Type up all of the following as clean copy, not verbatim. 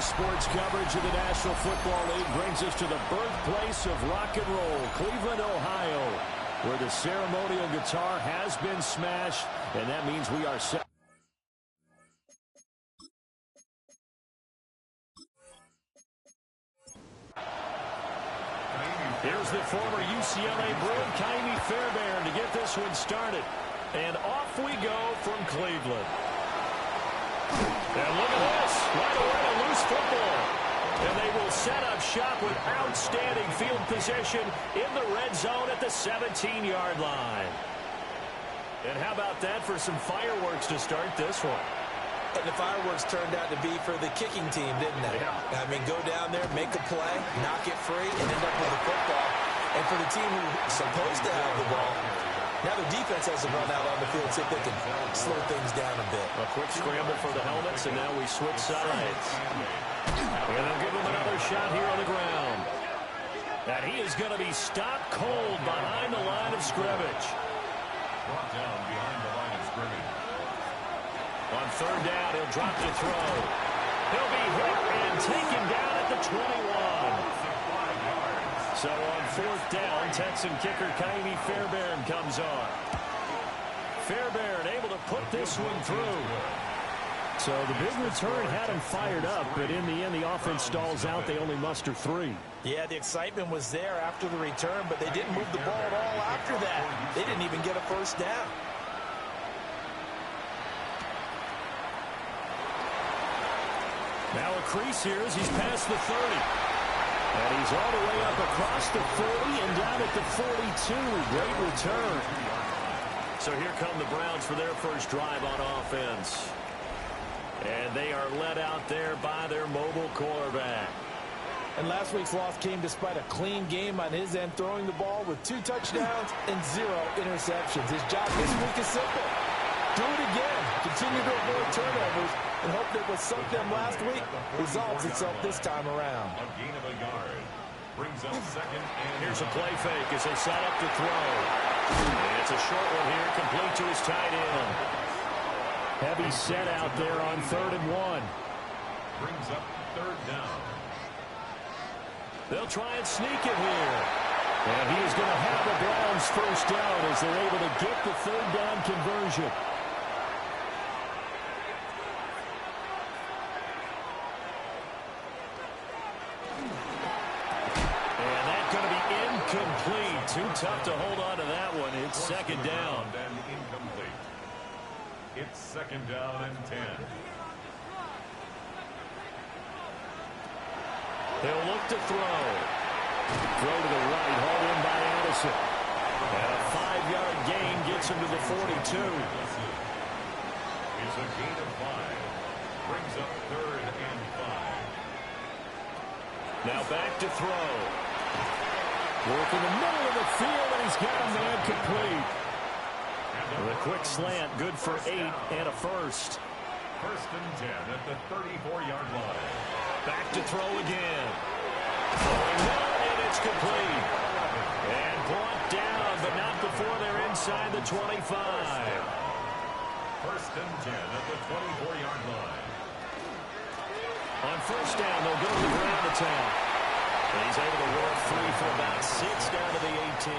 sports coverage of the National Football League brings us to the birthplace of rock and roll, Cleveland, Ohio, where the ceremonial guitar has been smashed, and that means we are set. Here's the former UCLA Bruin, Ka'imi Fairbairn, to get this one started. And off we go from Cleveland. And look at this. Right away, a loose football. And they will set up shop with outstanding field position in the red zone at the 17-yard line. And how about that for some fireworks to start this one? And the fireworks turned out to be for the kicking team, didn't they? Yeah. I mean, go down there, make a play, knock it free, and end up with the football. And for the team who's supposed to have the ball, now the defense has to run out on the field, see if they can slow things down a bit. A quick scramble for the helmets, and now we switch sides. And they'll give him another shot here on the ground. And he is going to be stopped cold behind the line of scrimmage. Brought down behind the line of scrimmage. On third down, he'll drop to throw. He'll be hit and taken down at the 21. So on fourth down, Texan kicker Ka'imi Fairbairn comes on. Fairbairn able to put this one through. So the big return had him fired up, but in the end, the offense stalls out. They only muster 3. Yeah, the excitement was there after the return, but they didn't move the ball at all after that. They didn't even get a first down. Now a crease here as he's past the 30. And he's all the way up across the 40 and down at the 42. Great return. So here come the Browns for their first drive on offense. And they are led out there by their mobile quarterback. And last week's loss came despite a clean game on his end, throwing the ball with 2 touchdowns and 0 interceptions. His job this week is simple. Do it again. Continue to avoid turnovers and hope that what sunk them last week resolves itself this time around. A gain of a yard. Brings up second and... Here's a play fake as they set up to throw. And it's a short one here, complete to his tight end. Heavy set out there on 3rd and 1. Brings up third down. They'll try and sneak it here. And he is going to have the Browns first down as they're able to get the 3rd down conversion. Incomplete. Too tough to hold on to that one. It's second down. And incomplete. It's second down and 10. He'll look to throw. Throw to the right, hauled in by Addison. And a 5-yard gain gets him to the 42. It's a gain of 5. Brings up 3rd and 5. Now back to throw. Work in the middle of the field, and he's got a man complete. With a quick slant, good for 8 and a first. First and 10 at the 34-yard line. Back to throw again. And it's complete. And brought down, but not before they're inside the 25. First and 10 at the 24-yard line. On first down, they'll go to the ground attack. And he's able to work free for about 6 down to the 18.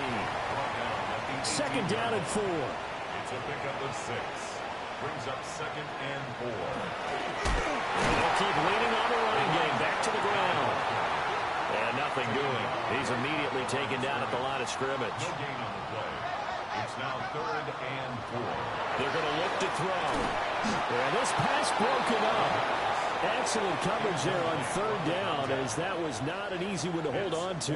Second down and 4. It's a pickup of 6. Brings up second and 4. And they'll keep leaning on the running game. Back to the ground. And nothing doing. He's immediately taken down at the line of scrimmage. No gain on the play. It's now 3rd and 4. They're going to look to throw. And this pass broken up. Excellent coverage there on 3rd down, as that was not an easy one to hold on to.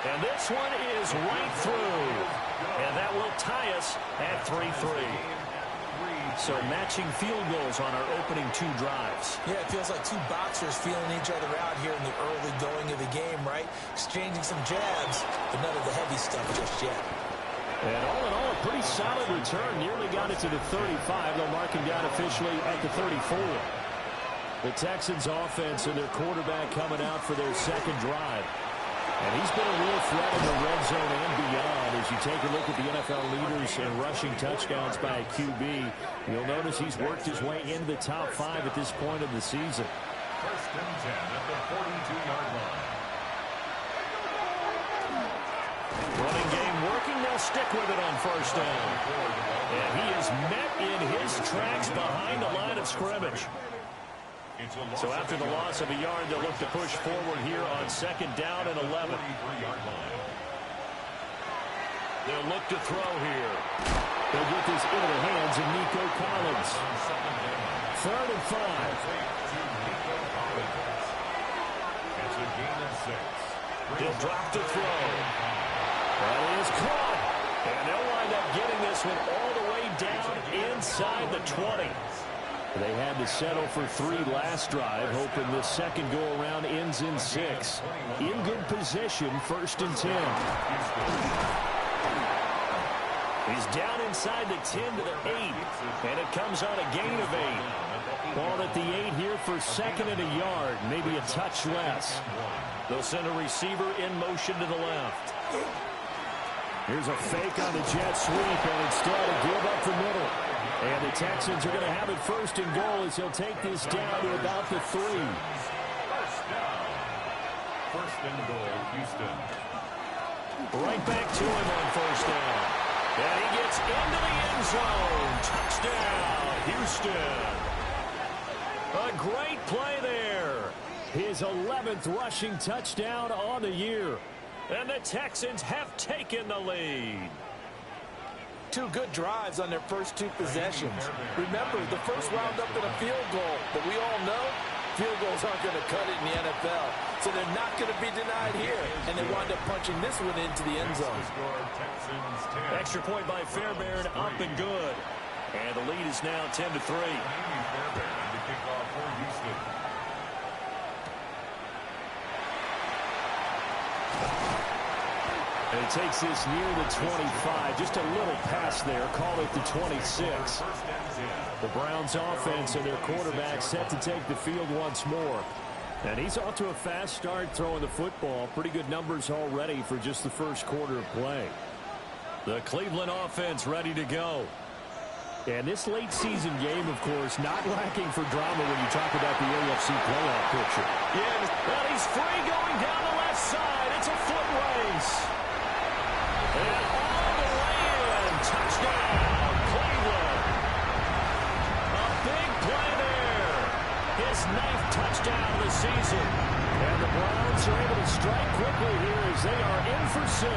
And this one is right through. And that will tie us at 3-3. So matching field goals on our opening 2 drives. Yeah, it feels like 2 boxers feeling each other out here in the early going of the game, right? Exchanging some jabs, but none of the heavy stuff just yet. And all in all, a pretty solid return. Nearly got it to the 35. They'll mark him down officially at the 34. The Texans offense and their quarterback coming out for their second drive. And he's been a real threat in the red zone and beyond. As you take a look at the NFL leaders in rushing touchdowns by a QB, you'll notice he's worked his way into the top 5 at this point of the season. First and 10 at the 42-yard line. Running game working. They'll stick with it on first down. And he is met in his tracks behind the line of scrimmage. So after the loss of a yard, they'll look to push forward here on second down and 11. They'll look to throw here. They'll get this into the hands of Nico Collins. 3rd and 5. It's a gain of 6. He'll drop to throw. That is caught. And they'll wind up getting this one all the way down inside the 20. They had to settle for 3 last drive, hoping this second go-around ends in 6. In good position, 1st and 10. He's down inside the 10 to the 8, and it comes on a gain of 8. Ball at the 8 here for 2nd and a yard, maybe a touch less. They'll send a receiver in motion to the left. Here's a fake on the jet sweep, and instead a give up the middle. And the Texans are going to have it 1st and goal as he'll take this down to about the 3. First and goal, Houston. Right back to him on 1st down. And he gets into the end zone. Touchdown, Houston. A great play there. His 11th rushing touchdown on the year. And the Texans have taken the lead. 2 good drives on their first 2 possessions. Remember, the first wound up in a field goal, but we all know field goals aren't going to cut it in the NFL, so they're not going to be denied here, and they wind up punching this one into the end zone. Extra point by Fairbairn, up and good. And the lead is now 10-3. Fairbairn to kick off for Houston. And he takes this near the 25. Just a little pass there. Call it the 26. The Browns offense and their quarterback set to take the field once more. And he's off to a fast start throwing the football. Pretty good numbers already for just the first quarter of play. The Cleveland offense ready to go. And this late season game, of course, not lacking for drama when you talk about the AFC playoff picture. Yeah, well, he's free going down the left side. It's a foot race. And all the way in. Touchdown, Cleveland. A big play there. His 9th touchdown of the season. And the Browns are able to strike quickly here as they are in for 6.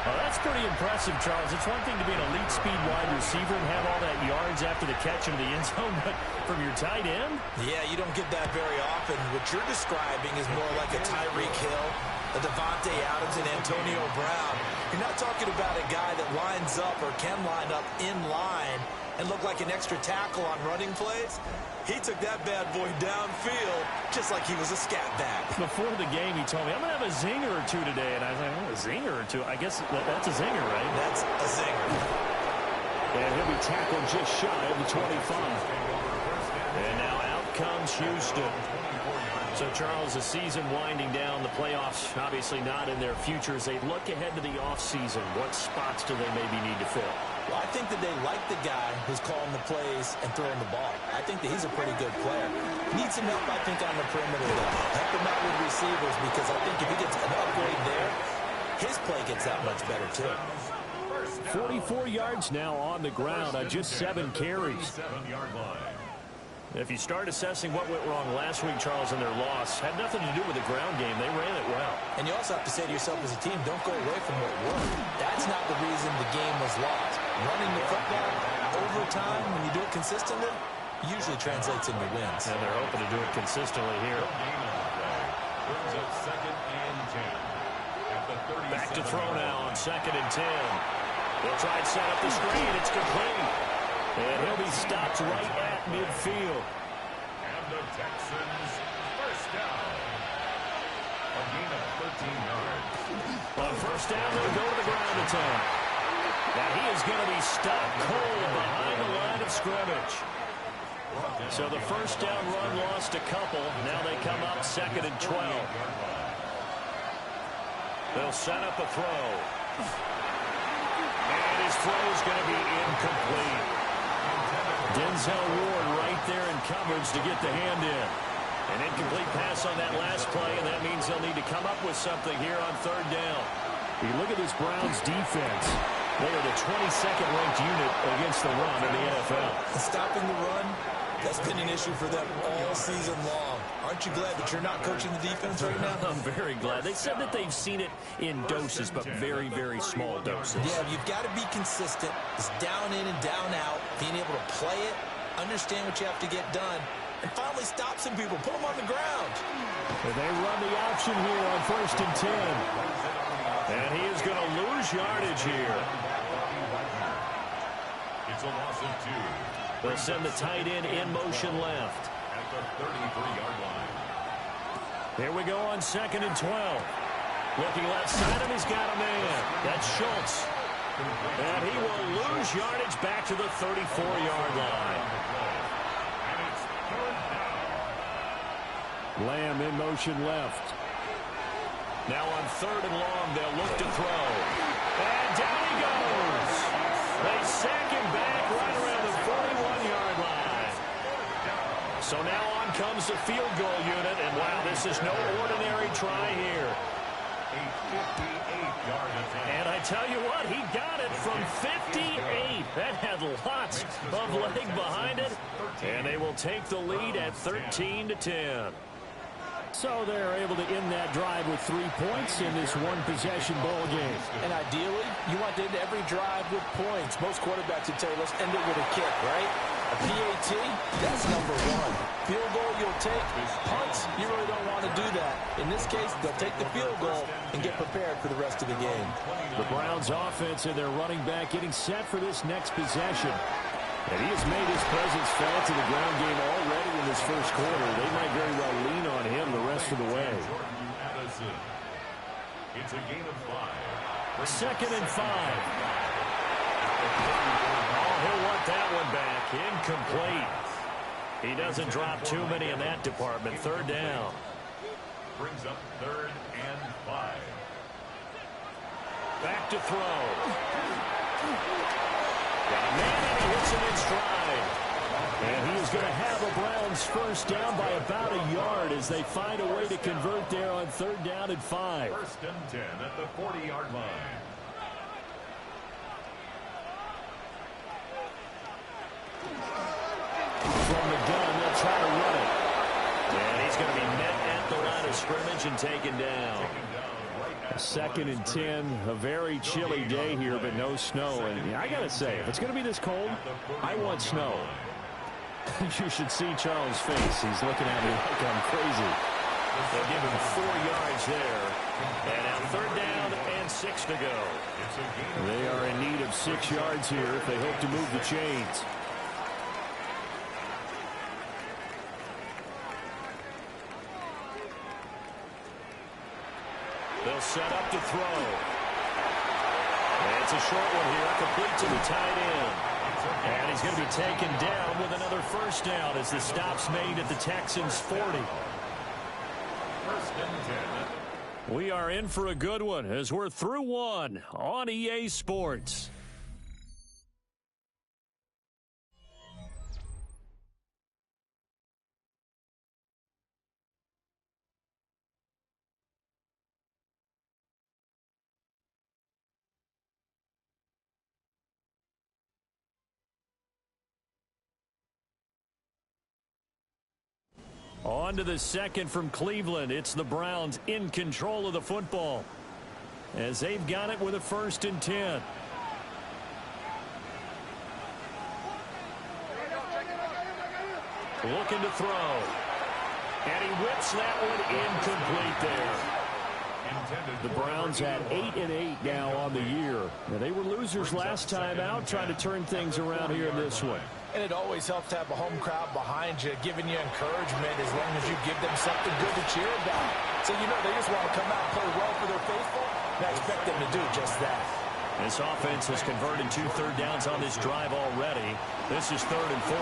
Well, that's pretty impressive, Charles. It's one thing to be an elite speed wide receiver and have all that yards after the catch into the end zone, but from your tight end? Yeah, you don't get that very often. What you're describing is more like a Tyreek Hill, a Devontae Adams, and Antonio Brown. You're not talking about a guy that lines up or can line up in line and look like an extra tackle on running plays. He took that bad boy downfield just like he was a scat back. Before the game, he told me, I'm going to have a zinger or 2 today. And I was like, oh, a zinger or 2? I guess that's a zinger, right? That's a zinger. And he'll be tackled just shy of the 25. And now out comes Houston. So, Charles, the season winding down, the playoffs obviously not in their future. As they look ahead to the offseason, what spots do they maybe need to fill? Well, I think that they like the guy who's calling the plays and throwing the ball. I think that he's a pretty good player. Needs some help, I think, on the perimeter, though. Help him out with receivers, because I think if he gets an upgrade there, his play gets that much better, too. 44 yards now on the ground on just 7 carries. If you start assessing what went wrong last week, Charles, in their loss, had nothing to do with the ground game. They ran it well. And you also have to say to yourself as a team, don't go away from what worked. That's not the reason the game was lost. Running the football over time, when you do it consistently, usually translates into wins. And they're hoping to do it consistently here. Back to throw now on 2nd and 10. They'll try and set up the screen. It's complete. And he'll be stopped right at midfield. And the Texans first down. A gain of 13 yards. On first down, they'll go to the ground attack. Now he is going to be stopped cold behind the line of scrimmage. So the first down run lost a couple. Now they come up 2nd and 12. They'll set up a throw. And his throw is going to be incomplete. Denzel Ward right there in coverage to get the hand in. An incomplete pass on that last play, and that means they'll need to come up with something here on 3rd down. You look at this Browns defense. They are the 22nd ranked unit against the run in the NFL. Stopping the run, that's been an issue for them all season long. Aren't you glad that you're not coaching the defense right now? I'm very glad. They said that they've seen it in doses, but very, very small doses. Yeah, you've got to be consistent. It's down in and down out, being able to play it, understand what you have to get done, and finally stop some people, put them on the ground. And they run the option here on 1st and 10. And he is going to lose yardage here. It's a loss of 2. They'll send the tight end in motion left. At the 33-yard line. Here we go on 2nd and 12. Looking left side of him, he's got a man. That's Schultz. And he will lose yardage back to the 34-yard line. And it's 3rd down. Lamb in motion left. Now on 3rd and long, they'll look to throw. And down he goes. They sack him back right around the 41-yard line. So now on comes the field goal unit. And wow, this is no ordinary try here. A 58-yard attempt. And I tell you what, he got it from 58. That had lots of leg behind it. And they will take the lead at 13-10. So they're able to end that drive with 3 points in this one-possession ball game. And ideally, you want to end every drive with points. Most quarterbacks would tell you, let's end it with a kick, right? A PAT, that's number 1. Field goal you'll take. Punts, you really don't want to do that. In this case, they'll take the field goal and get prepared for the rest of the game. The Browns offense and their running back getting set for this next possession. And he has made his presence felt in the ground game already in this first quarter. They might very well lean on him the rest of the way. Jordan Addison. It's a gain of 5. 2nd and 5. Oh, he'll want that one back. Incomplete. He doesn't drop too many in that department. 3rd down. Brings up 3rd and 5. Back to throw. Got a man and he hits him in stride. And he is going to have a Browns first down by about a yard as they find a way to convert there on 3rd down and 5. 1st and 10 at the 40-yard line. From the gun, they'll try to run it. And he's going to be met at the line of scrimmage and taken down. 2nd and 10, a very chilly day here, but no snow. And I got to say, if it's going to be this cold, I want snow. You should see Charles' face. He's looking at me like I'm crazy. They'll give him 4 yards there. And now 3rd down and 6 to go. They are in need of 6 yards here if they hope to move the chains. They'll set up to throw. And it's a short one here, complete to the tight end. And he's going to be taken down with another first down as the stop's made at the Texans' 40. 1st and 10. We are in for a good one as we're through one on EA Sports. On to the second from Cleveland. It's the Browns in control of the football as they've got it with a 1st and 10. Looking to throw. And he whips that one incomplete there. The Browns at 8-8 now on the year. Now, they were losers last time out, trying to turn things around here in this one. And it always helps to have a home crowd behind you, giving you encouragement as long as you give them something good to cheer about. So, you know, they just want to come out and play well for their faithful, and I expect them to do just that. This offense has converted 2 third downs on this drive already. This is 3rd and 4.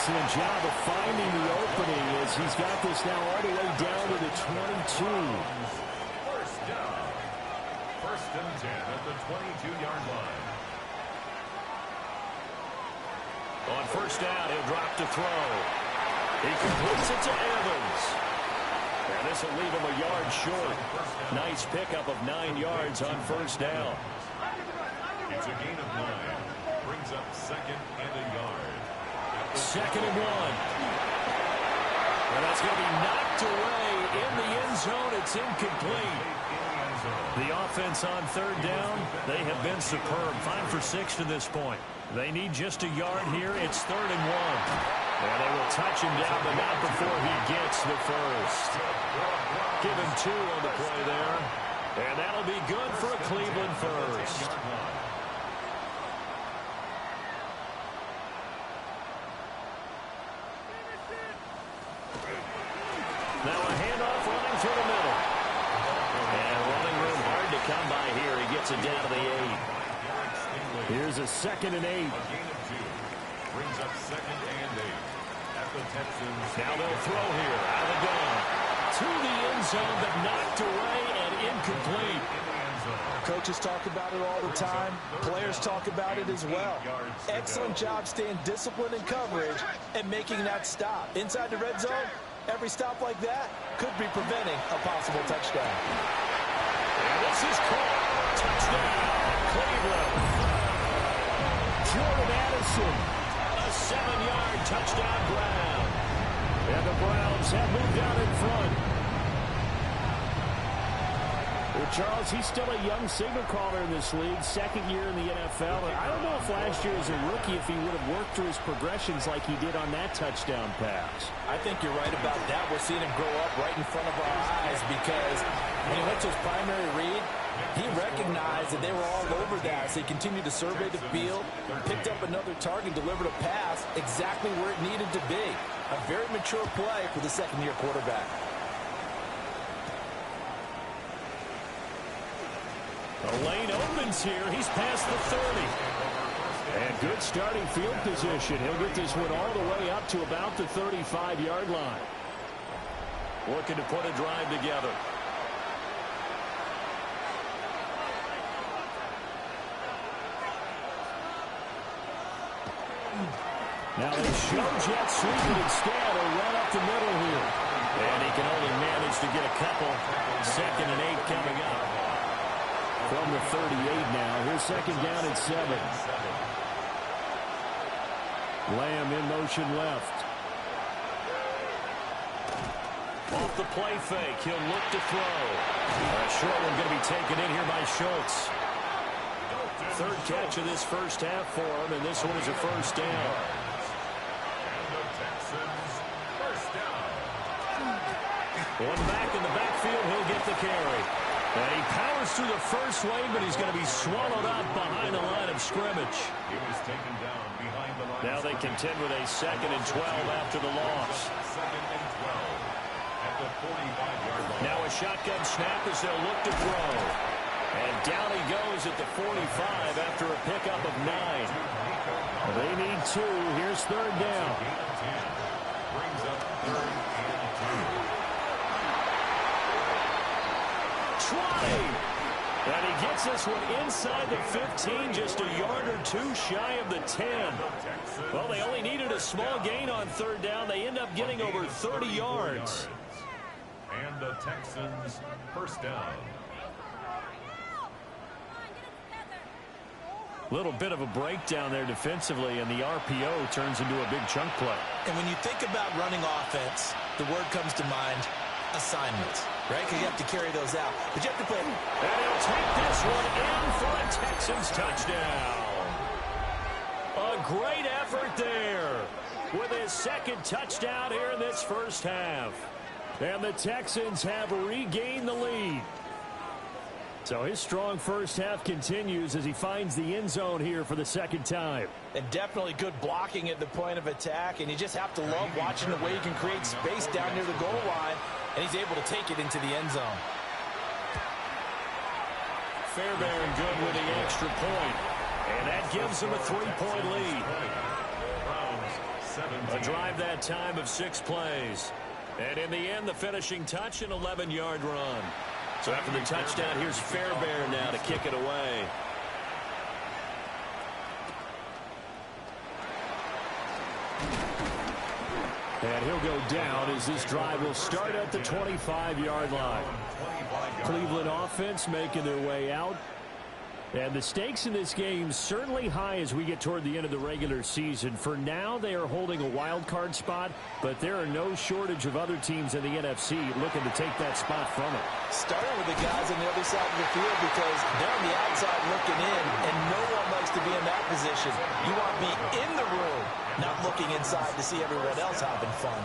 excellent job of finding the opening as he's got this now all the way down to the 22. First down. First and 10 at the 22-yard line. On first down, he'll drop to throw. He completes it to Evans. And this will leave him a yard short. Nice pickup of 9 yards on first down. It's a gain of 9. Brings up second and a yard. Second and 1. And that's going to be knocked away in the end zone. It's incomplete. The offense on third down, they have been superb. 5 for 6 to this point. They need just a yard here. It's third and 1. And they will touch him down, but not before he gets the first. Give him 2 on the play there. And that'll be good for a Cleveland first. Now a handoff running through the middle. And running room hard to come by here. He gets it down to the 8. Here's a second and 8. A gain of 2. Brings up second and 8. At the Texans. Now they'll throw here. Out of the gun. To the end zone, but knocked away and incomplete. Coaches talk about it all the time. Players talk about it as well. Excellent job staying disciplined in coverage and making that stop. Inside the red zone, every stop like that could be preventing a possible touchdown. And this is caught. Touchdown, Cleveland. Jordan Addison. A 7-yard touchdown grab. And the Browns have moved out in front. Well, Charles, he's still a young signal caller in this league, second year in the NFL. And I don't know if last year as a rookie, if he would have worked through his progressions like he did on that touchdown pass. I think you're right about that. We're seeing him grow up right in front of our eyes because when he went to his primary read, he recognized that they were all over that. So he continued to survey the field, picked up another target, delivered a pass exactly where it needed to be. A very mature play for the second-year quarterback. The lane opens here. He's past the 30. And good starting field position. He'll get this one all the way up to about the 35-yard line. Looking to put a drive together. Now they show jet sweep it instead, or run up the middle here. And he can only manage to get a couple. Second and 8 coming up. From the 38 now. Here's second down and 7. Lamb in motion left. Off the play fake. He'll look to throw. A short one going to be taken in here by Schultz. Third catch of this first half for him, and this one is a first down. One back in the backfield, he'll get the carry. And he powers through the first lane, but he's going to be swallowed up behind the line of scrimmage. He was taken down behind the line. Now they contend with a 2nd and 12 after the loss. Second and 12 at the 45-yard line. Now a shotgun snap as they'll look to throw. And down he goes at the 45 after a pickup of 9. They need 2. Here's third down. Brings up third and 2. And he gets this one inside the 15, just a yard or 2 shy of the 10. Well, they only needed a small gain on third down. They end up getting over 30 yards. And the Texans first down. Little bit of a breakdown there defensively, and the RPO turns into a big chunk play. And when you think about running offense, the word comes to mind, assignments, right? Because you have to carry those out. But you have to put... And he'll take this one in for a Texans touchdown. A great effort there with his second touchdown here in this first half. And the Texans have regained the lead. So his strong first half continues as he finds the end zone here for the second time. And definitely good blocking at the point of attack. And you just have to love watching the way he can create space down near the goal line. And he's able to take it into the end zone. Fairbairn good with the extra point. And that gives them a 3-point lead. Browns 17. A drive that time of 6 plays. And in the end, the finishing touch, an 11-yard run. So after the touchdown, here's Fairbairn now to kick it away. And he'll go down as this drive will start at the 25-yard line. Cleveland offense making their way out. And the stakes in this game certainly high as we get toward the end of the regular season. For now, they are holding a wild card spot, but there are no shortage of other teams in the NFC looking to take that spot from it. Starting with the guys on the other side of the field because they're on the outside looking in, and no one likes to be in that position. You want to be in the room, not looking inside to see everyone else having fun.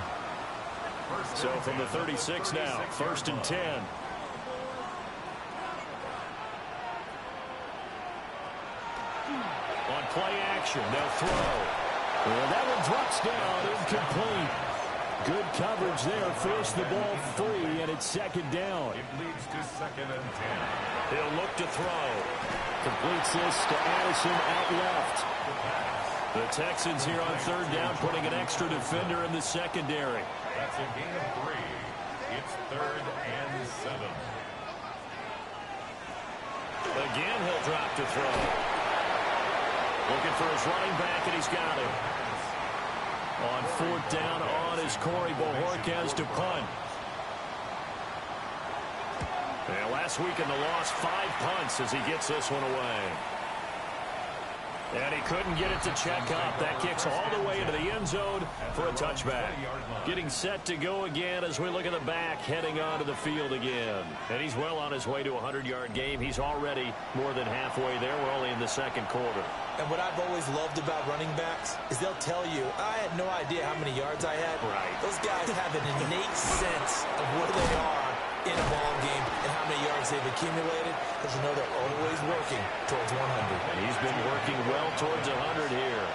So from the 36 now, 1st and 10. On play action, they'll throw. And that one drops down, incomplete. Good coverage there, forced the ball free, and it's 2nd down. It leads to 2nd and 10. He'll look to throw. Completes this to Addison out left. The Texans here on 3rd down, putting an extra defender in the secondary. That's a gain of 3. It's 3rd and 7. Again, he'll drop to throw. Looking for his running back, and he's got it. On 4th down on is Corey Bojorquez to punt. And last week in the loss, 5 punts as he gets this one away. And he couldn't get it to check up. That kicks all the way into the end zone for a touchback. Getting set to go again as we look at the back, heading onto the field again. And he's well on his way to a 100-yard game. He's already more than halfway there. We're only in the 2nd quarter. And what I've always loved about running backs is they'll tell you, I had no idea how many yards I had. Right. Those guys have an innate sense of where they are in a ball game and how many yards they've accumulated, because you know they're always working towards 100. And he's been working well towards 100 here.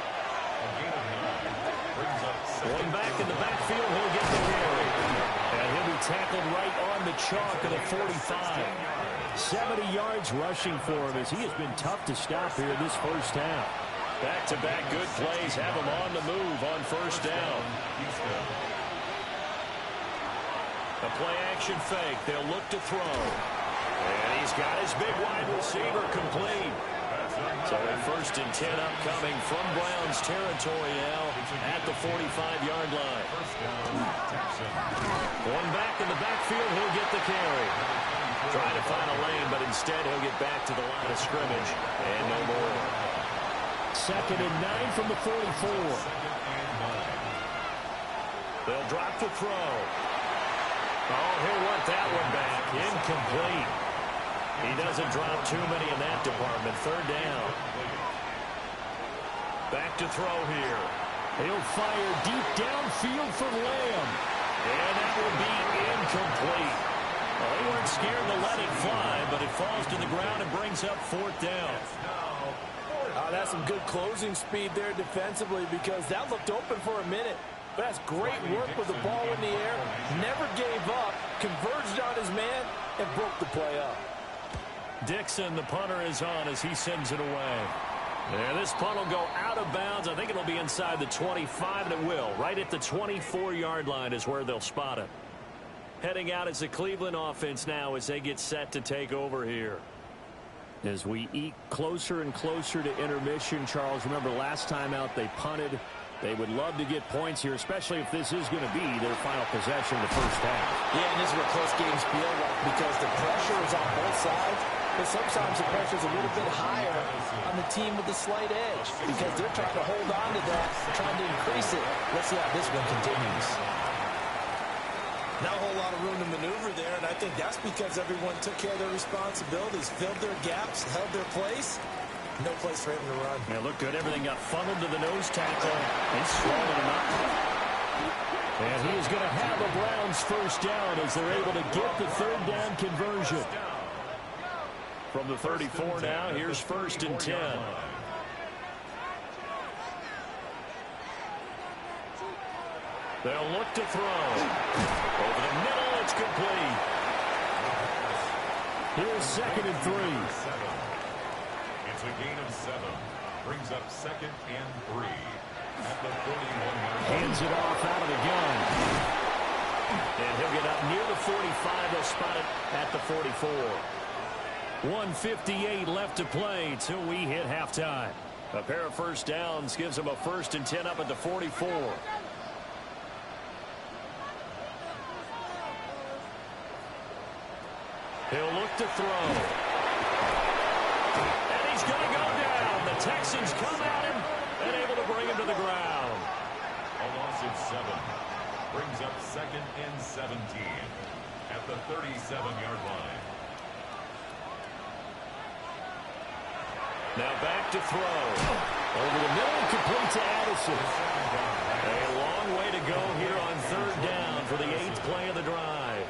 Going back in the backfield, he'll get the carry. And he'll be tackled right on the chalk of the 45. 70 yards rushing for him as he has been tough to stop here this first half. Back-to-back good plays have him on the move on 1st down. A play-action fake. They'll look to throw. And he's got his big wide receiver complete. So a 1st and 10 upcoming from Browns territory now at the 45-yard line. Going back in the backfield, he'll get the carry. Trying to find a lane, but instead he'll get back to the line of scrimmage. And no more. 2nd and 9 from the 44. They'll drop to throw. Oh, he'll want that one back. Incomplete. He doesn't drop too many in that department. 3rd down. Back to throw here. He'll fire deep downfield for Lamb. And that will be incomplete. Well, they weren't scared to let it fly, but it falls to the ground and brings up 4th down. That's some good closing speed there defensively because that looked open for a minute. But that's great work with the ball in the air. Never gave up, converged on his man, and broke the play up. Dixon, the punter, is on as he sends it away. And this punt will go out of bounds. I think it'll be inside the 25, and it will. Right at the 24-yard line is where they'll spot it. Heading out as the Cleveland offense now as they get set to take over here. As we eat closer and closer to intermission, Charles, remember last time out they punted. They would love to get points here, especially if this is going to be their final possession of the first half. Yeah, and this is what close games feel like because the pressure is on both sides, but sometimes the pressure is a little bit higher on the team with the slight edge because they're trying to hold on to that, trying to increase it. Let's see how this one continues. Not a whole lot of room to maneuver there, and I think that's because everyone took care of their responsibilities, filled their gaps, held their place. No place for him to run. Yeah, looked good. Everything got funneled to the nose tackle. He swallowed him up. And he is going to have the Browns 1st down as they're able to get the 3rd down conversion. From the 34 now, here's 1st and 10. They'll look to throw. Over the middle, it's complete. Here's 2nd and 3. It's a gain of 7. Brings up 2nd and 3. At the 41-yard line. hands it off out of the gun. And he'll get up near the 45. They'll spot it at the 44. 1:58 left to play till we hit halftime. A pair of first downs gives them a 1st and 10 up at the 44. He'll look to throw. And he's going to go down. The Texans come at him and able to bring him to the ground. A loss of 7. Brings up 2nd and 17 at the 37-yard line. Now back to throw. Over the middle, complete to Addison. A long way to go here on 3rd down for the 8th play of the drive.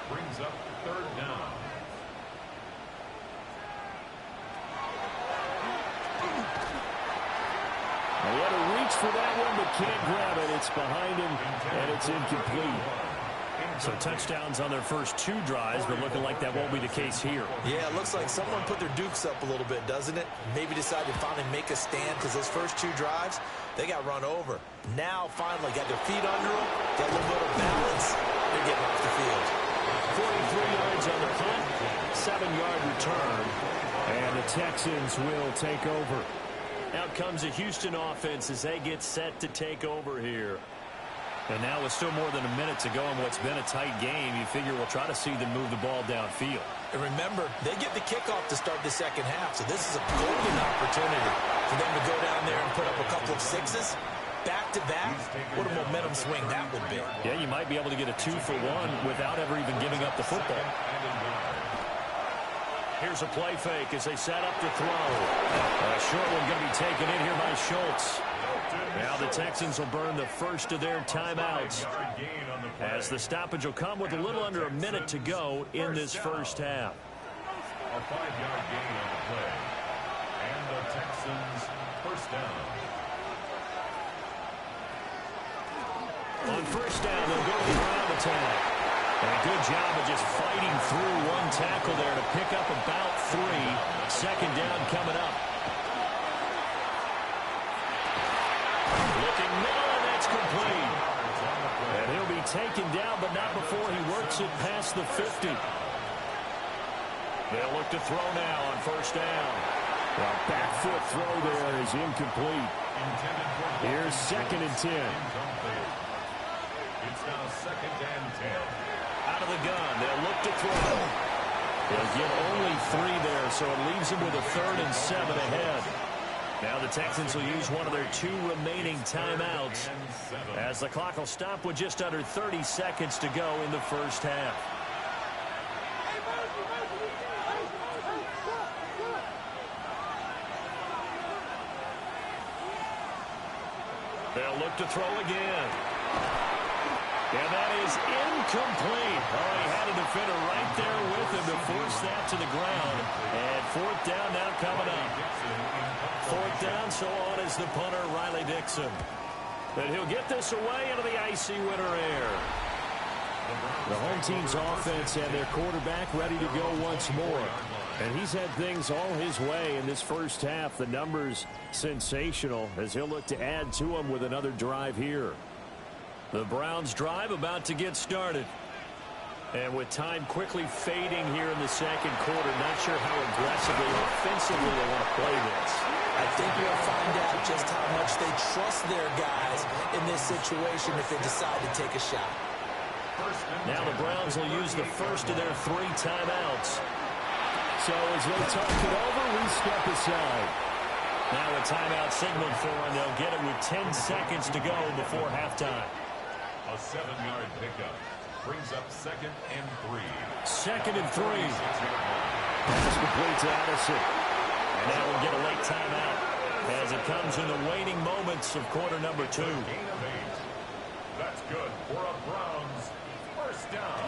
Brings up 3rd down. He had to reach for that one, but can't grab it. It's behind him, and it's incomplete. So touchdowns on their first 2 drives, but looking like that won't be the case here. Yeah, it looks like someone put their dukes up a little bit, doesn't it? Maybe decided to finally make a stand because those first 2 drives, they got run over. Now, finally, got their feet under them, got a little bit of balance. They're getting off the field. 43 yards on the punt, 7-yard return. And the Texans will take over. Out comes the Houston offense as they get set to take over here. And now with still more than a minute to go in what's been a tight game, you figure we'll try to see them move the ball downfield. And remember, they get the kickoff to start the second half, so this is a golden opportunity for them to go down there and put up a couple of 6s. Back-to-back, what a momentum swing that would be. Yeah, you might be able to get a 2-for-1 without ever even giving up the football. Here's a play fake as they set up to throw. A short one going to be taken in here by Schultz. Now the Texans will burn the first of their timeouts as the stoppage will come with a little under a minute to go in this first half. A 5-yard gain on the play. And the Texans first down. On first down, they'll go to the ground attack. And a good job of just fighting through one tackle there to pick up about 3. 2nd down coming up. Looking middle, and that's complete. And he'll be taken down, but not before he works it past the 50. They'll look to throw now on first down. Well, back foot throw there is incomplete. Here's 2nd and 10. It's now 2nd and 10. Out of the gun, they'll look to throw. They'll get only 3 there, so it leaves them with a 3rd and 7 ahead. Now the Texans will use one of their 2 remaining timeouts as the clock will stop with just under 30 seconds to go in the first half. They'll look to throw again. And that is incomplete. Oh, he had a defender right there with him to force that to the ground. And 4th down now coming up. 4th down, so on is the punter, Riley Dixon. But he'll get this away into the icy winter air. The home team's offense and their quarterback ready to go once more. And he's had things all his way in this first half. The numbers sensational as he'll look to add to them with another drive here. The Browns drive about to get started. And with time quickly fading here in the second quarter, not sure how aggressively or offensively they want to play this. I think we'll find out just how much they trust their guys in this situation if they decide to take a shot. Now the Browns will use the first of their 3 timeouts. So as they talk it over, we step aside. Now a timeout signaled for, and they'll get it with 10 seconds to go before halftime. A 7-yard pickup brings up 2nd and 3. 2nd and 3. Pass complete to Addison. And now we'll get a late timeout as it comes in the waning moments of quarter number 2. Gain of 8. That's good for a Browns first down.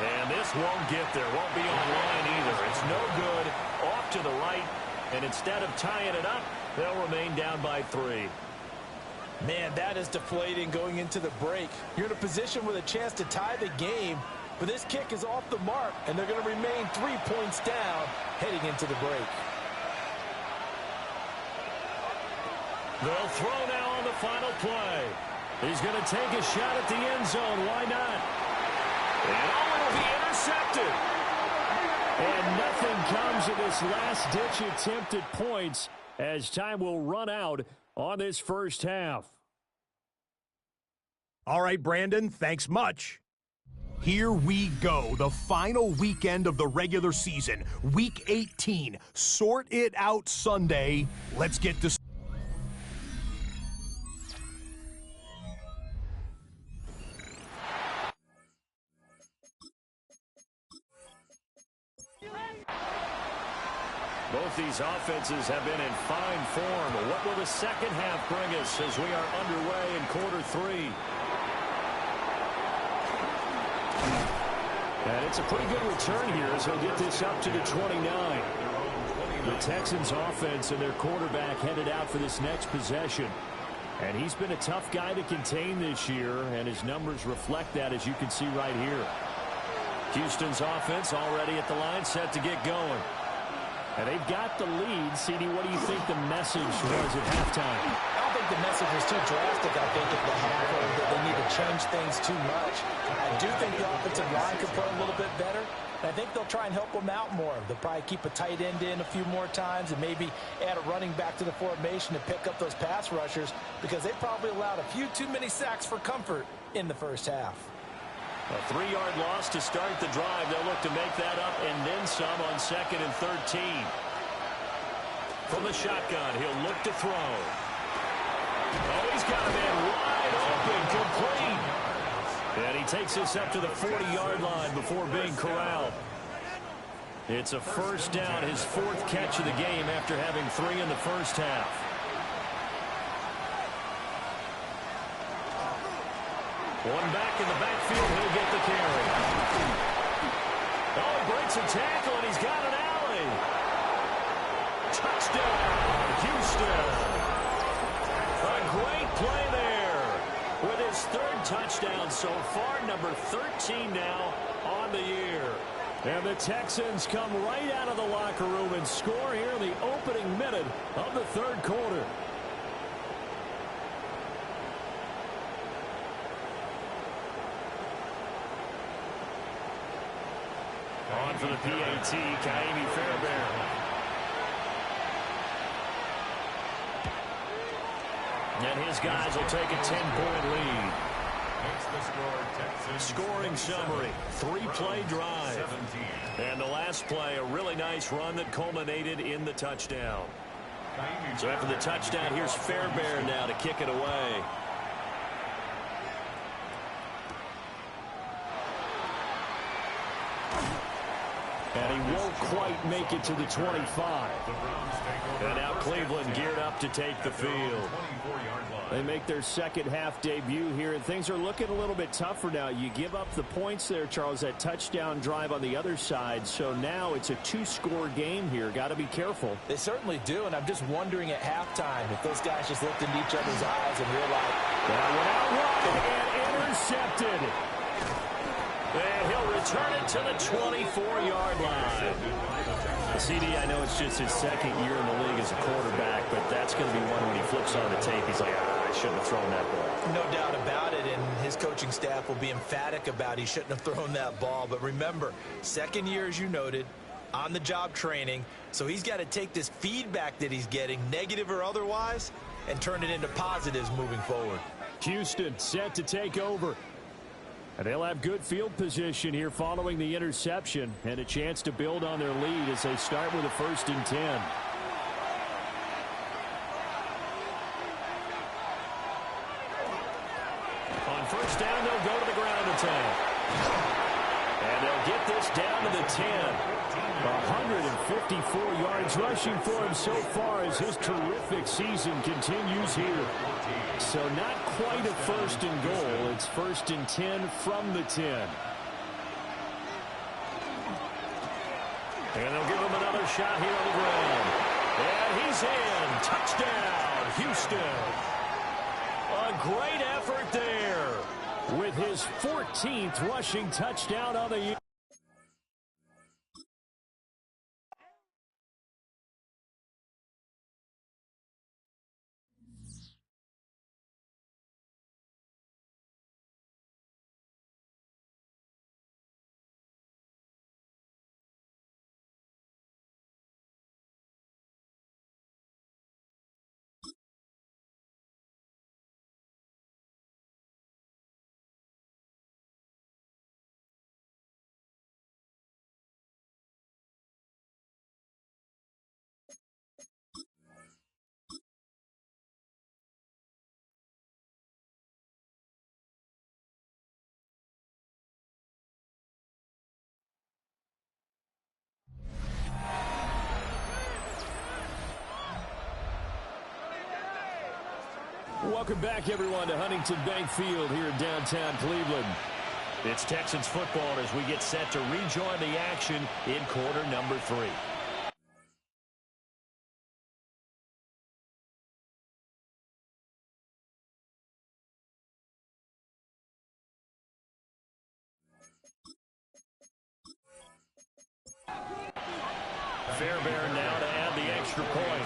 And this won't get there. Won't be on line either. It's no good. Off to the right. And instead of tying it up, they'll remain down by 3. Man, that is deflating going into the break. You're in a position with a chance to tie the game, but this kick is off the mark, and they're going to remain 3 points down heading into the break. They'll throw now on the final play. He's going to take a shot at the end zone. Why not? And it'll be intercepted. And nothing comes of this last-ditch attempt at points as time will run out on this first half. All right, Brandon, thanks much. Here we go, the final weekend of the regular season, Week 18. Sort it out Sunday. Let's get to... Both these offenses have been in fine form. What will the second half bring us as we are underway in quarter three? And it's a pretty good return here as he'll get this up to the 29. The Texans offense and their quarterback headed out for this next possession. And he's been a tough guy to contain this year, and his numbers reflect that, as you can see right here. Houston's offense already at the line, set to get going. And they've got the lead. CD, what do you think the message was at halftime? I don't think the message was too drastic. I think at the half that they need to change things too much. I do think the offensive line could play a little bit better. And I think they'll try and help them out more. They'll probably keep a tight end in a few more times and maybe add a running back to the formation to pick up those pass rushers, because they probably allowed a few too many sacks for comfort in the first half. A 3-yard loss to start the drive. They'll look to make that up and then some on 2nd and 13. From the shotgun, he'll look to throw. Oh, he's got a man wide open, complete. And he takes this up to the 40-yard line before being corralled. It's a first down, his 4th catch of the game after having 3 in the first half. One back in the backfield, he'll get the carry. Oh, he breaks a tackle, and he's got an alley. Touchdown, Houston. A great play there with his 3rd touchdown so far, number 13 now on the year. And the Texans come right out of the locker room and score here in the opening minute of the 3rd quarter. On for the PAT, Ka'imi Fairbairn. And his guys will take a 10-point lead. Scoring summary, 3-play drive. And the last play, a really nice run that culminated in the touchdown. So after the touchdown, here's Fairbairn now to kick it away. And he won't quite make it to the 25. And now Cleveland geared up to take the field. They make their second half debut here, and things are looking a little bit tougher now. You give up the points there, Charles, that touchdown drive on the other side. So now it's a 2-score game here. Got to be careful. They certainly do, and I'm just wondering at halftime if those guys just looked into each other's eyes and realized. That went out wide and intercepted. And he'll return it to the 24-yard line. CD, I know it's just his 2nd year in the league as a quarterback, but that's going to be one when he flips on the tape. He's like, I shouldn't have thrown that ball. No doubt about it, and his coaching staff will be emphatic about he shouldn't have thrown that ball. But remember, 2nd year, as you noted, on-the-job training, so he's got to take this feedback that he's getting, negative or otherwise, and turn it into positives moving forward. Houston set to take over. And they'll have good field position here following the interception and a chance to build on their lead as they start with a 1st and 10. On 1st down, they'll go to the ground attack. And they'll get this down to the 10. 154 yards rushing for him so far as his terrific season continues here. So not quite a 1st and goal. It's 1st and 10 from the 10. And they'll give him another shot here on the ground. And he's in. Touchdown, Houston. A great effort there with his 14th rushing touchdown on the year. Welcome back, everyone, to Huntington Bank Field here in downtown Cleveland. It's Texans football as we get set to rejoin the action in quarter number 3. Fairbairn now to add the extra point.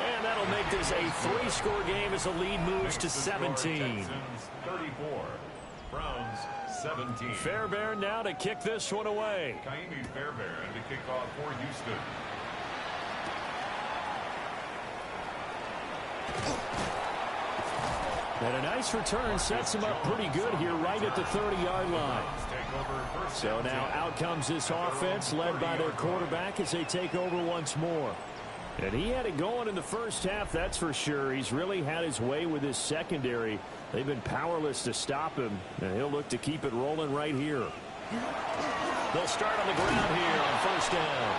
And that'll make this a 3-score game as the lead moves to 17. 34. Browns 17. Fairbairn now to kick this one away. Kaimi Fairbairn to kick off for Houston. And a nice return sets him up pretty good here right at the 30-yard line. So now out comes this offense led by their quarterback as they take over once more. And he had it going in the first half, that's for sure. He's really had his way with his secondary. They've been powerless to stop him, and he'll look to keep it rolling right here. They'll start on the ground here on first down.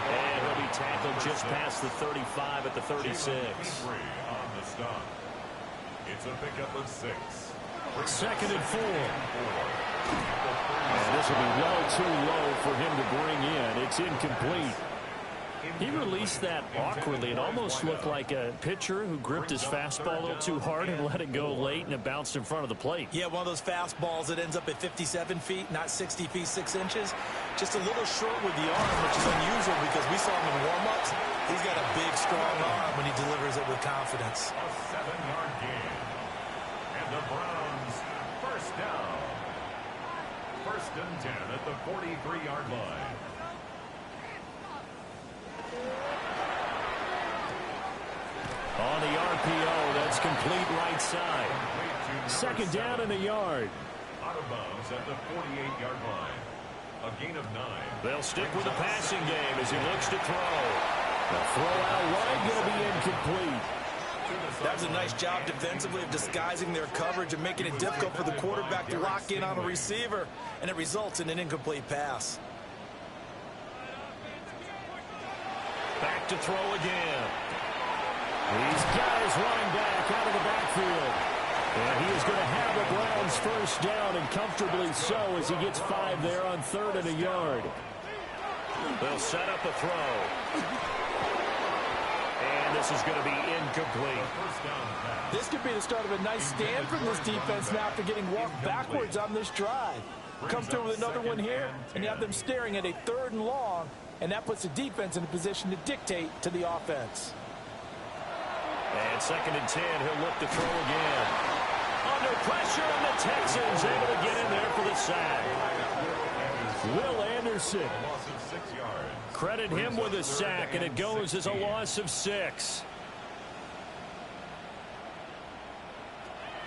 And he'll be tackled just past the 35 at the 36. On the stop. It's a pickup of 6. 2nd and 4. And this will be well too low for him to bring in. It's incomplete. He released that awkwardly. It almost looked like a pitcher who gripped his fastball a little too hard and let it go late, and it bounced in front of the plate. Yeah, one of those fastballs that ends up at 57 feet, not 60 feet, 6 inches. Just a little short with the arm, which is unusual because we saw him in warm-ups. He's got a big, strong arm when he delivers it with confidence. A 7-yard gain. And the Browns first down. 1st and 10 at the 43-yard line. On the RPO, that's complete right side. 2nd down and a yard. Out of bounds at the 48-yard line. A gain of 9. They'll stick with the passing game as he looks to throw. The throw out wide going to be incomplete. That was a nice job defensively of disguising their coverage and making it difficult for the quarterback to lock in on a receiver, and it results in an incomplete pass. Back to throw again. He's got his running back out of the backfield. And he is going to have the Browns first down, and comfortably so as he gets 5 there on 3rd and a yard. They'll set up a throw. And this is going to be incomplete. This could be the start of a nice stand from this defense now after getting walked backwards on this drive. Come through with another one here, and you have them staring at a 3rd and long, and that puts the defense in a position to dictate to the offense. And 2nd and 10, he'll look to throw again. Under pressure, and the Texans able to get in there for the sack. Will Anderson. Credit him with a sack, and it goes as a loss of 6.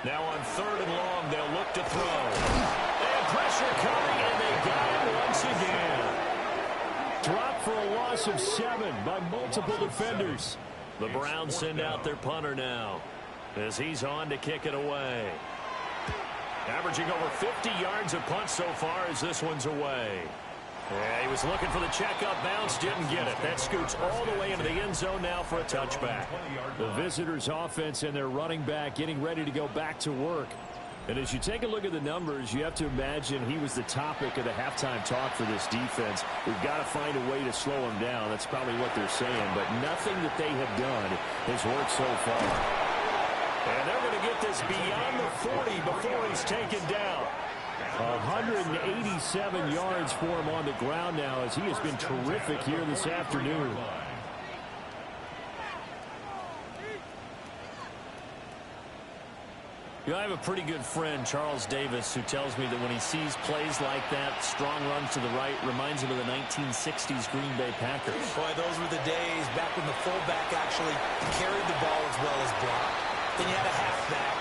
Now on 3rd and long, they'll look to throw. And pressure coming, and they got him once again. Dropped for a loss of 7 by multiple defenders. The Browns send out their punter now as he's on to kick it away. Averaging over 50 yards a punt so far as this one's away. Yeah, he was looking for the checkup bounce, didn't get it. That scoots all the way into the end zone now for a touchback. The visitors' offense and their running back getting ready to go back to work. And as you take a look at the numbers, you have to imagine he was the topic of the halftime talk for this defense. We've got to find a way to slow him down. That's probably what they're saying. But nothing that they have done has worked so far. And they're going to get this beyond the 40 before he's taken down. 187 yards for him on the ground now as he has been terrific here this afternoon. You know, I have a pretty good friend, Charles Davis, who tells me that when he sees plays like that, strong runs to the right, reminds him of the 1960s Green Bay Packers. Boy, those were the days back when the fullback actually carried the ball as well as blocked. Then you had a halfback.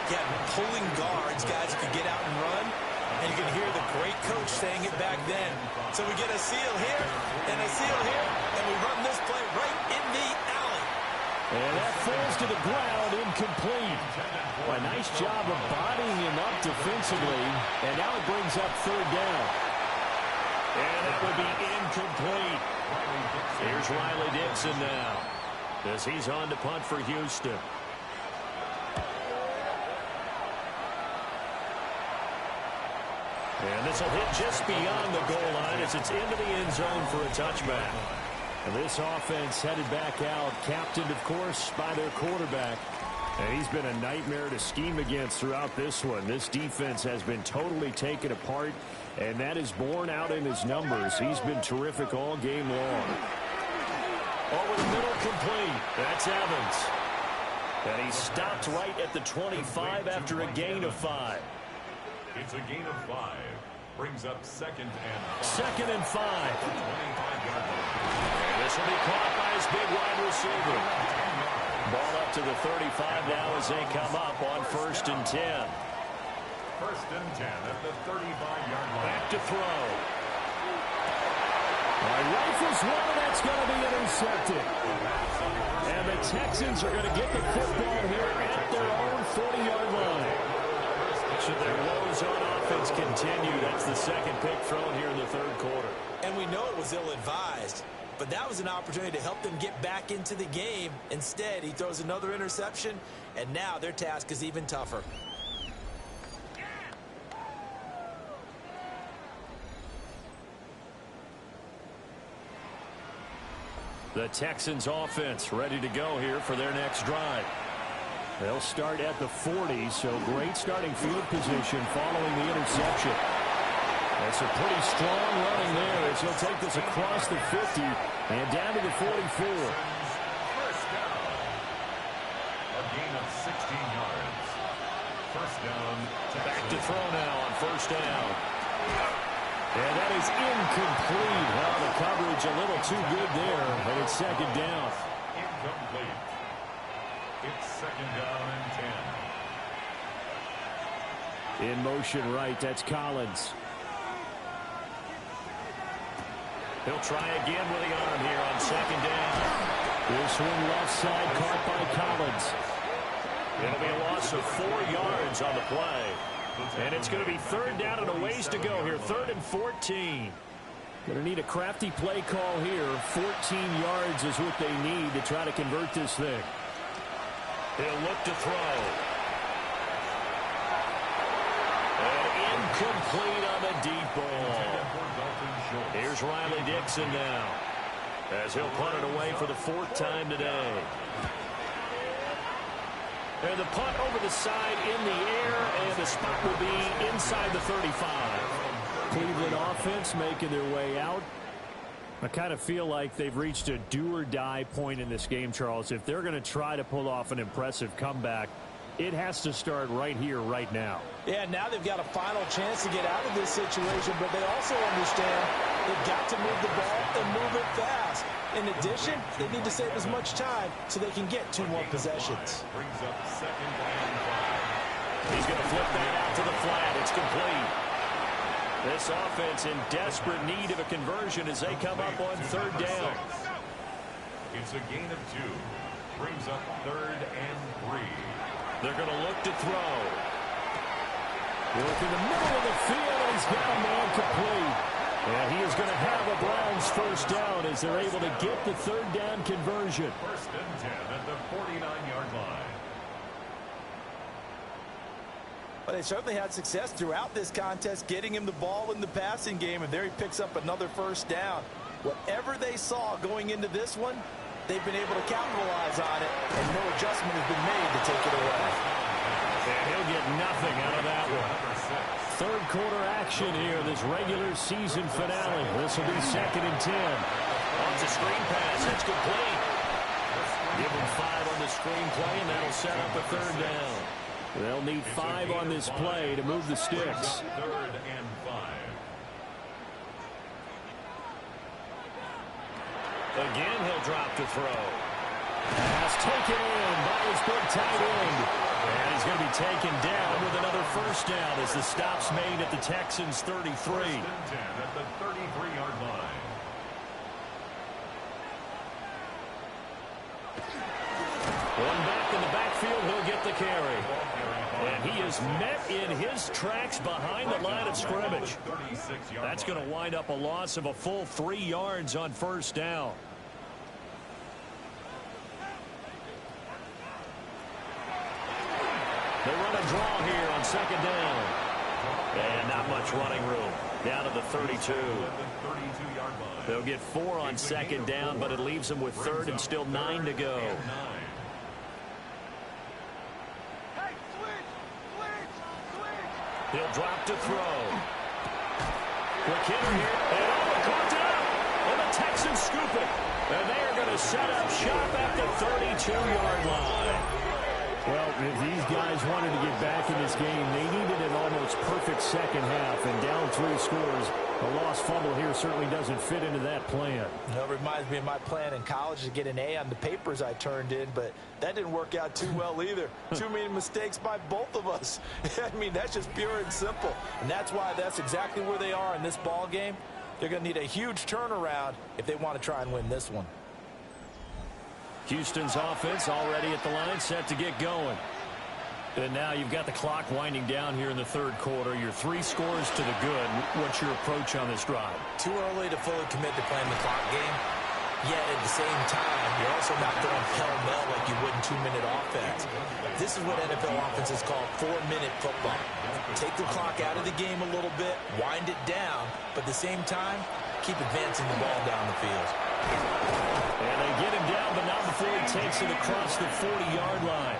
You had pulling guards, guys who could get out and run. And you can hear the great coach saying it back then. So we get a seal here and a seal here, and we run this play right in the alley. And that falls to the ground, incomplete. Well, a nice job of bodying him up defensively, and now it brings up 3rd down. And it will be incomplete. Here's Riley Dixon now, as he's on to punt for Houston. And this will hit just beyond the goal line as it's into the end zone for a touchback. And this offense headed back out, captained, of course, by their quarterback. And he's been a nightmare to scheme against throughout this one. This defense has been totally taken apart, and that is borne out in his numbers. He's been terrific all game long. Over the middle, complete. That's Evans. And he stopped right at the 25 after a gain of 5. It's a gain of 5. Brings up second and 5. Second and 5. This will be caught by his big wide receiver. Ball up to the 35 now as they come up on 1st and 10. 1st and 10 at the 35-yard line. Back to throw. Rifles one, that's going to be intercepted. And the Texans are going to get the football here at their own 40-yard line. Should their woes on offense continue, that's the second pick thrown here in the 3rd quarter. And we know it was ill-advised, but that was an opportunity to help them get back into the game. Instead, he throws another interception, and now their task is even tougher. The Texans offense ready to go here for their next drive. They'll start at the 40, so great starting field position following the interception. That's a pretty strong running there as he'll take this across the 50 and down to the 44. First down. A gain of 16 yards. First down. Back to throw now on 1st down. And that is incomplete. Well, the coverage a little too good there, and it's 2nd down. Incomplete. It's 2nd down and 10. In motion right, that's Collins. He'll try again with the arm here on 2nd down. This one left side caught by Collins. It'll be a loss of 4 yards on the play. And it's going to be 3rd down and a ways to go here. 3rd and 14. Going to need a crafty play call here. 14 yards is what they need to try to convert this thing. He'll look to throw. And incomplete on the deep ball. Here's Riley Dixon now, as he'll punt it away for the 4th time today. And the punt over the side in the air, and the spot will be inside the 35. Cleveland offense making their way out. I kind of feel like they've reached a do-or-die point in this game, Charles. If they're going to try to pull off an impressive comeback, it has to start right here, right now. Yeah, now they've got a final chance to get out of this situation, but they also understand they've got to move the ball and move it fast. In addition, they need to save as much time so they can get 2 more possessions. Brings up 2nd and 5. He's going to flip that out to the flat. It's complete. This offense in desperate need of a conversion as they come up on 3rd down. It's a gain of 2. Brings up 3rd and 3. They're going to look to throw. Look in the middle of the field, and he's got a man complete. And he is going to have a Browns 1st down as they're able to get the 3rd down conversion. 1st and 10 at the 49-yard line. But they certainly had success throughout this contest, getting him the ball in the passing game, and there he picks up another 1st down. Whatever they saw going into this one, they've been able to capitalize on it, and no adjustment has been made to take it away. And he'll get nothing out of that one. 3rd quarter action here, this regular season finale. This will be 2nd and 10. Wants a screen pass. It's complete. Give him 5 on the screen play, and that'll set up a 3rd down. They'll need 5 on this play to move the sticks. 3rd and 5. Again, he'll drop to throw. Pass taken in by his big tight end. And he's going to be taken down with another 1st down as the stop's made at the Texans' 33. 1st and 10 at the 33-yard line. One back in the backfield, he'll get the carry. And he is met in his tracks behind the line of scrimmage. That's going to wind up a loss of a full 3 yards on first down. They run a draw here on second down. And not much running room. Down to the 32. They'll get 4 on second down, but it leaves them with third and still 9 to go. He'll drop to throw. Quick hitter here. And caught down. And the Texans scoop it. And they're going to set up shop at the 32-yard line. Well, if these guys wanted to get back in this game, they needed an almost perfect second half. And down 3 scores, a lost fumble here certainly doesn't fit into that plan. It reminds me of my plan in college to get an A on the papers I turned in, but that didn't work out too well either. Too many mistakes by both of us. I mean, that's just pure and simple. And that's why that's exactly where they are in this ball game. They're going to need a huge turnaround if they want to try and win this one. Houston's offense already at the line, set to get going. And now you've got the clock winding down here in the third quarter. Your 3 scores to the good. What's your approach on this drive? Too early to fully commit to playing the clock game. Yet at the same time, you're also not going pell-mell like you would in 2-minute offense. This is what NFL offenses call 4-minute football. Take the clock out of the game a little bit, wind it down, but at the same time, keep advancing the ball down the field. And they get him down, but not before he takes it across the 40-yard line.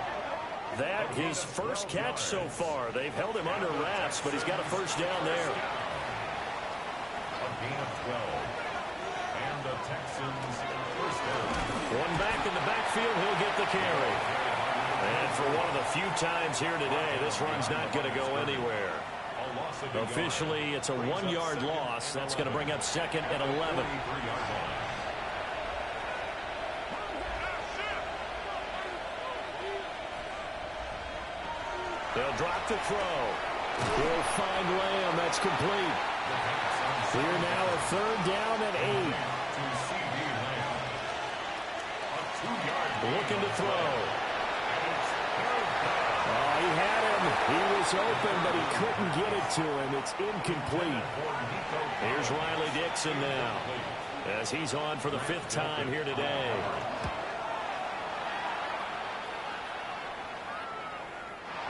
That his first catch so far. They've held him under wraps, but he's got a first down there. A gain of 12. And the Texans first down. One back in the backfield, he'll get the carry. And for one of the few times here today, this run's not going to go anywhere. Officially, it's a 1-yard loss. That's going to bring up second and 11. They'll drop the throw. He'll find Lamb. That's complete. We're now a third down and 8. Looking to throw. Oh, he had him. He was open, but he couldn't get it to him. It's incomplete. Here's Riley Dixon now, as he's on for the 5th time here today.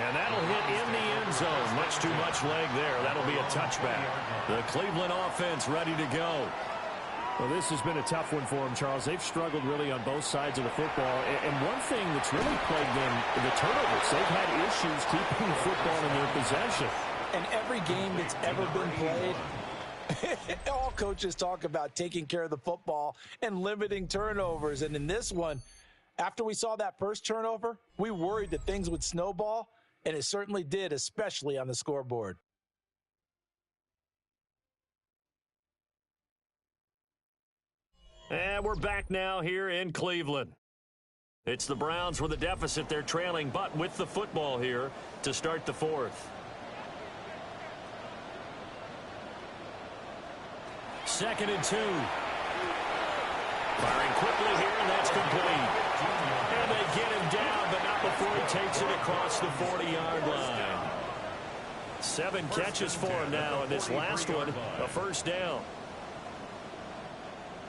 And that'll hit in the end zone. Much too much leg there. That'll be a touchback. The Cleveland offense ready to go. Well, this has been a tough one for them, Charles. They've struggled really on both sides of the football. And one thing that's really plagued them, the turnovers. They've had issues keeping the football in their possession. And every game that's ever been played, all coaches talk about taking care of the football and limiting turnovers. And in this one, after we saw that first turnover, we worried that things would snowball. And it certainly did, especially on the scoreboard. And we're back now here in Cleveland. It's the Browns with a deficit. They're trailing, but with the football here to start the 4th. Second and 2. Firing quickly here, and that's complete. And they get him down, but not before he takes it across the 40-yard line. 7 catches for him now, and this last one, a first down.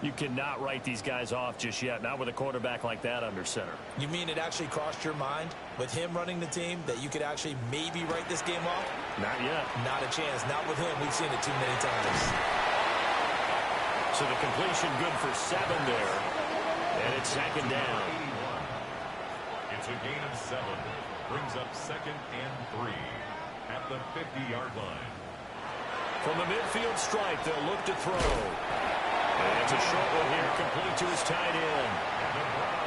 You cannot write these guys off just yet, not with a quarterback like that under center. You mean it actually crossed your mind with him running the team that you could actually maybe write this game off? Not yet. Not a chance. Not with him. We've seen it too many times. So the completion good for 7 there. And it's second down. It's a gain of 7. Brings up second and 3 at the 50-yard line. From the midfield stripe, they'll look to throw. And it's a short one here, complete to his tight end.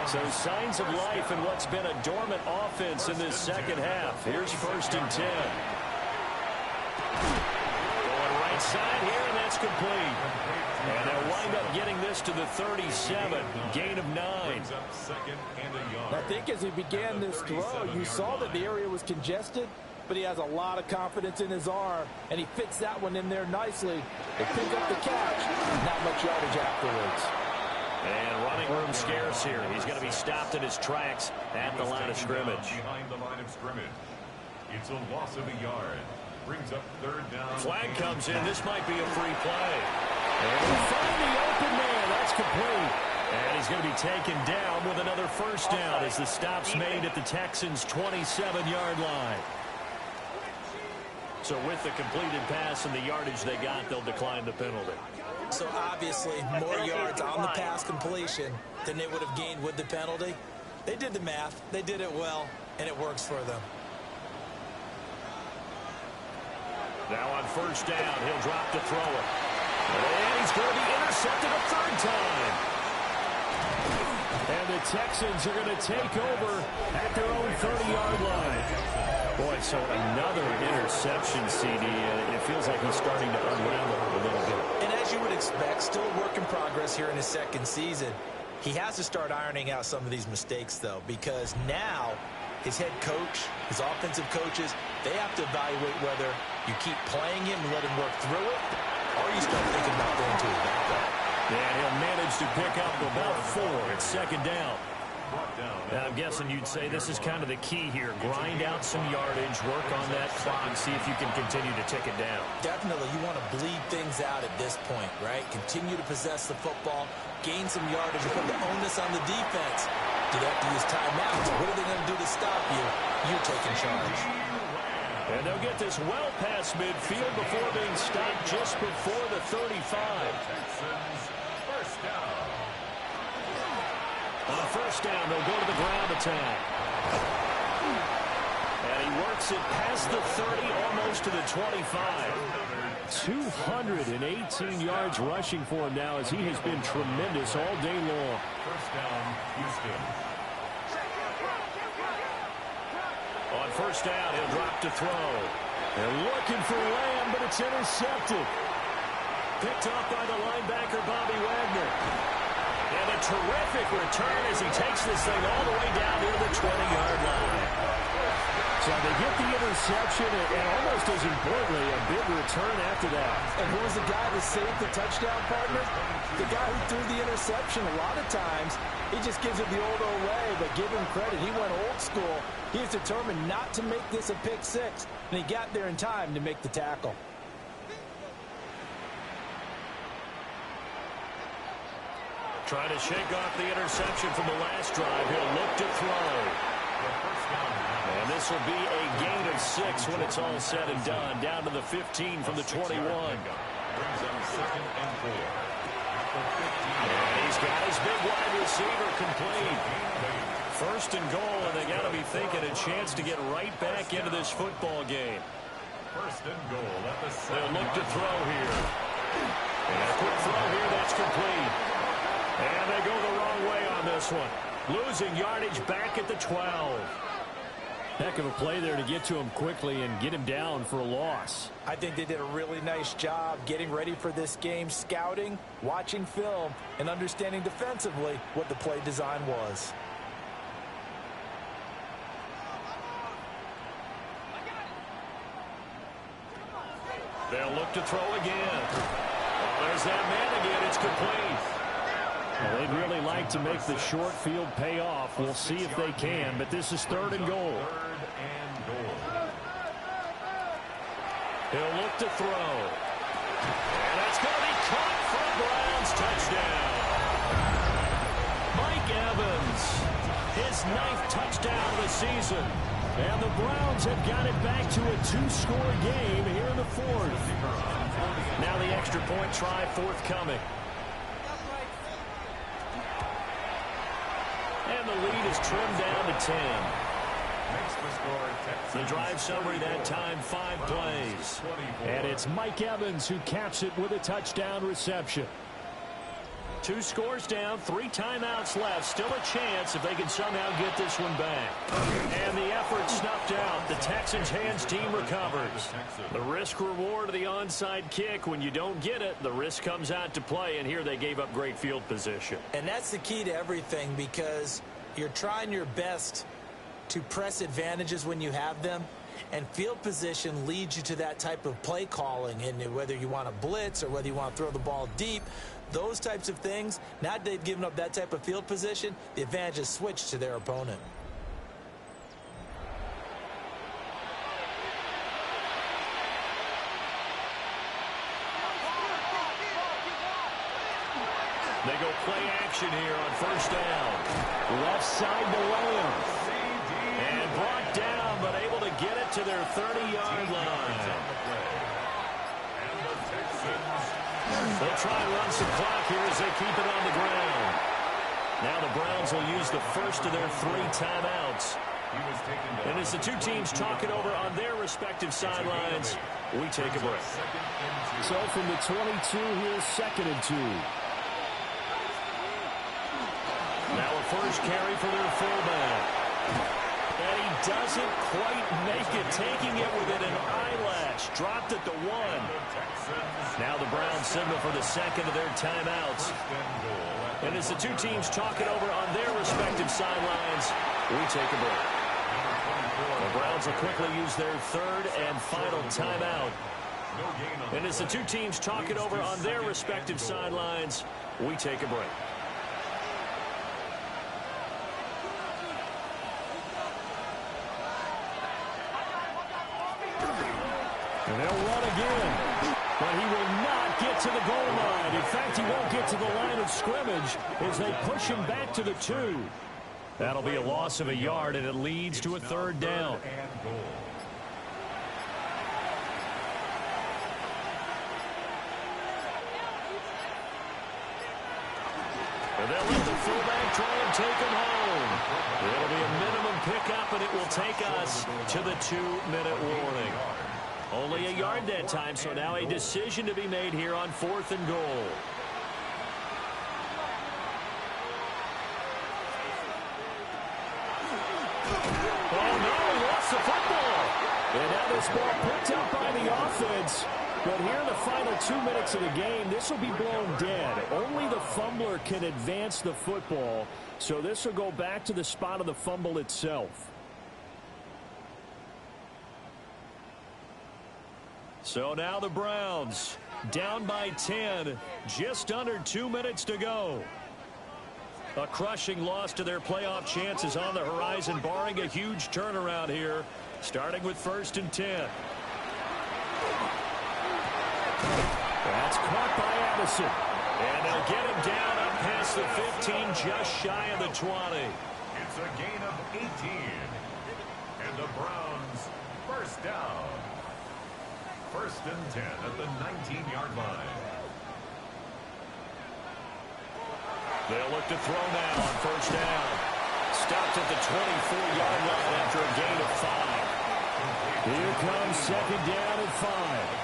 So signs of life in what's been a dormant offense in this second half. Here's first and 10. Going right side here, and that's complete. And they'll wind up getting this to the 37, gain of 9. I think as he began this throw, you saw that the area was congested, but he has a lot of confidence in his arm, and he fits that one in there nicely. They pick up the catch, not much yardage afterwards. And running room scarce here. He's going to be stopped in his tracks at the line of scrimmage. Behind the line of scrimmage. It's a loss of a yard. Brings up third down. Flag comes in. This might be a free play. And he'll find the open man. That's complete. And he's going to be taken down with another first down as the stop's made at the Texans' 27-yard line. So with the completed pass and the yardage they got, they'll decline the penalty. So obviously more yards on the pass completion than they would have gained with the penalty. They did the math. They did it well, and it works for them. Now on first down, he'll drop to throw it. And he's going to be intercepted a third time. And the Texans are going to take over at their own 30-yard line. Boy, so another interception, CD. It feels like he's starting to unravel a little bit. And as you would expect, still a work in progress here in his second season. He has to start ironing out some of these mistakes, though, because now his head coach, his offensive coaches, they have to evaluate whether you keep playing him and let him work through it, or you start thinking about going to his backup. And he'll manage to pick up about 4 at second down. Now, I'm guessing you'd say this is kind of the key here. Grind out some yardage, work on that clock, see if you can continue to tick it down. Definitely. You want to bleed things out at this point, right? Continue to possess the football, gain some yardage, and put the onus on the defense. Do they have to use timeouts? What are they going to do to stop you? You're taking charge. And they'll get this well past midfield before being stopped just before the 35. Texans first down. On first down, they'll go to the ground attack. And he works it past the 30, almost to the 25. 218 yards rushing for him now as he has been tremendous all day long. First down, Houston. On first down, he'll drop to throw. They're looking for Lamb, but it's intercepted. Picked off by the linebacker, Bobby Wagner. And a terrific return as he takes this thing all the way down near the 20-yard line. So they get the interception, and almost as importantly, a big return after that. And who was the guy that saved the touchdown, partner? The guy who threw the interception. A lot of times, he just gives it the old way, but give him credit. He went old school. He was determined not to make this a pick six, and he got there in time to make the tackle. Trying to shake off the interception from the last drive. He'll look to throw. And this will be a gain of 6 when it's all said and done. Down to the 15 from the 21. Brings up second and 4. And he's got his big wide receiver complete. First and goal, and they got to be thinking a chance to get right back into this football game. First and goal at the 7. They'll look to throw here. And a quick throw here, that's complete. And they go the wrong way on this one. Losing yardage back at the 12. Heck of a play there to get to him quickly and get him down for a loss. I think they did a really nice job getting ready for this game, scouting, watching film, and understanding defensively what the play design was. They'll look to throw again. Oh, there's that man again. It's complete. Well, they'd really like to make the short field pay off. We'll see if they can, but this is third and goal. He'll look to throw. And that's going to be caught for a Browns touchdown. Mike Evans, his 9th touchdown of the season. And the Browns have got it back to a 2-score game here in the 4th. Now the extra point try forthcoming. And the lead is trimmed down to 10. The drive summary that time, 5 plays. And it's Mike Evans who caps it with a touchdown reception. 2 scores down, 3 timeouts left. Still a chance if they can somehow get this one back. And the effort snuffed out. The Texans' hands team recovers. The risk reward of the onside kick. When you don't get it, the risk comes out to play. And here they gave up great field position. And that's the key to everything, because you're trying your best to press advantages when you have them, And field position leads you to that type of play calling. And whether you want to blitz or whether you want to throw the ball deep, those types of things, now that they've given up that type of field position, the advantage is switched to their opponent. They go play action here on first down. Left side to Lamb. And brought down, but able to get it to their 30-yard line. They'll try and run some clock here as they keep it on the ground. Now the Browns will use the first of their 3 timeouts. And as the two teams talk it over on their respective sidelines, we take a break. So from the 22, here's 2nd and 2. Now a first carry for their fullback. And he doesn't quite make it, taking it within an eyelash. Dropped at the 1. Now the Browns signal for the second of their timeouts. And as the two teams talk it over on their respective sidelines, we take a break. The Browns will quickly use their 3rd and final timeout. And as the two teams talk it over on their respective sidelines, we take a break. And they'll run again. But he will not get to the goal line. In fact, he won't get to the line of scrimmage as they push him back to the 2. That'll be a loss of a yard, and it leads to a 3rd down. And they'll let the fullback try and take him home. It'll be a minimum pickup, and it will take us to the 2-minute warning. Only a yard that time, so now a decision to be made here on 4th and goal. Oh, no, he lost the football. And now this ball picked up by the offense. But here in the final 2 minutes of the game, this will be blown dead. Only the fumbler can advance the football, so this will go back to the spot of the fumble itself. So now the Browns down by 10, just under 2 minutes to go. A crushing loss to their playoff chances on the horizon, barring a huge turnaround here, starting with 1st and 10. That's caught by Addison. And they'll get him down up past the 15, just shy of the 20. It's a gain of 18. And the Browns first down. 1st and 10 at the 19-yard line. They'll look to throw now on first down. Stopped at the 24-yard line after a gain of 5. Here comes 2nd down and 5.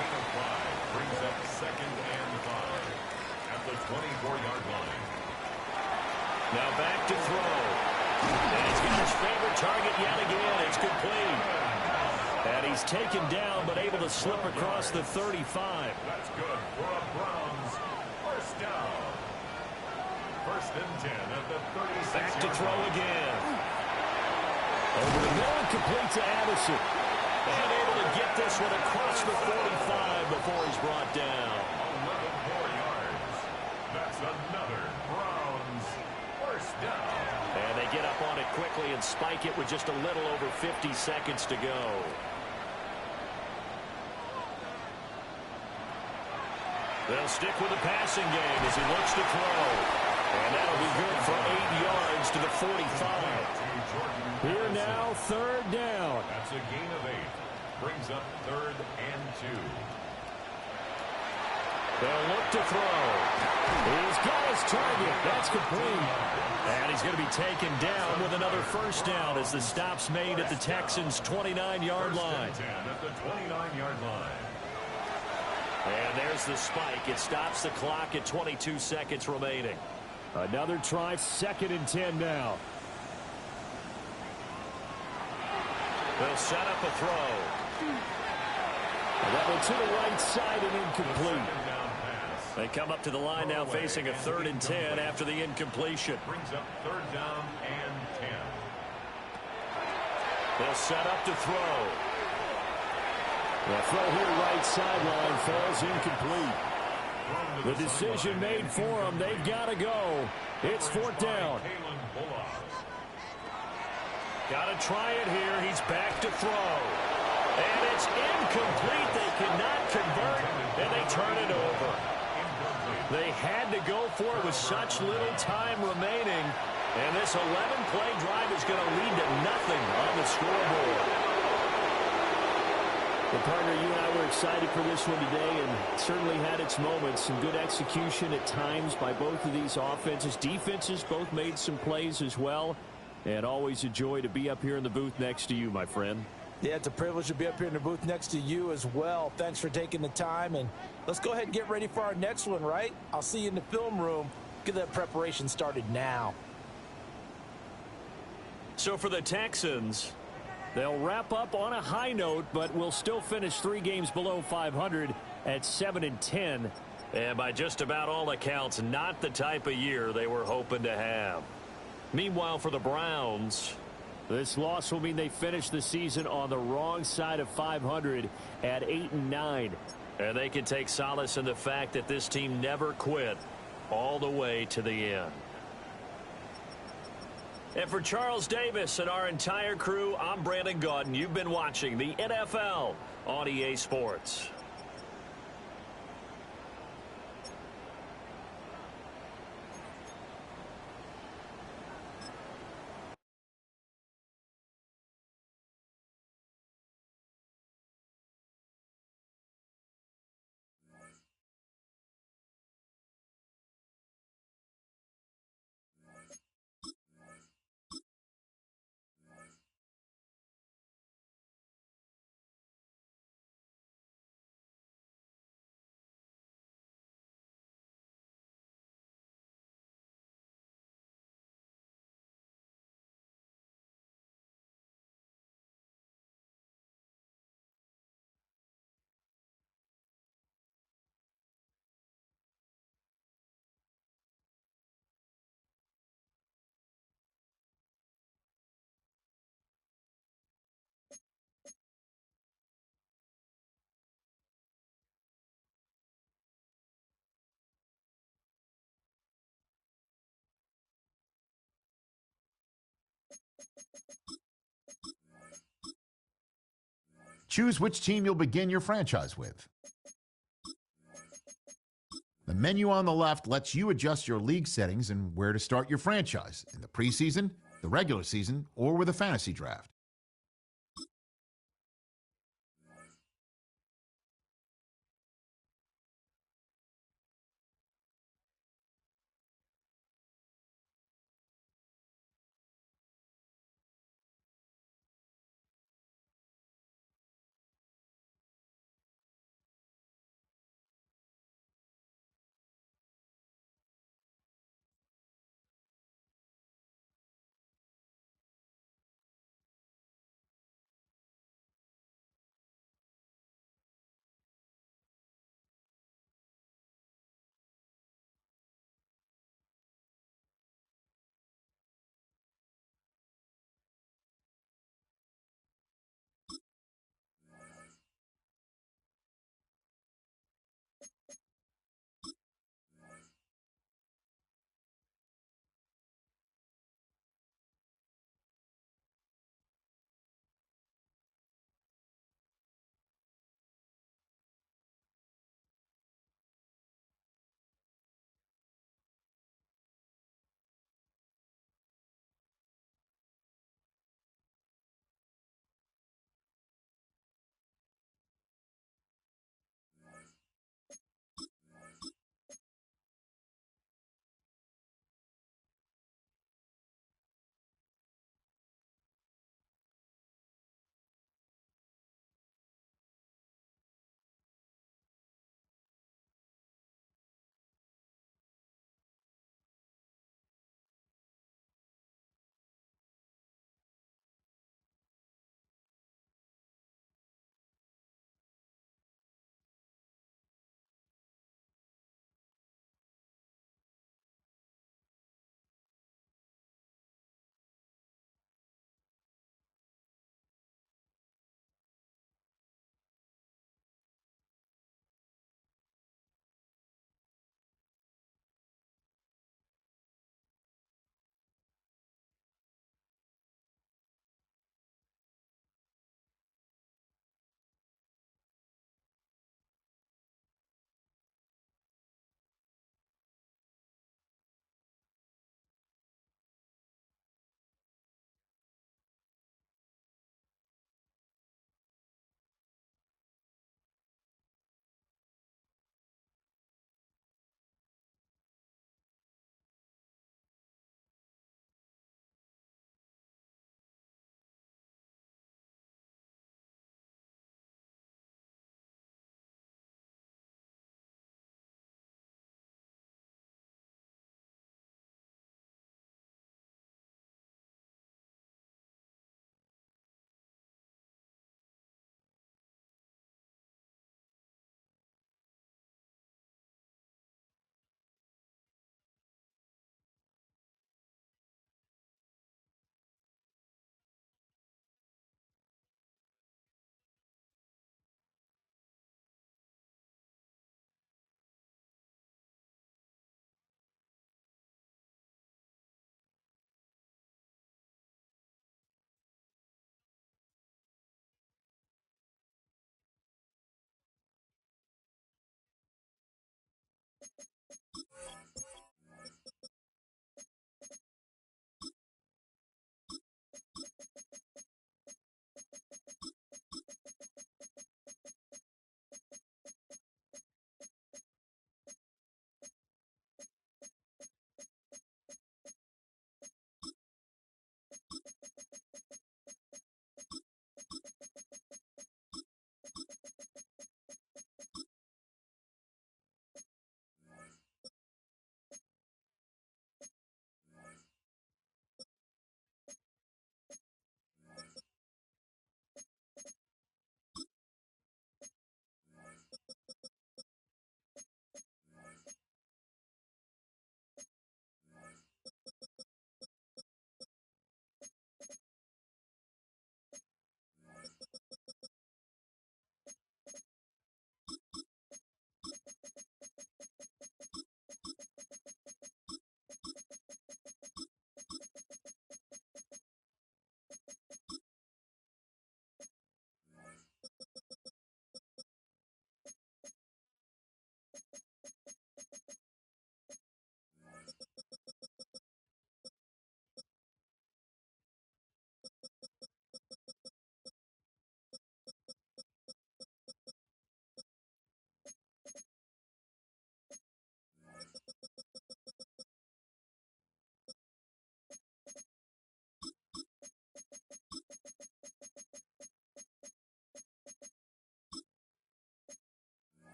Gain of 5 brings up 2nd and 5 at the 24-yard line. Now back to throw. And he's got his favorite target yet again. It's complete. And he's taken down, but able to slip across the 35. That's good for a Browns first down. 1st and 10 at the 36. Back to throw again. Over the middle and complete to Addison. And able to get this one across the 45 before he's brought down. 11 more yards. That's another Browns first down. And they get up on it quickly and spike it with just a little over 50 seconds to go. They'll stick with the passing game as he looks to throw. And that'll be good for 8 yards to the 45. Here now, 3rd down. That's a gain of 8. Brings up 3rd and 2. They'll look to throw. He's got his target. That's complete. And he's going to be taken down with another first down as the stop's made at the Texans' 29-yard line. 10 at the 29-yard line. And there's the spike. It stops the clock at 22 seconds remaining. Another try, 2nd and 10 now. They'll set up a throw. And that one to the right side and incomplete. They come up to the line now facing a 3rd and 10 after the incompletion. Brings up 3rd down and 10. They'll set up to throw. The throw here right sideline falls incomplete. The decision made for them. They've got to go. It's fourth down. Got to try it here. He's back to throw. And it's incomplete. They cannot convert, and they turn it over. They had to go for it with such little time remaining. And this 11-play drive is going to lead to nothing on the scoreboard. Well, partner, you and I were excited for this one today, and certainly had its moments. Some good execution at times by both of these offenses. Defenses both made some plays as well. And always a joy to be up here in the booth next to you, my friend. Yeah, it's a privilege to be up here in the booth next to you as well. Thanks for taking the time, and let's go ahead and get ready for our next one, right? I'll see you in the film room. Get that preparation started now. So for the Texans, they'll wrap up on a high note, but will still finish 3 games below 500 at 7-10. And by just about all accounts, not the type of year they were hoping to have. Meanwhile, for the Browns, this loss will mean they finish the season on the wrong side of 500 at 8-9. And they can take solace in the fact that this team never quit all the way to the end. And for Charles Davis and our entire crew, I'm Brandon Gaudin. You've been watching the NFL on EA Sports. Choose which team you'll begin your franchise with. The menu on the left lets you adjust your league settings and where to start your franchise in the preseason, the regular season, or with a fantasy draft.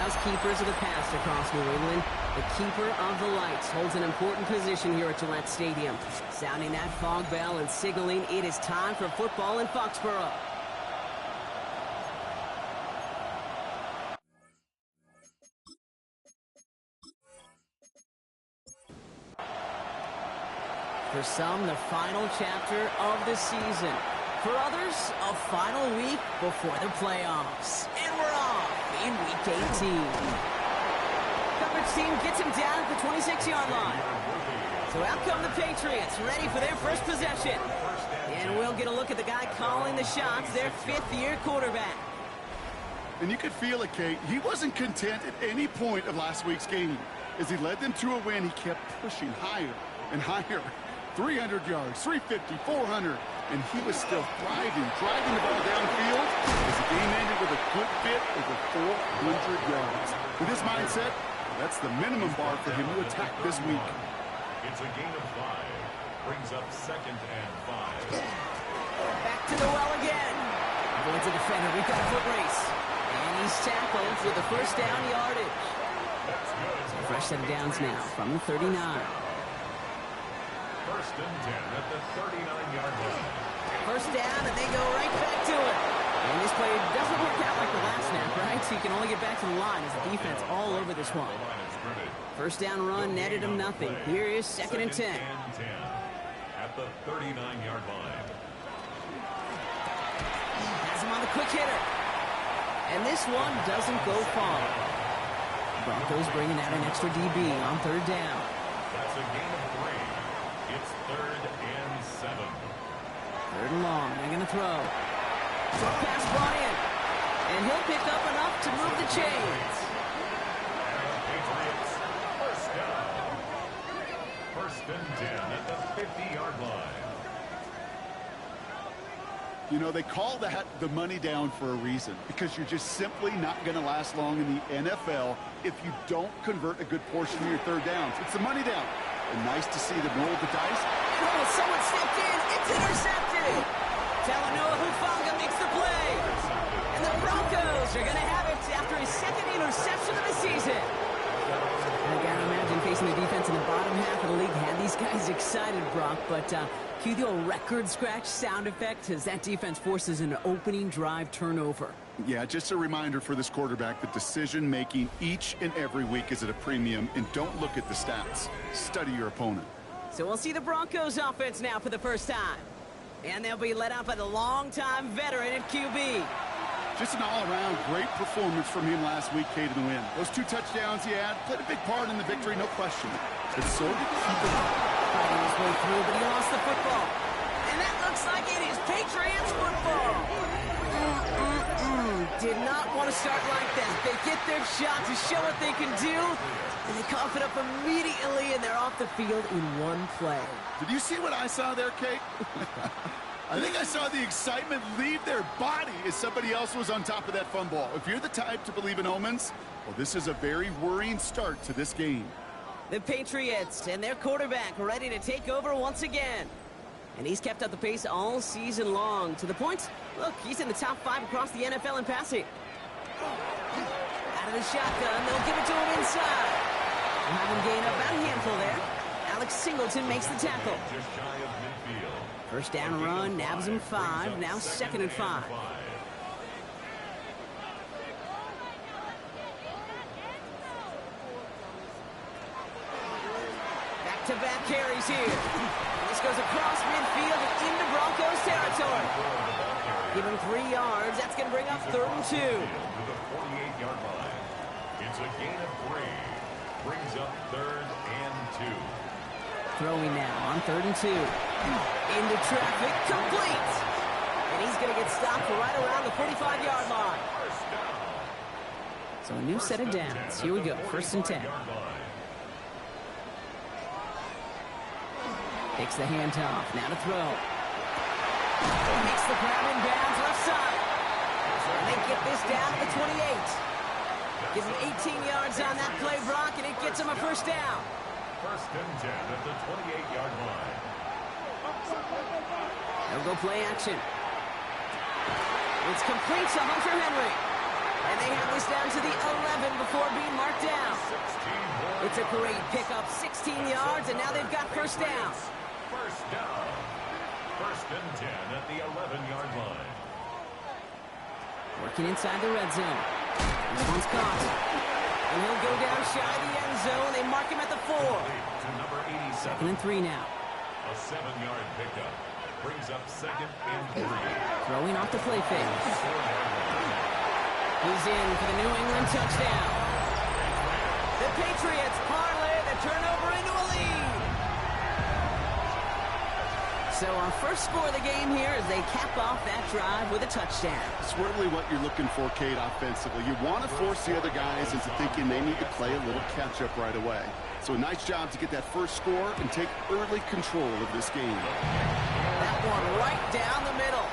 house keepers of the past across New England. The keeper of the lights holds an important position here at Gillette Stadium, sounding that fog bell and signaling it is time for football in Foxborough. For some, the final chapter of the season. For others, a final week before the playoffs. And we're off in Week 18. Coverage team gets him down at the 26-yard line. So out come the Patriots, ready for their first possession. And we'll get a look at the guy calling the shots, their fifth-year quarterback. And you could feel it, Kate. He wasn't content at any point of last week's game. As he led them to a win, he kept pushing higher and higher. 300 yards, 350, 400, and he was still thriving, driving the ball downfield as the game ended with a good fit over 400 yards. With his mindset, that's the minimum bar for him to attack this week. It's a gain of 5. Brings up 2nd and 5. Back to the well again. Avoids a defender. We've got a foot race. And he's tackled for the first down yardage. So fresh set of downs now from the 39. 1st and 10 at the 39-yard line. First down, and they go right back to it. And this play doesn't work out like the last snap, right? So you can only get back to the line as the defense all over this one. First down run netted him nothing. Here is 2nd and 10. At the 39-yard line. Has him on the quick hitter. And this one doesn't go far. Broncos bringing out an extra DB on 3rd down. That's a gain of 3. It's 3rd and 7. 3rd and long. They're going to throw. Pass brought in. And he'll pick up enough to move the chains. Patriots, first down. 1st and 10 at the 50-yard line. You know, they call that the money down for a reason, because you're just simply not going to last long in the NFL if you don't convert a good portion of your 3rd downs. It's the money down. And nice to see them roll the dice. Oh, someone stepped in. It's intercepted. Talanoa Hufanga makes the play. And the Broncos are going to have it after his 2nd interception of the season. I gotta imagine facing the defense in the bottom half of the league had these guys excited, Brock. But cue the old record scratch sound effect as that defense forces an opening drive turnover. Yeah, just a reminder for this quarterback that decision-making each and every week is at a premium, and don't look at the stats. Study your opponent. So we'll see the Broncos offense now for the first time. And they'll be led out by the longtime veteran at QB. Just an all-around great performance from him last week, Kate, in the win. Those 2 touchdowns he had played a big part in the victory, no question. But so did keeping fighting his way through, but he lost the football. And that looks like it is Patriots football. Did not want to start like that. They get their shot to show what they can do, and they cough it up immediately, and they're off the field in one play. Did you see what I saw there, Kate? I think I saw the excitement leave their body as somebody else was on top of that fun ball. If you're the type to believe in omens, well, this is a very worrying start to this game. The Patriots and their quarterback ready to take over once again. And he's kept up the pace all season long. To the point, look, he's in the top 5 across the NFL in passing. Out of the shotgun, they'll give it to him inside. We'll have him gain up about a handful there. Alex Singleton makes the tackle. Just shy of midfield. First down run, nabs him 5, now 2nd and 5. Back-to-back carries here. This goes across midfield and into Broncos territory. Give him 3 yards. That's going to bring up 3rd and 2. To the 48-yard line. It's a gain of 3. Brings up 3rd and 2. Throwing now on 3rd and 2. Into traffic, complete. And he's going to get stopped right around the 45-yard line. So a new set of downs. Here we go, 1st and 10. Takes the handoff, now to throw. Makes the grab in bounds, left side. And they get this down to the 28. Gives him 18 yards on that play, Brock, and it gets him a first down. 1st and 10 at the 28-yard line. They'll go play action. It's complete to Hunter Henry. And they have this down to the 11 before being marked down. 16 It's a great pickup, 16 yards, and now they've got first down. First down. First and 10 at the 11-yard line. Working inside the red zone. This one's caught. And he'll go down shy of the end zone. They mark him at the 4. To number 87. Second and 3 now. A 7-yard pickup. Brings up second and 3. Throwing off the play fake. He's in for the New England touchdown. The Patriots parlay the turnover into a lead. So our first score of the game here as they cap off that drive with a touchdown. It's really what you're looking for, Kate, offensively. You want to force the other guys into thinking they need to play a little catch-up right away. So a nice job to get that first score and take early control of this game. That one right down the middle.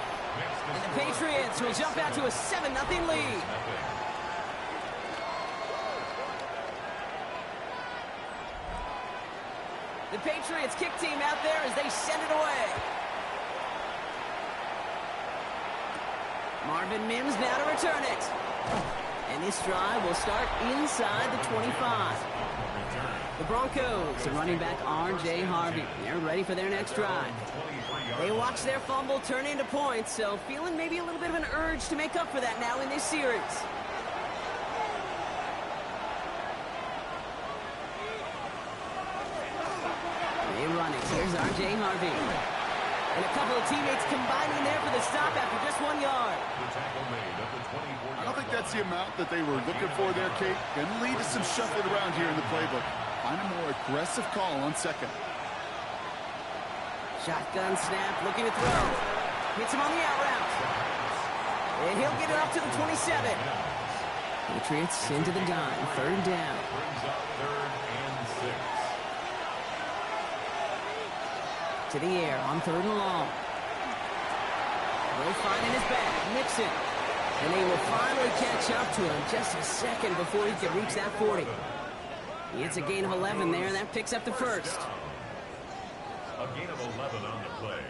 And the Patriots will jump out to a 7-0 lead. The Patriots kick team out there as they send it away. Marvin Mims now to return it. And this drive will start inside the 25. The Broncos, and running back R.J. Harvey. They're ready for their next drive. They watch their fumble turn into points, so feeling maybe a little bit of an urge to make up for that now in this series. They run it. Here's R.J. Harvey. And a couple of teammates combining there for the stop after just 1 yard. I don't think that's the amount that they were looking for there, Kate. Going to lead to some shuffling around here in the playbook. Find a more aggressive call on second. Shotgun snap, looking to throw. Hits him on the out route. And he'll get it up to the 27. Patriots into the dime, third down. Brings up third and 6. To the air on third and long. Will find in his bag, Mixon. And they will finally catch up to him just a second before he can reach that 40. He hits a gain of 11 there, and that picks up the first. A gain of 11 on the play.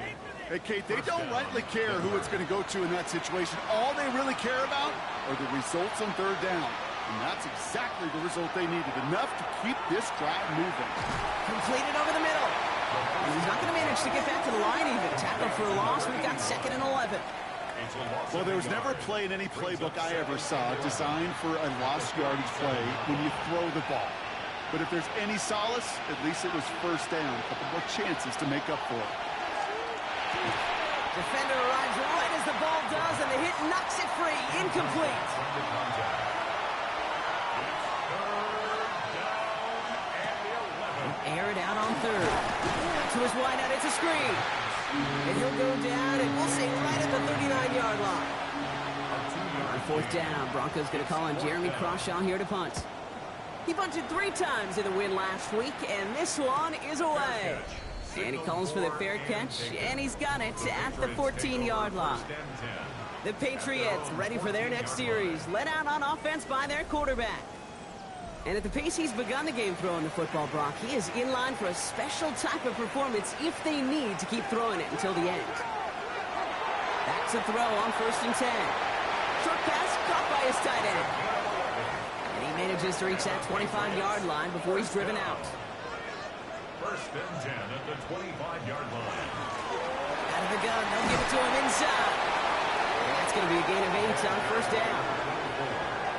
Hey, Kate, they don't rightly care who it's going to go to in that situation. All they really care about are the results on third down. And that's exactly the result they needed. Enough to keep this drive moving. Completed over the middle. And he's not going to manage to get back to the line even. Tackle for a loss. We've got second and 11. Well, there was never a play in any playbook I ever saw designed for a lost yardage play when you throw the ball. But if there's any solace, at least it was first down. A couple more chances to make up for it. Defender arrives right as the ball does, and the hit knocks it free. Incomplete. Air it out on third. To his wideout, it's a screen. And he'll go down, and we'll say right at the 39-yard line. On fourth down, Broncos going to call on Jeremy Crawshaw here to punt. He punted 3 times in the win last week, and this one is away. And he calls for the fair catch, and he's got it at the 14-yard line. The Patriots ready for their next series, led out on offense by their quarterback. And at the pace he's begun the game throwing the football, Brock, he is in line for a special type of performance if they need to keep throwing it until the end. Back to throw on first and 10. Short pass caught by his tight end. And he manages to reach that 25-yard line before he's driven out. First and 10 at the 25-yard line. Out of the gun, they'll give it to him inside. And that's going to be a gain of 8 on first down.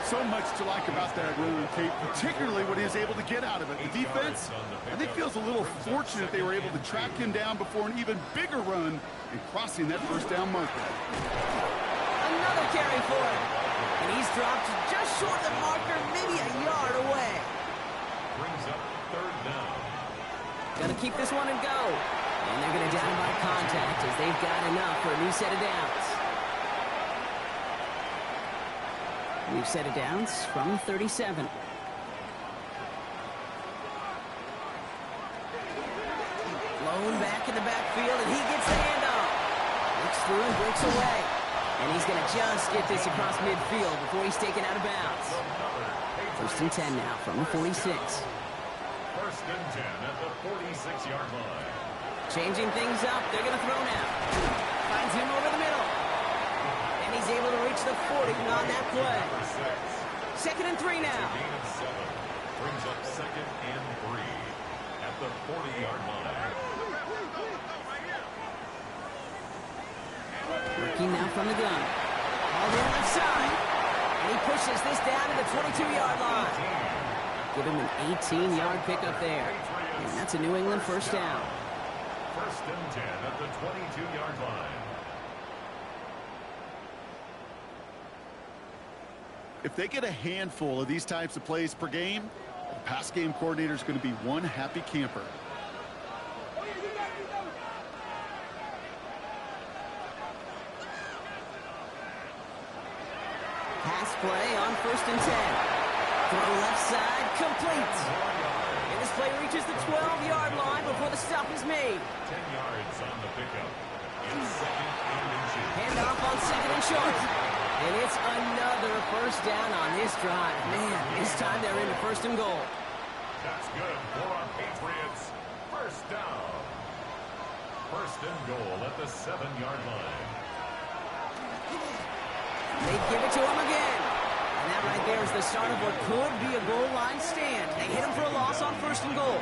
So much to like about that run, Kate, particularly what he was able to get out of it. The defense, I think, feels a little fortunate they were able to track him down before an even bigger run and crossing that first down marker. Another carry for him. And he's dropped just short of the marker, maybe a yard away. Brings up third down. Got to keep this one and go. And they're going to down by contact as they've got enough for a new set of downs. New set of downs from 37. Blown back in the backfield, and he gets the handoff. Looks through and breaks away. And he's going to just get this across midfield before he's taken out of bounds. First and 10 now from the 46. First and 10 at the 46-yard line. Changing things up. They're going to throw now. Finds him over the middle. And he's able to reach the 40 on that play. 2nd and 3 now. Gain of 7 brings up 2nd and 3 at the 40-yard line. Working now from the gun. All the left side. And he pushes this down to the 22-yard line. Give him an 18-yard pickup there. And that's a New England first down. 1st and 10 at the 22-yard line. If they get a handful of these types of plays per game, the pass game coordinator is going to be one happy camper. Pass play on 1st and 10. Throw left side, complete. And this play reaches the 12-yard line before the stop is made. 10 yards on the pickup. It's 2nd and 2. Hand off on 2nd and short. And it's another first down on this drive. Man, this time they're into 1st and goal. That's good for our Patriots. First down. 1st and goal at the 7-yard line. They give it to him again. And that right there is the start of what could be a goal line stand. They hit him for a loss on 1st and goal.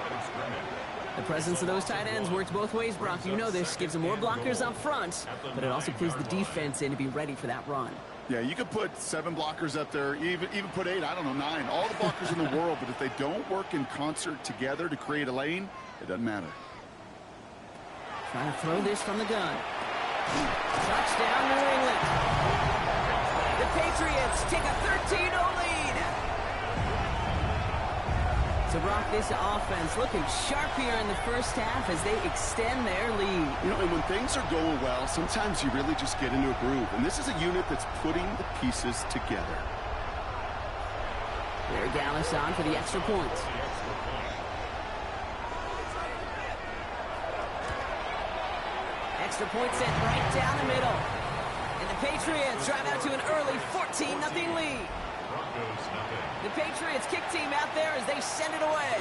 The presence of those tight ends works both ways, Brock. You know this. Gives them more blockers up front, but it also clues the defense in to be ready for that run. Yeah, you could put 7 blockers up there, even put 8, I don't know, 9. All the blockers in the world, but if they don't work in concert together to create a lane, it doesn't matter. Trying to throw this from the gun. Touchdown, New England. The Patriots take a 13-0 lead. So, Brock, this offense looking sharp here in the first half as they extend their lead. You know, and when things are going well, sometimes you really just get into a groove. And this is a unit that's putting the pieces together. There, Gallis on for the extra point. Extra point sent right down the middle. And the Patriots drive out to an early 14-0 lead. The Patriots kick team out there as they send it away.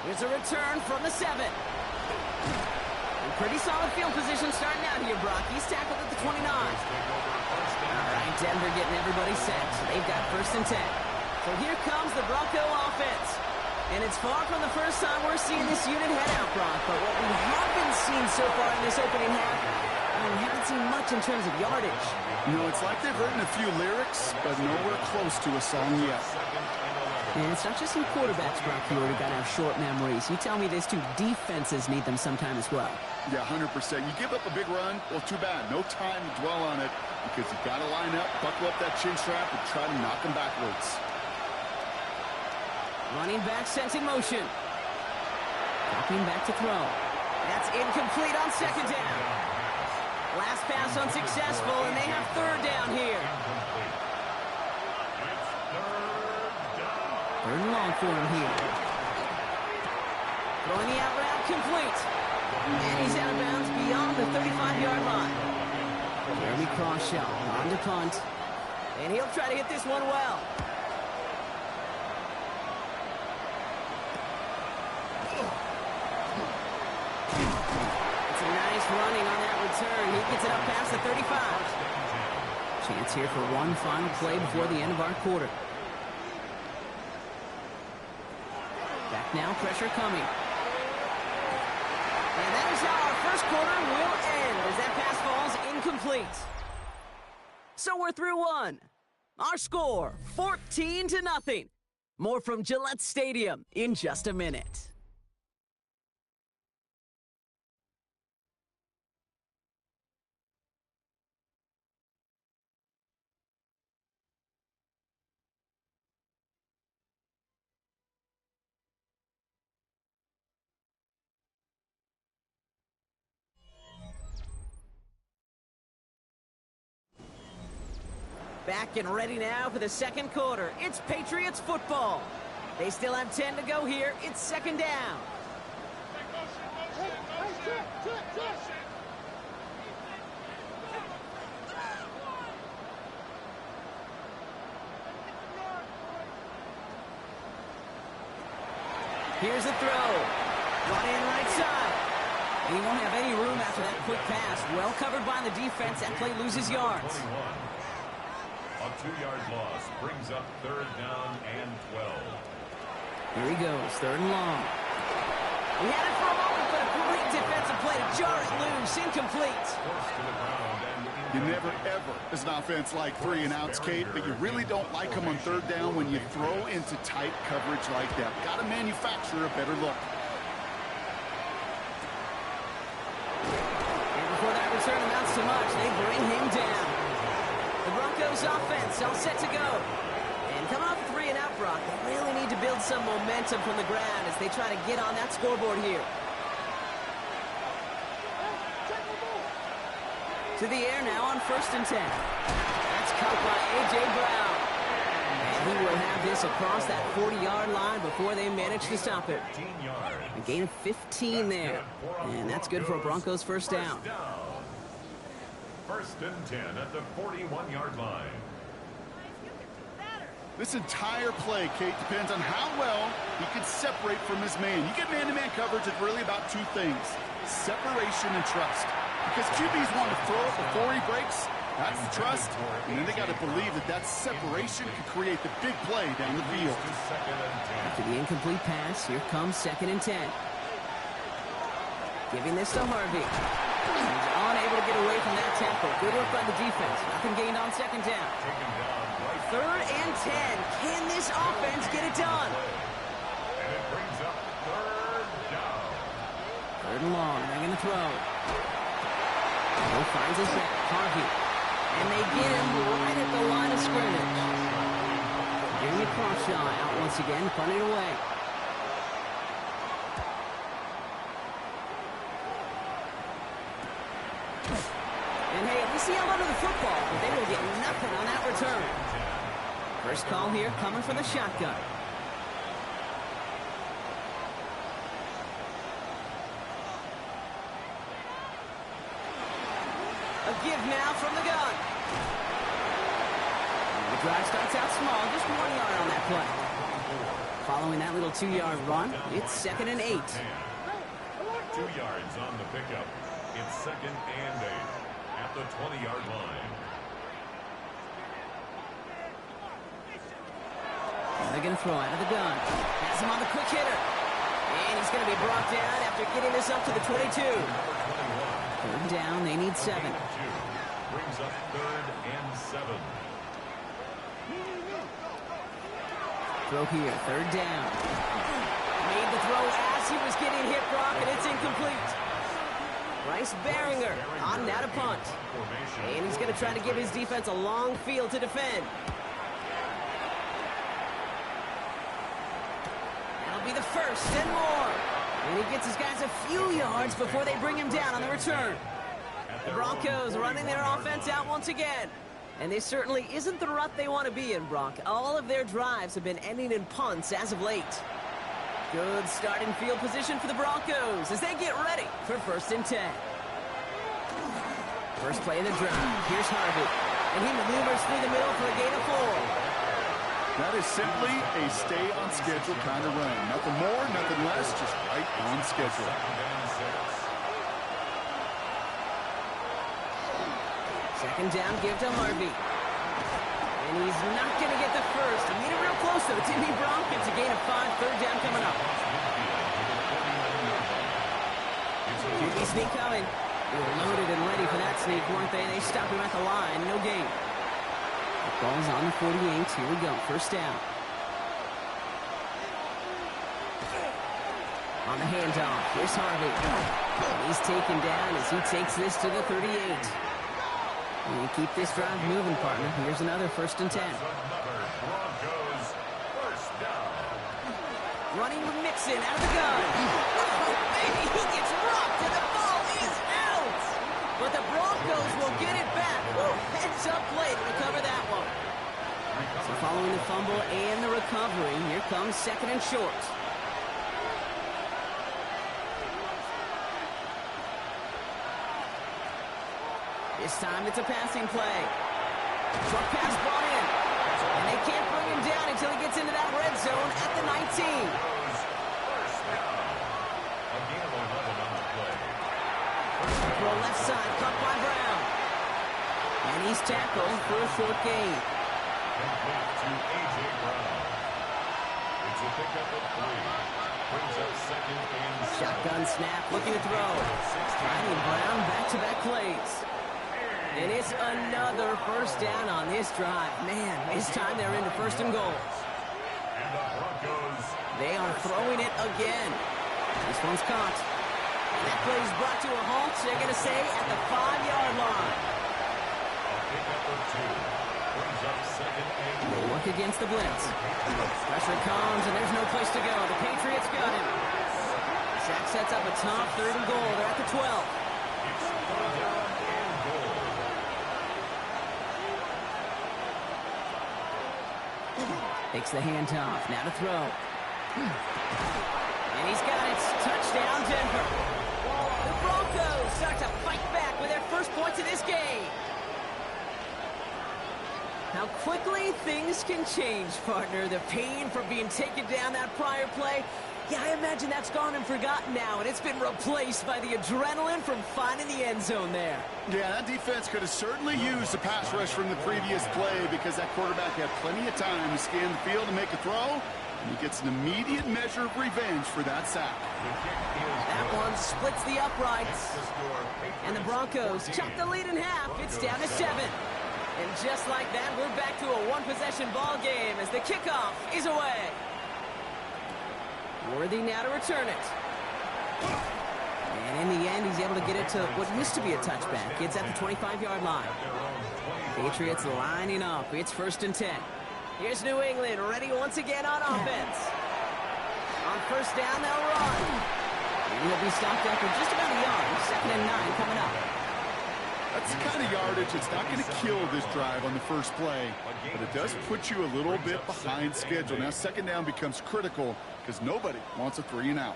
Here's a return from the 7. And pretty solid field position starting out here, Brock. He's tackled at the 29. All right, Denver getting everybody set. They've got 1st and 10. So here comes the Bronco offense. And it's far from the first time we're seeing this unit head out, Brock. But what we haven't seen so far in this opening half, we haven't seen much in terms of yardage. You know, it's like they've written a few lyrics, but nowhere close to a song yet. And it's not just some quarterbacks, Brock, who already got to have short memories. You tell me this too, defenses need them sometime as well. Yeah, 100%. You give up a big run, well, too bad. No time to dwell on it because you've got to line up, buckle up that chin strap, and try to knock them backwards. Running back sent in motion. Dropping back to throw. That's incomplete on 2nd down. Last pass unsuccessful, and they have 3rd down here. 3rd and long for him here. Throwing the out route complete. And he's out of bounds beyond the 35-yard line. Jeremy Crawshaw on to punt. And he'll try to hit this one well. Running on that return. He gets it up past the 35. Chance here for one final play before the end of our quarter. Back now, pressure coming. And that is how our first quarter will end as that pass falls incomplete. So we're through one. Our score, 14-0. More from Gillette Stadium in just a minute. Back and ready now for the second quarter. It's Patriots football. They still have 10 to go here. It's 2nd down. Here's a throw. Run in right side. And he won't have any room after that quick pass. Well covered by the defense. That play loses yards. A 2-yard loss brings up 3rd down and 12. Here he goes, 3rd and long. He had it for a moment, but a great defensive play to jar it loose, incomplete. Forced to the ground and You never, ever, as an offense, like 3-and-outs, Kate, but you really don't like them on 3rd down when you throw into tight coverage like that. Got to manufacture a better look. And before that return amounts to much, they bring him down. The Broncos offense all set to go. And coming off a 3-and-out, Brock, they really need to build some momentum from the ground as they try to get on that scoreboard here. To the air now on 1st and 10. That's caught by A.J. Brown. And he will have this across that 40-yard line before they manage to stop it. 15 yards. A gain of 15 there. And that's good for a Broncos first down. 1st and 10 at the 41-yard line. This entire play, Kate, depends on how well he can separate from his man. You get man-to-man coverage, it's really about 2 things: separation and trust. Because QBs want to throw it before he breaks. That's the trust. And then they got to believe that that separation could create the big play down the field. After the incomplete pass, here comes 2nd and 10. Giving this to Harvey. He's unable to get away from that tackle. Good work by the defense. Nothing gained on 2nd down. 3rd and 10. Can this offense get it done? And it brings up 3rd down. 3rd and long. They're going to throw. He finds his back. Harvey. And they get him right at the line of scrimmage. Jeremy Crawshaw out once again, punting away. And hey, we see him under the football, but they will get nothing on that return. First call here coming from the shotgun. A give now from the gun. The drive starts out small, just 1 yard on that play. Following that little 2-yard run, it's 2nd and 8. 2 yards on the pickup. It's 2nd and 8 at the 20-yard line. And they're going to throw out of the gun. Has him on the quick hitter. And he's going to be brought down after getting this up to the 22. 3rd down, they need 7. Brings up 3rd and 7. Throw here, 3rd down. Made the throw as he was getting hit, Brock, and it's incomplete. Bryce Baringer on that a punt. And he's going to try to give his defense a long field to defend. That'll be the 1st and more. And he gets his guys a few yards before they bring him down on the return. The Broncos running their offense out once again. And this certainly isn't the rut they want to be in, Brock. All of their drives have been ending in punts as of late. Good starting field position for the Broncos as they get ready for 1st and 10. First play of the drive. Here's Harvey. And he maneuvers through the middle for a gain of 4. That is simply a stay-on-schedule kind of run. Nothing more, nothing less, just right on schedule. 2nd down, give to Harvey. And he's not going to get the first. He made it real close, though. Timmy Broncos, a gain of 5, 3rd down coming up. QB sneak coming. They were loaded and ready for that sneak, weren't they? They stopped him at the line. No gain. The ball's on the 48. Here we go. 1st down. On the handoff. Here's Harvey. And he's taken down as he takes this to the 38. And keep this drive moving, partner. Here's another 1st and 10. Broncos first down. Running with Mixon out of the gun. Oh, baby, he gets rocked and the ball is out. But the Broncos will get it back. Heads up play to recover that one. So following the fumble and the recovery, here comes 2nd and short. This time it's a passing play. Short pass brought in. And they can't bring him down until he gets into that red zone at the 19. First down. A gain of 11 on the play. Throw left side, caught by Brown. And he's tackled for a short gain. Complete to A.J. Brown. It's a pickup of 3. Brings up second and 7. Shotgun snap, looking to throw. Finding Brown back-to-back plays. And it's another first down on this drive. Man, this time they're into first and goal. And the Broncos. They are throwing it again. This one's caught. And that play is brought to a halt, they're going to say, at the 5-yard line. A pickup of 2. Brings up second and They look against the blitz. Pressure comes, and there's no place to go. The Patriots got him. Sack sets up a top 3rd and goal. They're at the 12. it's 3rd down and goal. Takes the handoff. Now to throw. And he's got it. Touchdown, Denver. The Broncos start to fight back with their first points of this game. How quickly things can change, partner. The pain from being taken down that prior play, yeah, I imagine that's gone and forgotten now, and it's been replaced by the adrenaline from finding the end zone there. Yeah, that defense could have certainly used the pass rush from the previous play because that quarterback had plenty of time to scan the field and make a throw, and he gets an immediate measure of revenge for that sack. That one splits the uprights, and the Broncos chop the lead in half. It's down to 7. And just like that, we're back to a one-possession ball game as the kickoff is away. Worthy now to return it. And in the end, he's able to get it to what used to be a touchback. It's at the 25-yard line. Patriots lining up. It's 1st and 10. Here's New England ready once again on offense. On first down, they'll run. And he'll be stopped after just about a yard. 2nd and 9 coming up. That's the kind of yardage that's not going to kill this drive on the first play, but it does put you a little bit behind schedule. Now, 2nd down becomes critical because nobody wants a 3 and out.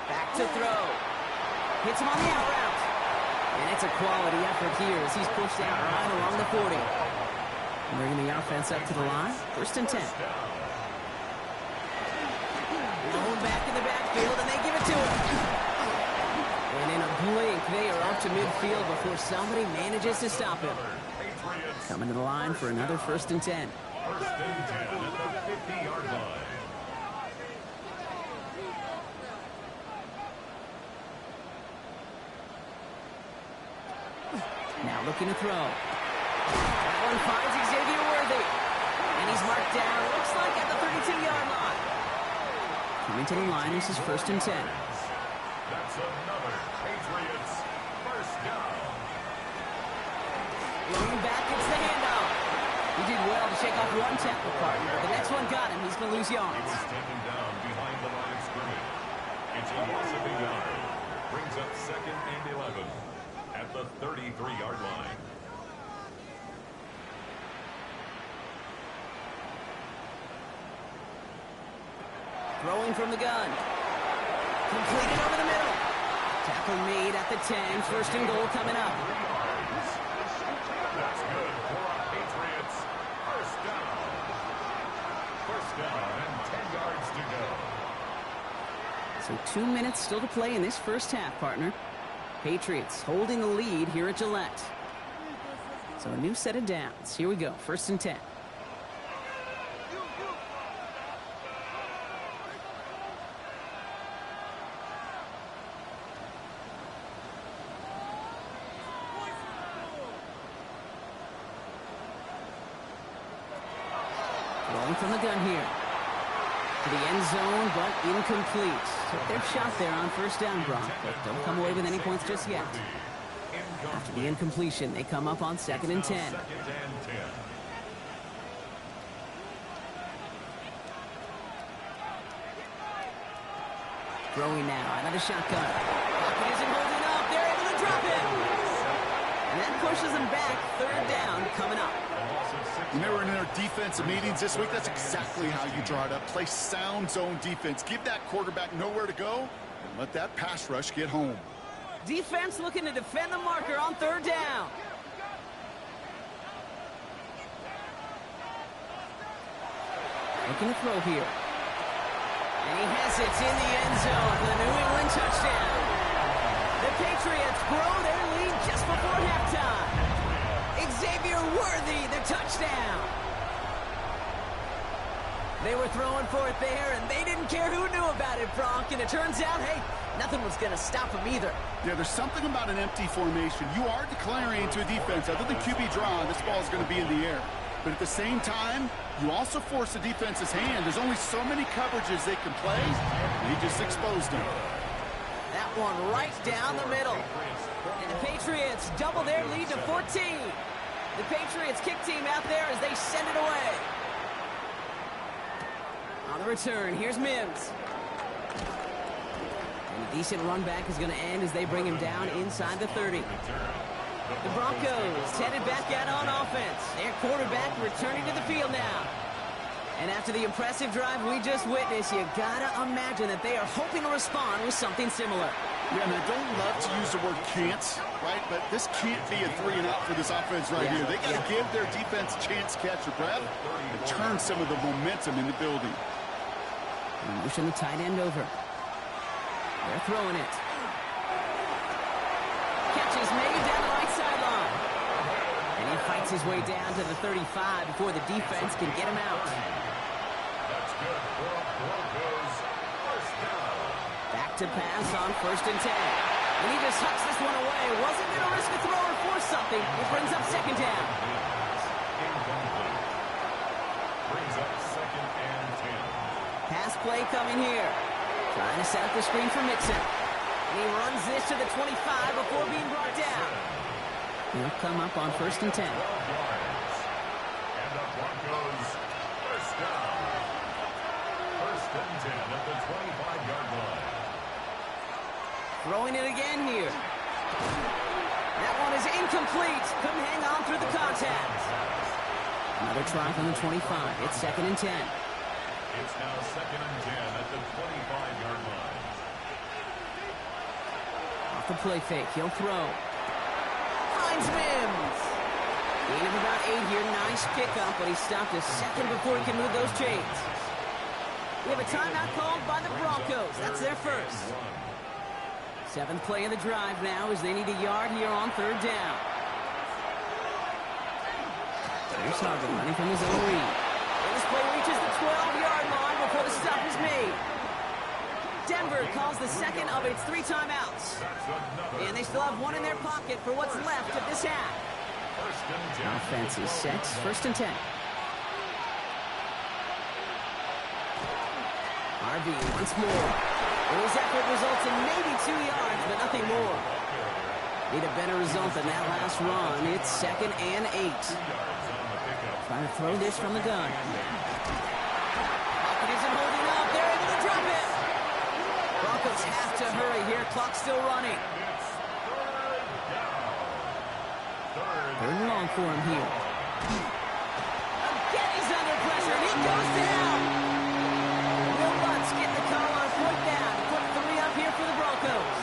Back to throw. Hits him on the out route. And it's a quality effort here as he's pushed out right along the 40. Bringing the offense up to the line. 1st and 10. Going back in the backfield, and they give it to him. And in a blink, they are up to midfield before somebody manages to stop him. Coming to the line for another 1st and 10. 1st and 10 at the 50-yard line. Now looking to throw. That one finds Xavier Worthy. And he's marked down, looks like at the 32-yard line. Coming to the line, this is 1st and 10. That's another Patriots 1st down. Looking back, it's the handoff. He did well to shake off one tackle partner, but the next one got him. He's going to lose He yards. was taken down behind the line of scrimmage. It's a loss of a yard. Brings up 2nd and 11 at the 33-yard line. Throwing from the gun. Completed over the middle. Tackle made at the 10. 1st and goal coming up. That's good for our Patriots. 1st down. 1st down and 10 yards to go. So 2 minutes still to play in this first half, partner. Patriots holding the lead here at Gillette. So a new set of downs. Here we go. 1st and 10. Rolling from the gun here. To the end zone, but incomplete. Took their shot there on 1st down, Gronk, but don't come away with any points just yet. After the incompletion, they come up on 2nd and 10. 2nd and 10. Throwing now out of the shotgun. Pocket isn't holding up. They're able to drop him. And that pushes them back. 3rd down coming up. When they were in their defensive meetings this week, that's exactly how you draw it up. Play sound zone defense. Give that quarterback nowhere to go and let that pass rush get home. Defense looking to defend the marker on 3rd down. Looking to throw here. And he has it in the end zone for the New England touchdown. The Patriots grow their lead just before half. They were throwing for it there, and they didn't care who knew about it, Bronk. And it turns out, hey, nothing was going to stop them either. Yeah, there's something about an empty formation. You are declaring to a defense, other than QB draw, this ball is going to be in the air. But at the same time, you also force the defense's hand. There's only so many coverages they can play, and he just exposed them. That one right down the middle. And the Patriots double their lead to 14. The Patriots kick team out there as they send it away. On the return, here's Mims. And a decent run back is going to end as they bring him down inside the 30. The Broncos headed back out on offense. Their quarterback returning to the field now. And after the impressive drive we just witnessed, you gotta imagine that they are hoping to respond with something similar. Yeah, and I don't love to use the word can't, right? But this can't be a 3-and-out for this offense right here. They got to give their defense a chance to catch their breath and turn some of the momentum in the building. And motion the tight end over. They're throwing it. Catch is made down the right sideline. And he fights his way down to the 35 before the defense can get him out. That's good for Broncos. First down. Back to pass on 1st and 10. And he just hucks this one away. Wasn't going to risk a throw or force something. It brings up 2nd down. Incomplete. Brings up 2nd and 10. Pass play coming here. Trying to set up the screen for Mixon. And he runs this to the 25 before being brought down. He'll come up on 1st and 10. 12 yards. And the Broncos first down. 1st and 10 at the 25-yard line. Throwing it again here. That one is incomplete. Couldn't hang on through the contact. Another try from the 25. It's 2nd and 10. It's now 2nd and 10 at the 25-yard line. Off the play fake. He'll throw. Finds Mims. Gain of about 8 here. Nice pickup, but he stopped a second before he can move those chains. We have a timeout called by the Broncos. That's their first. 7th play of the drive now as they need a yard here on 3rd down. Here's Harvey running from his own read. And this play reaches the 12-yard line before the stop is made. Denver calls the second of its 3 timeouts. And they still have one in their pocket for what's left of this half. Offense is set. 1st and 10. Harvey once more. And his effort results in maybe 2 yards, but nothing more. Need a better result than that last run. It's 2nd and 8. Trying to throw this from the gun. Pocket isn't holding up. They're able to drop it. Broncos have to hurry here. Clock's still running. 3rd and long for him here. Again, he's under pressure. He goes down. Will Lutz getting the call on 4th down. Put 3 up here for the Broncos.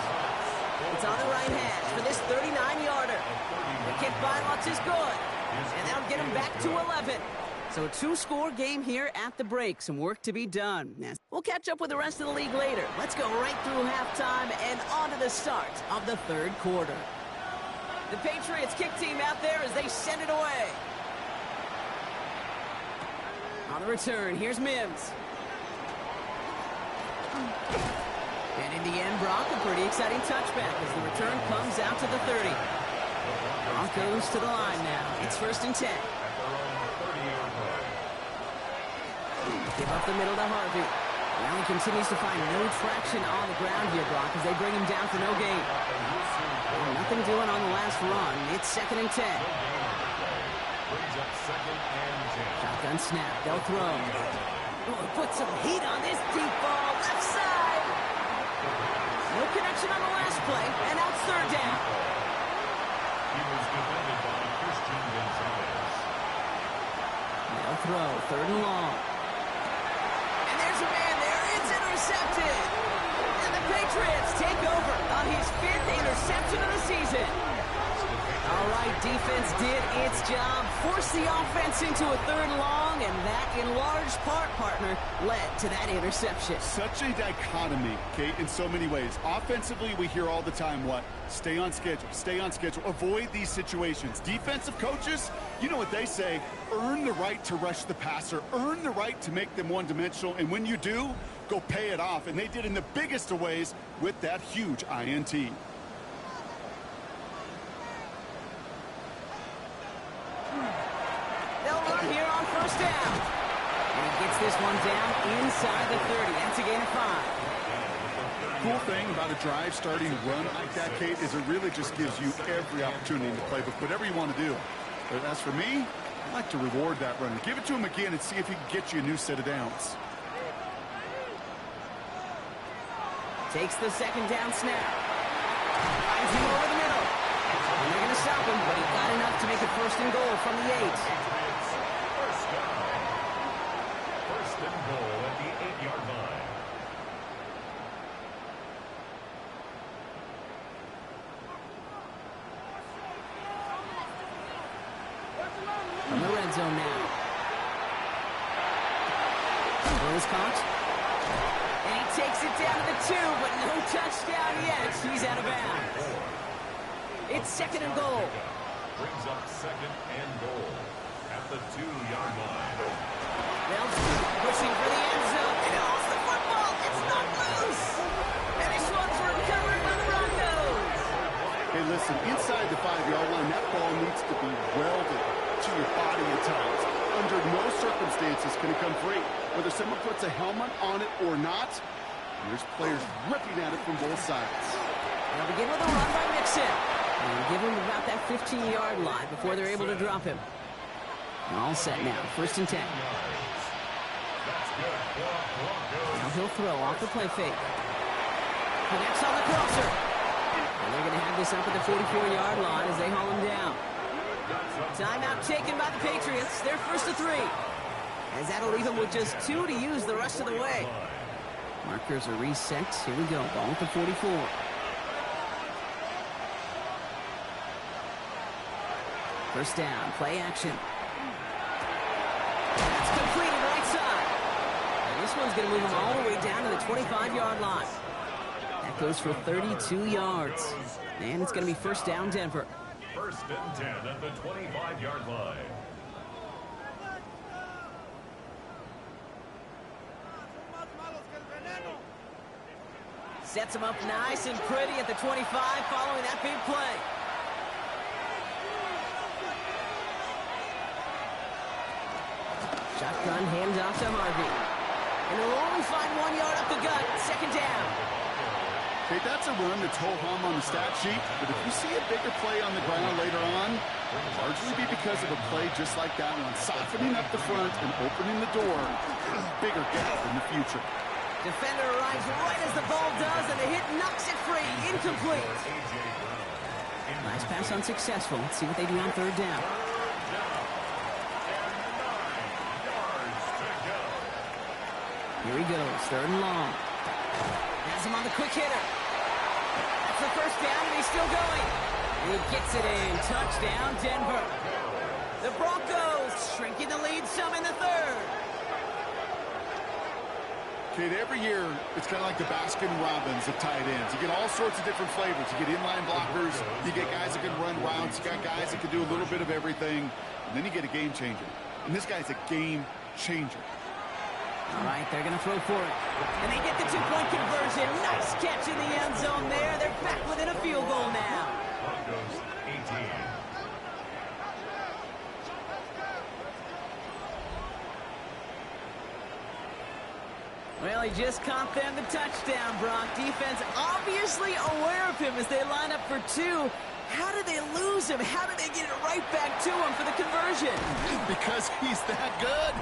It's on the right hash for this 39-yarder. The kick by Lutz is good. And that'll get him back to 11. So a 2-score game here at the break. Some work to be done. We'll catch up with the rest of the league later. Let's go right through halftime and on to the start of the 3rd quarter. The Patriots kick team out there as they send it away. On the return, here's Mims. And in the end, Brock, a pretty exciting touchback as the return comes out to the 30. Broncos to the line now. It's 1st and 10. Give up the middle to Harvey. Now he continues to find no traction on the ground here, Brock, as they bring him down for no gain. And nothing doing on the last run. It's 2nd and 10. Shotgun snap. They'll throw. Oh, put some heat on this deep ball. Left side. No connection on the last play. And now it's 3rd down. He was defended by Christian Gonzalez. They'll throw. 3rd and long. And there's a man there. It's intercepted. And the Patriots take over on his 5th interception of the season. All right, defense did its job, forced the offense into a 3rd and long, and that, in large part, partner, led to that interception. Such a dichotomy, Kate, in so many ways. Offensively, we hear all the time what? Stay on schedule, avoid these situations. Defensive coaches, you know what they say, earn the right to rush the passer, earn the right to make them one-dimensional, and when you do, go pay it off. And they did in the biggest of ways with that huge INT. They'll run here on 1st down. And he gets this one down inside the 30. That's a gain of 5. Cool thing about a drive starting run like that, Kate, is it really just gives you every opportunity in the playbook, whatever you want to do. But as for me, I like to reward that runner. Give it to him again and see if he can get you a new set of downs. Takes the 2nd down snap. Finds him over the middle. And they're going to stop him, but he got enough to make it 1st and goal from the 8. First down. 1st and goal at the 8-yard line. From the red zone now. Throws caught. And he takes it down to the 2, but no touchdown yet. He's out of bounds. It's 2nd and goal. Brings up 2nd and goal at the 2-yard line. Bell's pushing for the end zone. And off the football. It's not loose. And this one's recovered by the Broncos. Hey, listen, inside the 5-yard line, that ball needs to be welded to your body at times. Under no circumstances can it come free. Whether someone puts a helmet on it or not, there's players ripping at it from both sides. They'll begin with a run by Mixon. And give him about that 15-yard line before they're able to drop him. All set now. 1st and 10. Now he'll throw off the play fake. Connects on the crosser. And they're going to have this up at the 44-yard line as they haul him down. Timeout taken by the Patriots. They're 1st to 3. As that'll leave him with just 2 to use the rest of the way. Markers are reset. Here we go. Ball at the 44. First down, play action. That's completed right side. And this one's going to move him all the way down to the 25-yard line. That goes for 32 yards. And it's going to be 1st down, Denver. 1st and 10 at the 25-yard line. Sets him up nice and pretty at the 25 following that big play. Shotgun handoff to Harvey. And he'll only find 1 yard up the gut. 2nd down. Okay, that's a run that's ho-hum on the stat sheet, but if you see a bigger play on the ground later on, it'll largely be because of a play just like that one, softening up the front and opening the door. Bigger gap in the future. Defender arrives right as the ball does, and the hit knocks it free. Incomplete. Nice pass unsuccessful. Let's see what they do on 3rd down. Here he goes, 3rd and long. Has him on the quick hitter. That's the 1st down, and he's still going. And he gets it in. Touchdown, Denver. The Broncos shrinking the lead some in the 3rd. Kate, every year, it's kind of like the Baskin-Robbins of tight ends. You get all sorts of different flavors. You get inline blockers. You get guys that can run routes. You got guys that can do a little bit of everything. And then you get a game changer. And this guy's a game changer. All right, they're going to throw for it. And they get the 2-point conversion. Nice catch in the end zone there. They're back within a field goal now. Broncos 18. Well, he just caught them the touchdown, Brock. Defense obviously aware of him as they line up for 2. How did they lose him? How did they get it right back to him for the conversion? Because he's that good.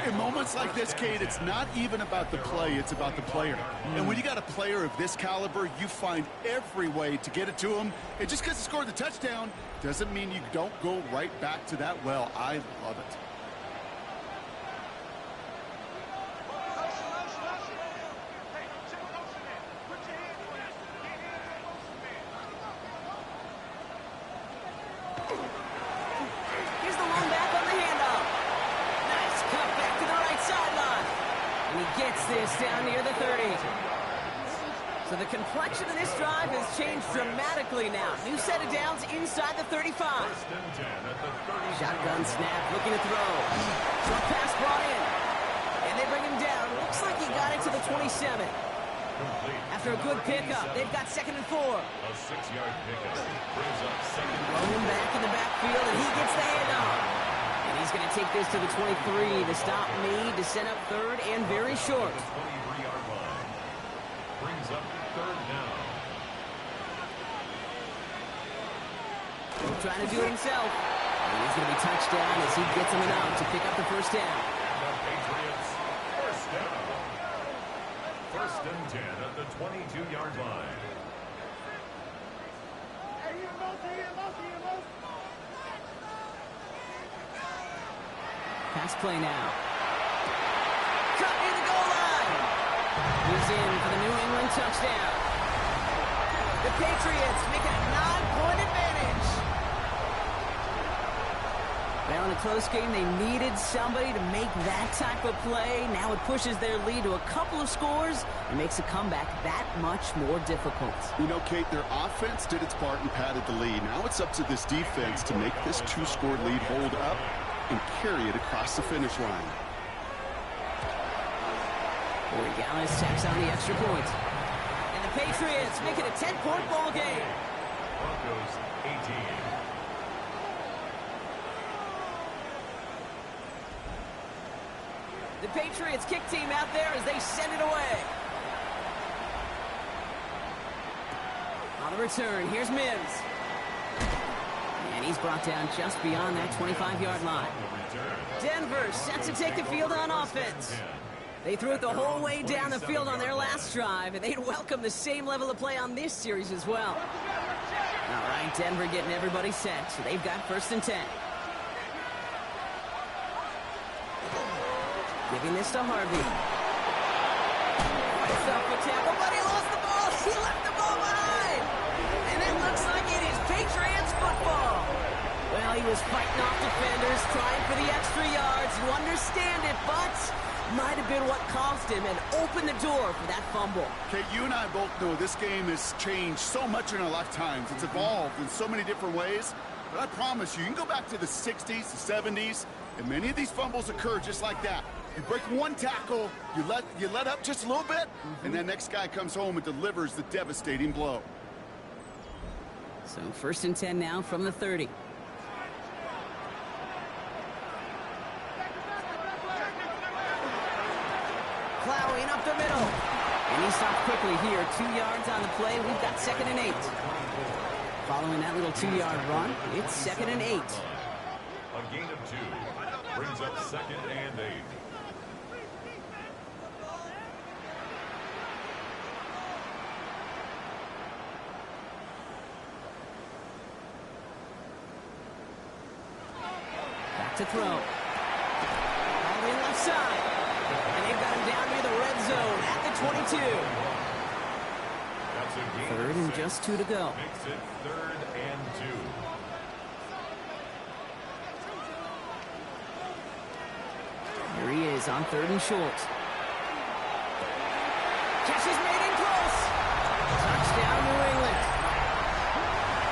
In moments like this, Kate, it's not even about the play, it's about the player. And when you got a player of this caliber, you find every way to get it to him. And just because he scored the touchdown doesn't mean you don't go right back to that well. I love it. Here's the one back on the handoff. Nice cut back to the right sideline. And he gets this down near the 30. So the complexion of this drive has changed dramatically now. New set of downs inside the 35. Shotgun snap, looking to throw. Short pass brought in. And they bring him down. Looks like he got it to the 27. After a good pickup, they've got 2nd and 4. A 6-yard pickup brings up 2nd. Rolling back in the backfield, and he gets the handoff. And he's going to take this to the 23 to stop Meade to set up 3rd and very short. 23-yard line. Brings up 3rd down. He's trying to do it himself. And he's going to be touchdown as he gets him enough to pick up the 1st down. The Patriots, 1st down. 1st and 10 at the 22-yard line. Pass play now. Cut near the goal line. He's in for the New England touchdown. The Patriots make a 9-point advantage. Well, in a close game, they needed somebody to make that type of play. Now it pushes their lead to a couple of scores and makes a comeback that much more difficult. You know, Kate, their offense did its part and padded the lead. Now it's up to this defense to make this 2-score lead hold up and carry it across the finish line. Gallis tacks on the extra point. And the Patriots make it a 10-point ball game. Broncos 18. The Patriots kick team out there as they send it away. On the return, here's Mims. And he's brought down just beyond that 25-yard line. Denver set to take the field on offense. They threw it the whole way down the field on their last drive, and they'd welcome the same level of play on this series as well. All right, Denver getting everybody set, so they've got 1st and 10. Giving this to Harvey. Fights up for tackle, but he lost the ball. He left the ball behind. And it looks like it is Patriots football. Well, he was fighting off defenders, trying for the extra yards. You understand it, but might have been what cost him and opened the door for that fumble. Okay, you and I both know this game has changed so much in our lifetimes. It's evolved in so many different ways. But I promise you can go back to the 60s, the 70s, and many of these fumbles occur just like that. You break one tackle, you let up just a little bit, and that next guy comes home and delivers the devastating blow. So 1st and 10 now from the 30. Plowing up the middle. And he stopped quickly here. 2 yards on the play. We've got 2nd and 8. Following that little 2-yard run, it's 2nd and 8. A gain of 2 brings up 2nd and 8. Back to throw. All the way left side. And they've got him down near the red zone at the 22. That's a gain 3rd of and 6. just 2 to go. Makes it 3rd and 2. Here he is on 3rd and short. Catch is made in close. Touchdown, New England.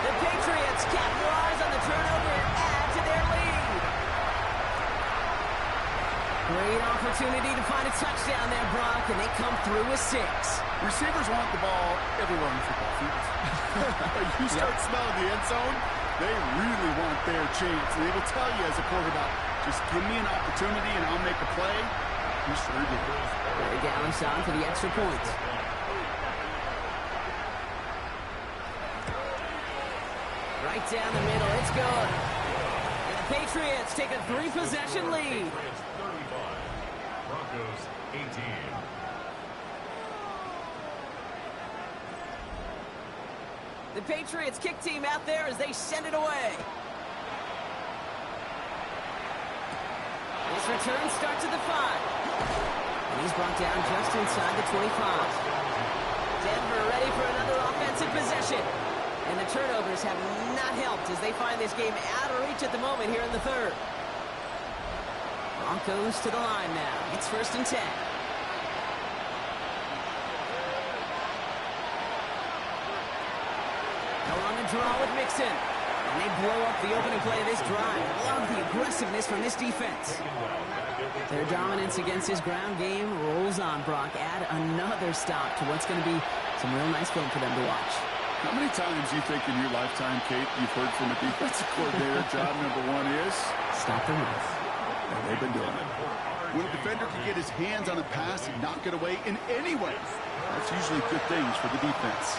The Patriots capitalize on the turnover and add to their lead. Great opportunity to find a touchdown there, Brock, and they come through with 6. Receivers want the ball everywhere on the football field. You start smelling the end zone, they really want their chance. And they will tell you as a quarterback, just give me an opportunity and I'll make a play. You sure did. Barry Gallis on for the extra point. Right down the middle, it's good. And the Patriots take a 3-possession lead. Patriots 35. Broncos 18. The Patriots kick team out there as they send it away. This return starts at the 5. And he's brought down just inside the 25. Denver ready for another offensive possession. And the turnovers have not helped as they find this game out of reach at the moment here in the third. Broncos to the line now. It's 1st and 10. They're on the draw with Mixon. And they blow up the opening play of this drive. Love the aggressiveness from this defense. Their dominance against his ground game rolls on, Brock. Add another stop to what's going to be some real nice film for them to watch. How many times do you think in your lifetime, Kate, you've heard from a defensive coordinator, job number one is? Stop the run. And they've been doing it. When a defender can get his hands on a pass and knock it away in any way, that's usually good things for the defense.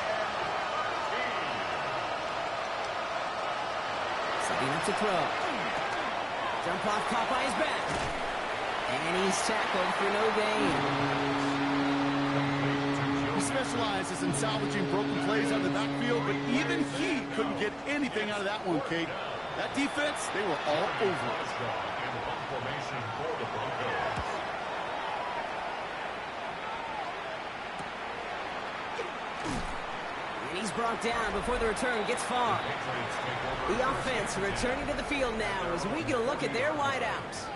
Setting up to throw. Jump off caught by his back. And he's tackled for no gain. He specializes in salvaging broken plays out of the backfield, but even he couldn't get anything out of that one, Kate. That defense, they were all over it. And he's brought down before the return gets far. The offense returning to the field now as we get a look at their wideouts.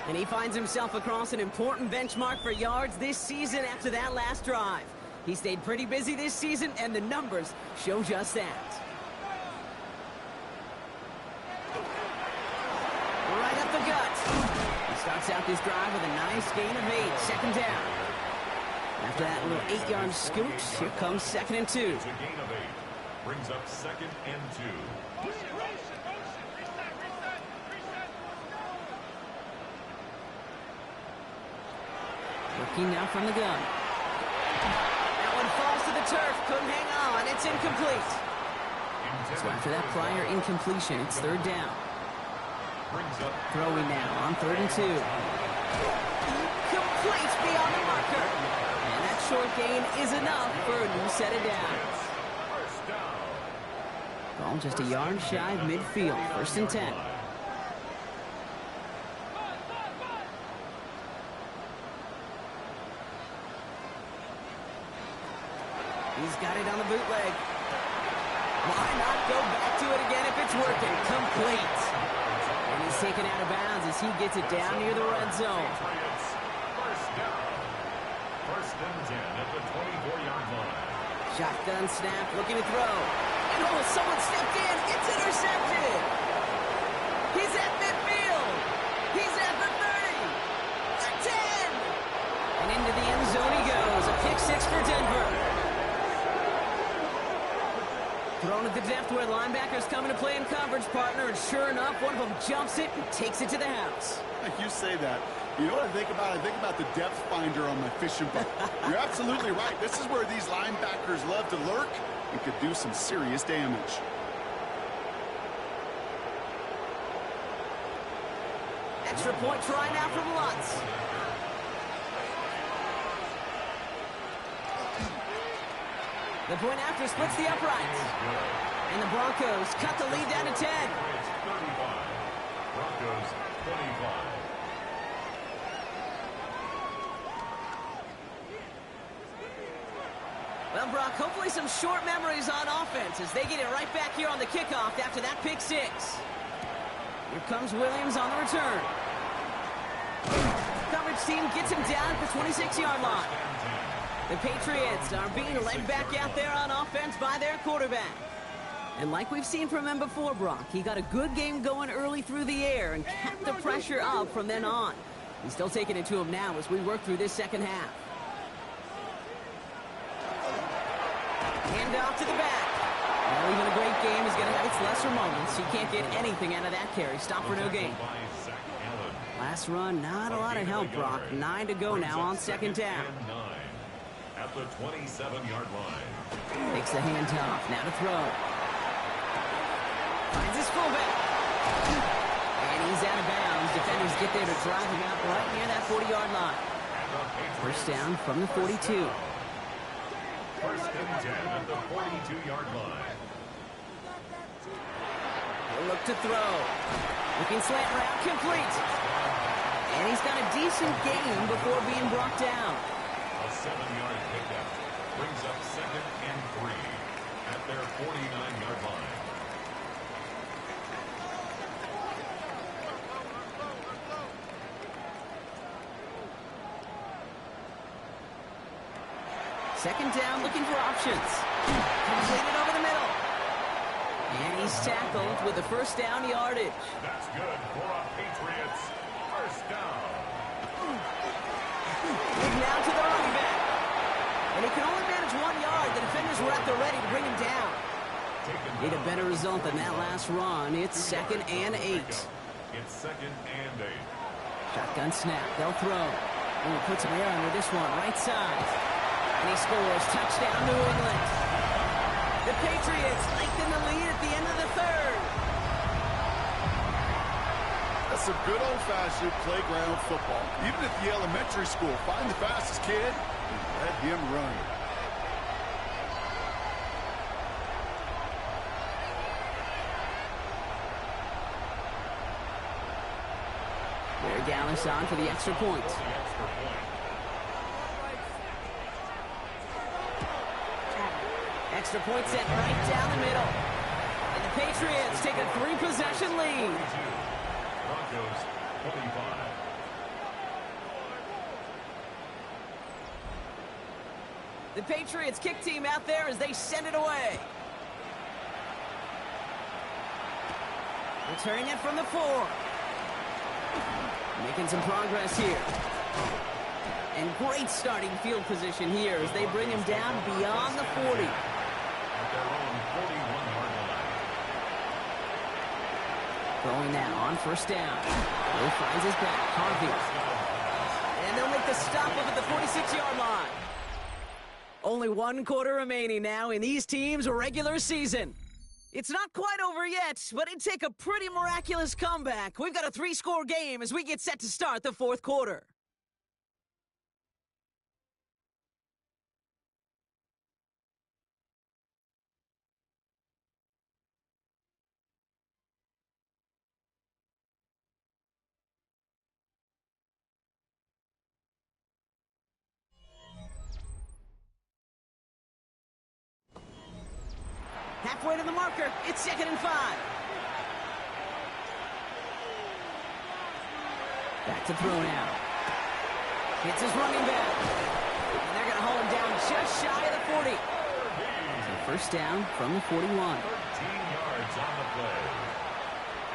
And he finds himself across an important benchmark for yards this season after that last drive. He stayed pretty busy this season, and the numbers show just that. Right up the gut. He starts out this drive with a nice gain of 8, 2nd down. After that little 8-yard scoot, here comes 2nd and 2. It's a gain of 8. Brings up 2nd and 2. Working now from the gun. That one falls to the turf. Couldn't hang on. It's incomplete. So after that prior incompletion, it's 3rd down. Throwing now on 3rd and 2. Complete beyond the marker. And that short gain is enough for a new set of downs. Ball just a yard shy of midfield. 1st and 10. He's got it on the bootleg. Why not go back to it again if it's working? Complete. And he's taken out of bounds as he gets it down near the red zone. First down. 1st and 10 at the 24-yard line. Shotgun snap, looking to throw. And oh, someone stepped in. It's intercepted. He's at midfield. He's at the 30. The 10. And into the end zone he goes. A pick 6 for Denver. Thrown at the depth where linebackers come into play in coverage, partner, and sure enough, one of them jumps it and takes it to the house. You say that. You know what I think about? I think about the depth finder on my fishing boat. You're absolutely right. This is where these linebackers love to lurk and could do some serious damage. Extra point try now from Lutz. The point after splits the uprights. And the Broncos cut the lead down to 10. 35. Broncos 25. Well, Brock, hopefully some short memories on offense as they get it right back here on the kickoff after that pick 6. Here comes Williams on the return. Coverage team gets him down at the 26-yard line. The Patriots are being led back out there on offense by their quarterback. And like we've seen from him before, Brock, he got a good game going early through the air and kept the pressure up from then on. He's still taking it to him now as we work through this second half. Hand off to the back. Well, even a great game is going to have its lesser moments. He can't get anything out of that carry. Stop for no gain. Last run, not a lot of help, Brock. 9 to go now on 2nd down. At the 27-yard line. Takes the handoff. Now to throw. Finds his fullback. And he's out of bounds. Defenders get there to drive him out right near that 40-yard line. 1st down from the 42. 1st and 10 at the 42-yard line. He'll look to throw. Looking slant route, complete. And he's got a decent gain before being brought down. A 7-yard pickup brings up 2nd and 3 at their 49-yard line. Second down, looking for options. Completed over the middle. And he's tackled with the first down yardage. That's good for a Patriots first down. Now to the running back. And he can only manage 1 yard. The defenders were at the ready to bring him down. Need a better result than that last run. It's 2nd and 8. It's 2nd and 8. Shotgun snap. They'll throw. And he puts some air under this one. Right side. And he scores. Touchdown, New England. The Patriots lengthen the lead at the end of the 3rd. That's some good old-fashioned playground football. Even at the elementary school, find the fastest kid and let him run. Barry Gallis on for the extra point. Extra point sent right down the middle. And the Patriots take a 3-possession lead. Broncos 25. The Patriots kick team out there as they send it away. Returning it from the 4. Making some progress here. And great starting field position here as they bring him down beyond the 40. At their own 41-yard line. Throwing now on first down. He finds his back. Harvey. And they'll make the stop up at the 46-yard line. Only 1 quarter remaining now in these teams' regular season. It's not quite over yet, but it'd take a pretty miraculous comeback. We've got a 3-score game as we get set to start the 4th quarter. Halfway to the marker. It's 2nd and 5. Back to throw now. Hits his running back. And they're going to hold him down just shy of the 40. So first down from the 41. 13 yards on the play.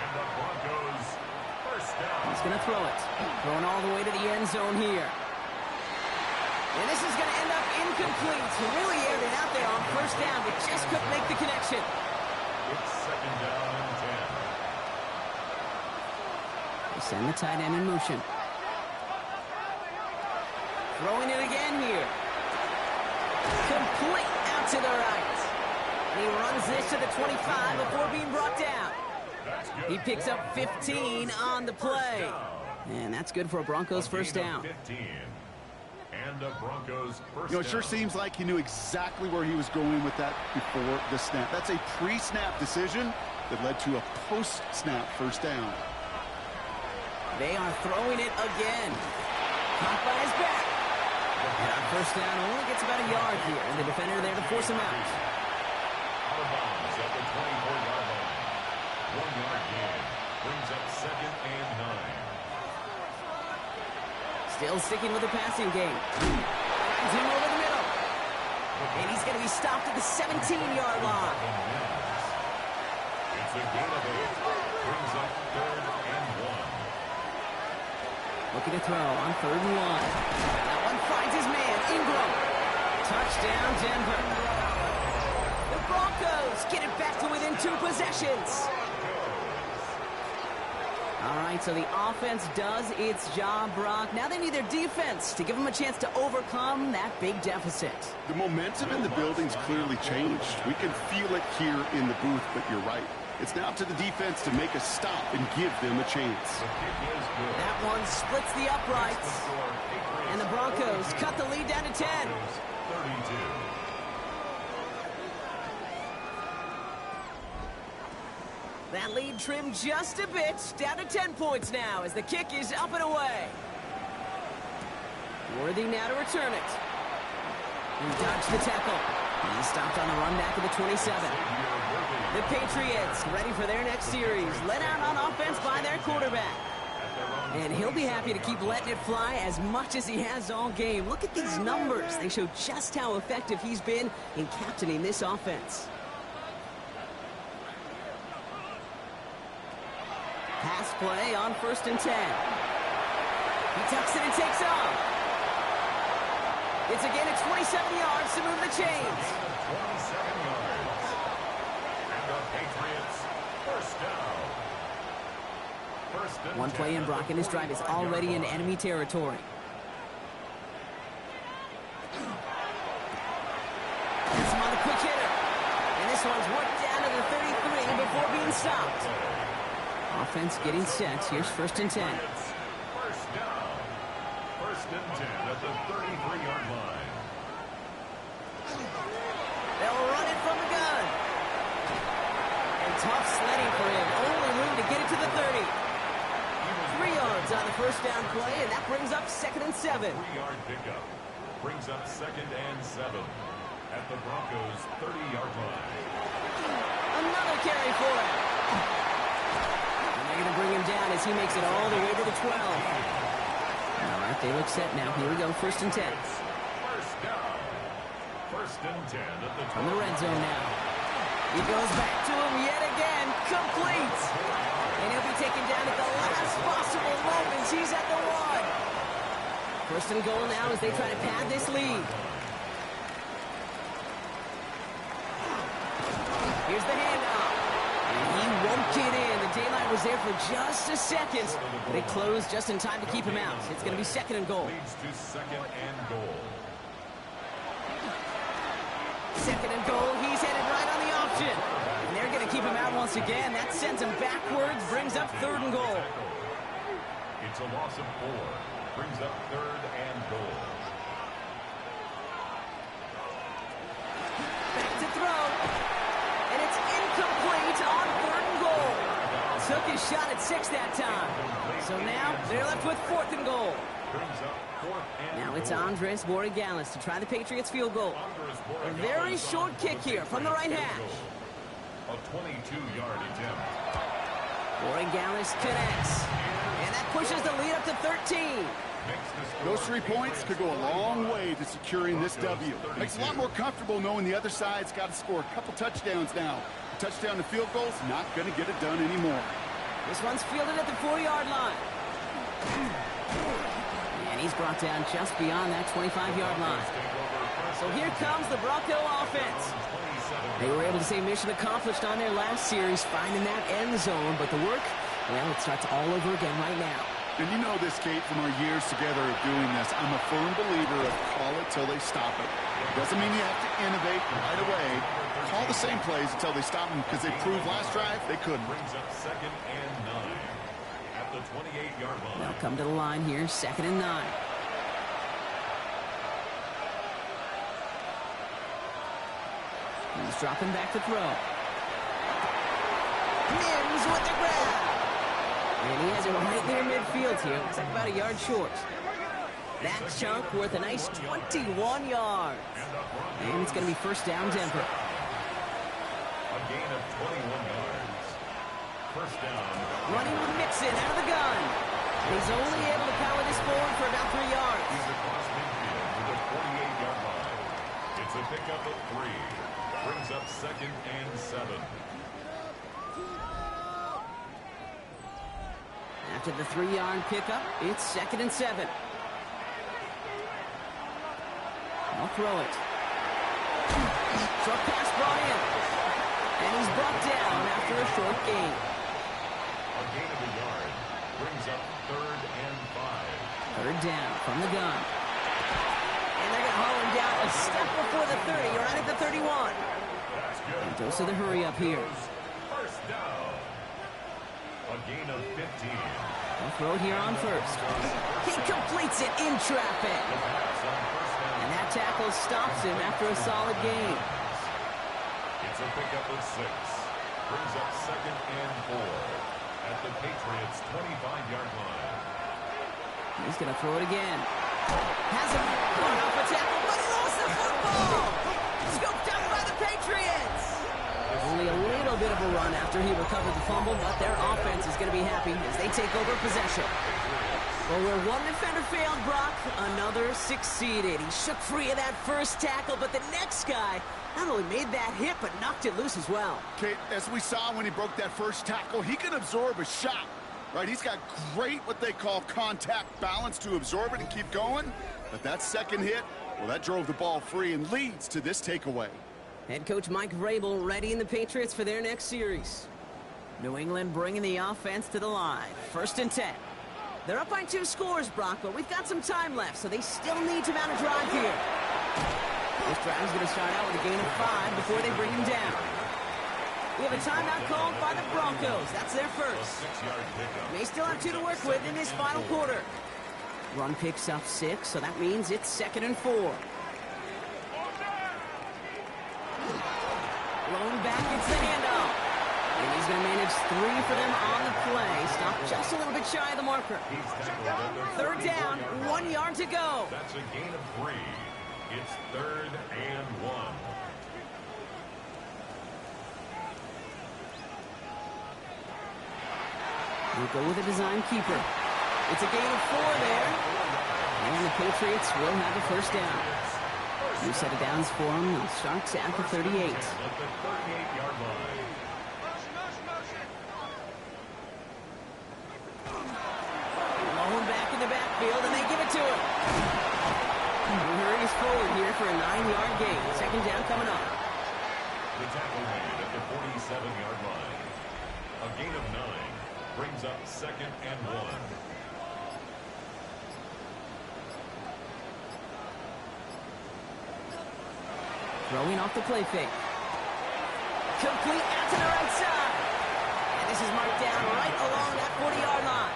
And the Broncos first down. He's going to throw it. Throwing all the way to the end zone here. And this is going to end up incomplete. He really aired it out there on first down, but just couldn't make the connection. It's 2nd down and 10. They send the tight end in motion. Throwing it again here. Complete out to the right. And he runs this to the 25 before being brought down. He picks up 15 on the play. And that's good for a Broncos first down. 15. And the Broncos first You know, it sure seems like he knew exactly where he was going with that before the snap. That's a pre-snap decision that led to a post-snap first down. They are throwing it again. Caught by his back. And on first down, only gets about a yard here. And the defender there to force him out. Out of bounds at the 24-yard line. 1 yard gain brings up 2nd and 9. Still sticking with the passing game. Finds him over the middle. And he's going to be stopped at the 17-yard line. It's a gain of 8. Brings up 3rd and 1. Looking to throw on 3rd and 1. That one finds his man, Ingram. Touchdown, Denver. The Broncos get it back to within 2 possessions. All right, so the offense does its job, Brock. Now they need their defense to give them a chance to overcome that big deficit. The momentum in the building's clearly changed. We can feel it here in the booth, but you're right. It's now up to the defense to make a stop and give them a chance. That one splits the uprights. And the Broncos cut the lead down to 10. 32. That lead trimmed just a bit, down to 10 points now as the kick is up and away. Worthy now to return it. He dodged the tackle. He stopped on the run back of the 27. The Patriots ready for their next series. Let out on offense by their quarterback. And he'll be happy to keep letting it fly as much as he has all game. Look at these numbers. They show just how effective he's been in captaining this offense. Pass play on 1st and 10. He tucks it and takes off. It's a gain of 27 yards to move the chains. 27 yards. And the Patriots, first down. One play in, Brock, and his drive is already in enemy territory. Here's him on the quick hitter. And this one's worked down to the 33 before being stopped. Offense getting set. Here's 1st and 10. First down. 1st and 10 at the 33-yard line. They'll run it from the gun. And tough sledding for him. Only room to get it to the 30. 3 yards on the first down play, and that brings up 2nd and 7. 3-yard pickup brings up 2nd and 7 at the Broncos' 30-yard line. Another carry for him. And they're going to bring him down as he makes it all the way to the 12. All right, they look set now. Here we go, 1st and 10. First down. 1st and 10 at the 12. From the red zone now. He goes back to him yet again. Complete. And he'll be taken down at the last possible moments. He's at the 1. 1st and goal now as they try to pad this lead. Here's the handoff. And he won't get in. The daylight was there for just a second, but it closed just in time to keep him out. It's going to be 2nd and goal. Leads to 2nd and goal. 2nd and goal. He's headed right on the option. And they're going to keep him out once again. That sends him backwards, brings up 3rd and goal. It's a loss of 4. Brings up 3rd and goal. Back to throw. And it's incomplete on 3rd and goal. Took his shot at 6 that time. So now they're left with 4th and goal. Brings up 4th and Now it's goal. Andres Borregales to try the Patriots field goal. A very short kick here from the right hash. A 22-yard attempt. Borregales connects. And that pushes the lead up to 13. Those 3 points could go a long way to securing this W. Makes it a lot more comfortable knowing the other side's got to score a couple touchdowns now. A touchdown to field goal's not going to get it done anymore. This one's fielded at the 4-yard line. And he's brought down just beyond that 25-yard line. So here comes the Bronco offense. They were able to say mission accomplished on their last series, finding that end zone. But the work, well, it starts all over again right now. And you know this, Kate, from our years together of doing this. I'm a firm believer of call it till they stop it. Doesn't mean you have to innovate right away. Call the same plays until they stop them, because they proved last drive they couldn't. Brings up 2nd and 9 at the 28-yard line. They'll come to the line here, 2nd and 9. He's dropping back to throw. Mims with the grab. And he has it right near midfield here. Looks like about a yard short. That chunk worth a nice 21 yards. And it's going to be 1st down Denver. A gain of 21 yards. 1st down. Running with Mixon out of the gun. He's only able to power this forward for about 3 yards. He's across midfield to the 48-yard line. It's a pickup of 3. Brings up 2nd and 7. After the 3-yard pickup, it's 2nd and 7. I'll throw it. Short pass brought in. And he's brought down after a short gain. A gain of a yard. Brings up 3rd and 5. 3rd down from the gun. And they're going to haul him down a step before the 30, right at the 31. That's good. And dose of the hurry up here. 1st down. A gain of 15. They'll throw it here on 1st. He completes it in traffic. And that tackle stops him after a solid gain. It's a pickup of 6. Brings up 2nd and 4 at the Patriots' 25-yard line. He's going to throw it again. Has him. Going off a tackle, but he lost the football. Scooped up by the Patriots. Only a little bit of a run after he recovered the fumble, but their offense is going to be happy as they take over possession. Well, where one defender failed, Brock, another succeeded. He shook free of that first tackle, but the next guy not only made that hit, but knocked it loose as well. Kate, as we saw when he broke that first tackle, he can absorb a shot, right? He's got great, what they call contact balance to absorb it and keep going. But that second hit, well, that drove the ball free and leads to this takeaway. Head coach Mike Vrabel readying the Patriots for their next series. New England bringing the offense to the line. 1st and 10. They're up by 2 scores, Brock, but we've got some time left, so they still need to mount a drive here. This drive is going to start out with a gain of 5 before they bring him down. We have a timeout called by the Broncos. That's their first. They still have 2 to work with in this final quarter. Run picks up 6, so that means it's 2nd and 4. Blown back, it's the handoff. And he's going to manage 3 for them on the play. Stop just a little bit shy of the marker. 3rd down, 1 yard to go. That's a gain of 3. It's 3rd and 1. We'll go with a design keeper. It's a gain of 4 there. And the Patriots will have a 1st down. New set of downs for them. It starts at the 38. At the 38-yard line. Blown back in the backfield, and they give it to him. He hurries forward here for a 9-yard gain. 2nd down coming up. The tackle made at the 47-yard line. A gain of 9 brings up 2nd and 1. Throwing off the play fake. Complete out to the right side. And this is marked down right along that 40-yard line.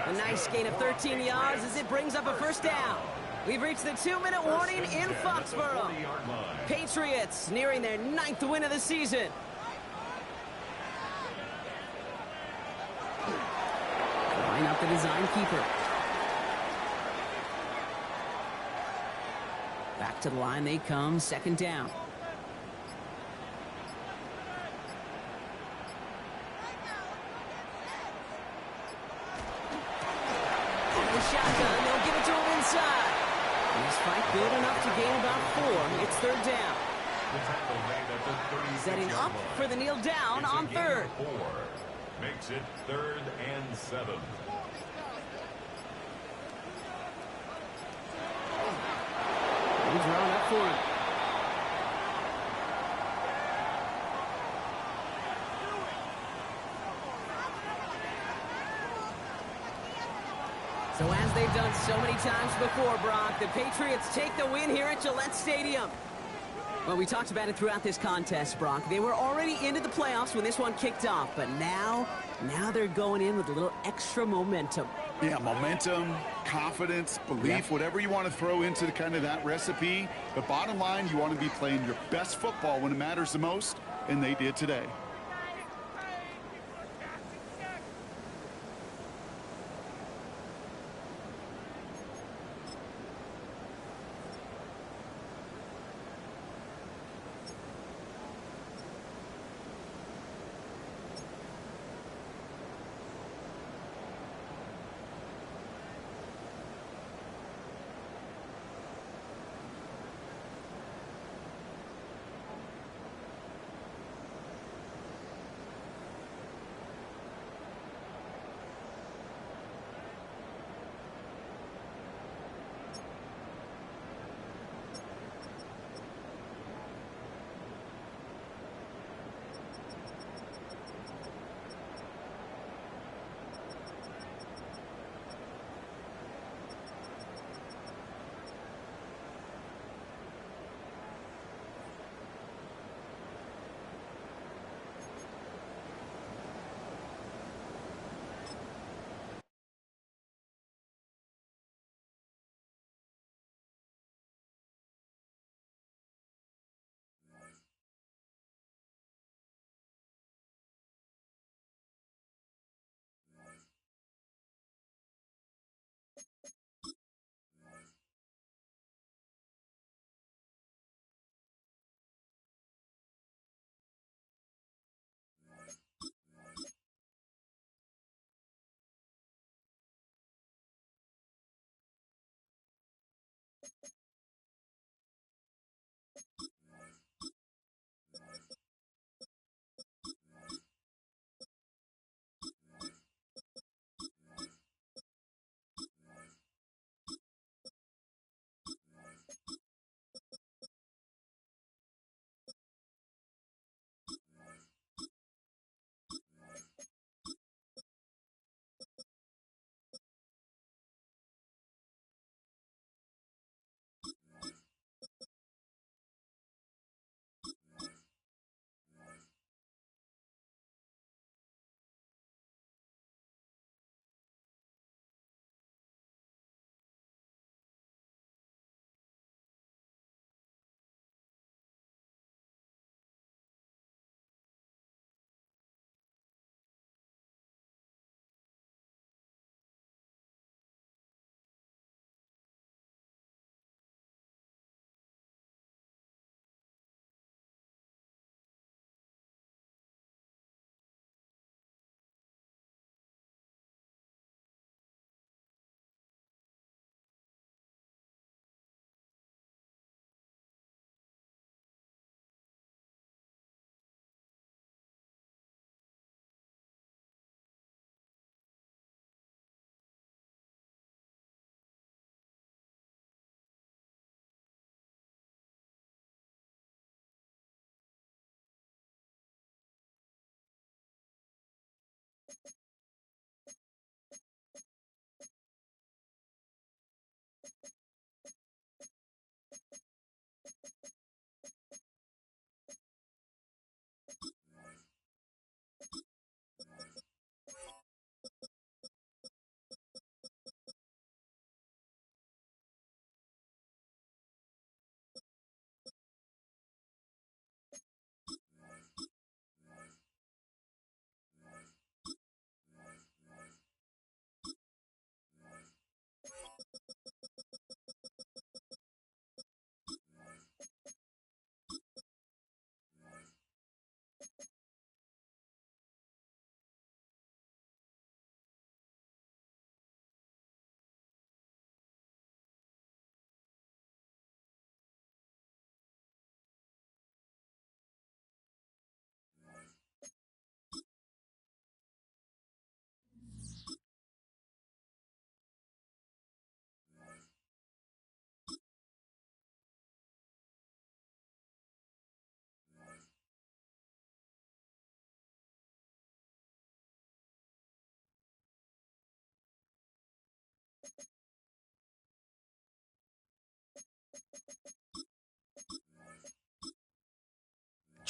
A nice gain of 13 yards as it brings up a 1st down. We've reached the 2-minute warning in Foxborough. Patriots nearing their 9th win of the season. Line up the design keeper. Back to the line they come, 2nd down. Shotgun, they'll give it to him inside. And this fight good enough to gain about 4. It's 3rd down. Setting up for the kneel down on 3rd. 4 makes it 3rd and 7. He's drawn up for him. So as they've done so many times before, Brock, the Patriots take the win here at Gillette Stadium. Well, we talked about it throughout this contest, Brock. They were already into the playoffs when this one kicked off, but now they're going in with a little extra momentum. Yeah, momentum, confidence, belief, whatever you want to throw into kind of that recipe. But bottom line, you want to be playing your best football when it matters the most, and they did today.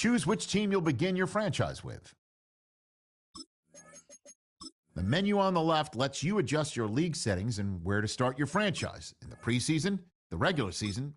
Choose which team you'll begin your franchise with. The menu on the left lets you adjust your league settings and where to start your franchise in the preseason, the regular season,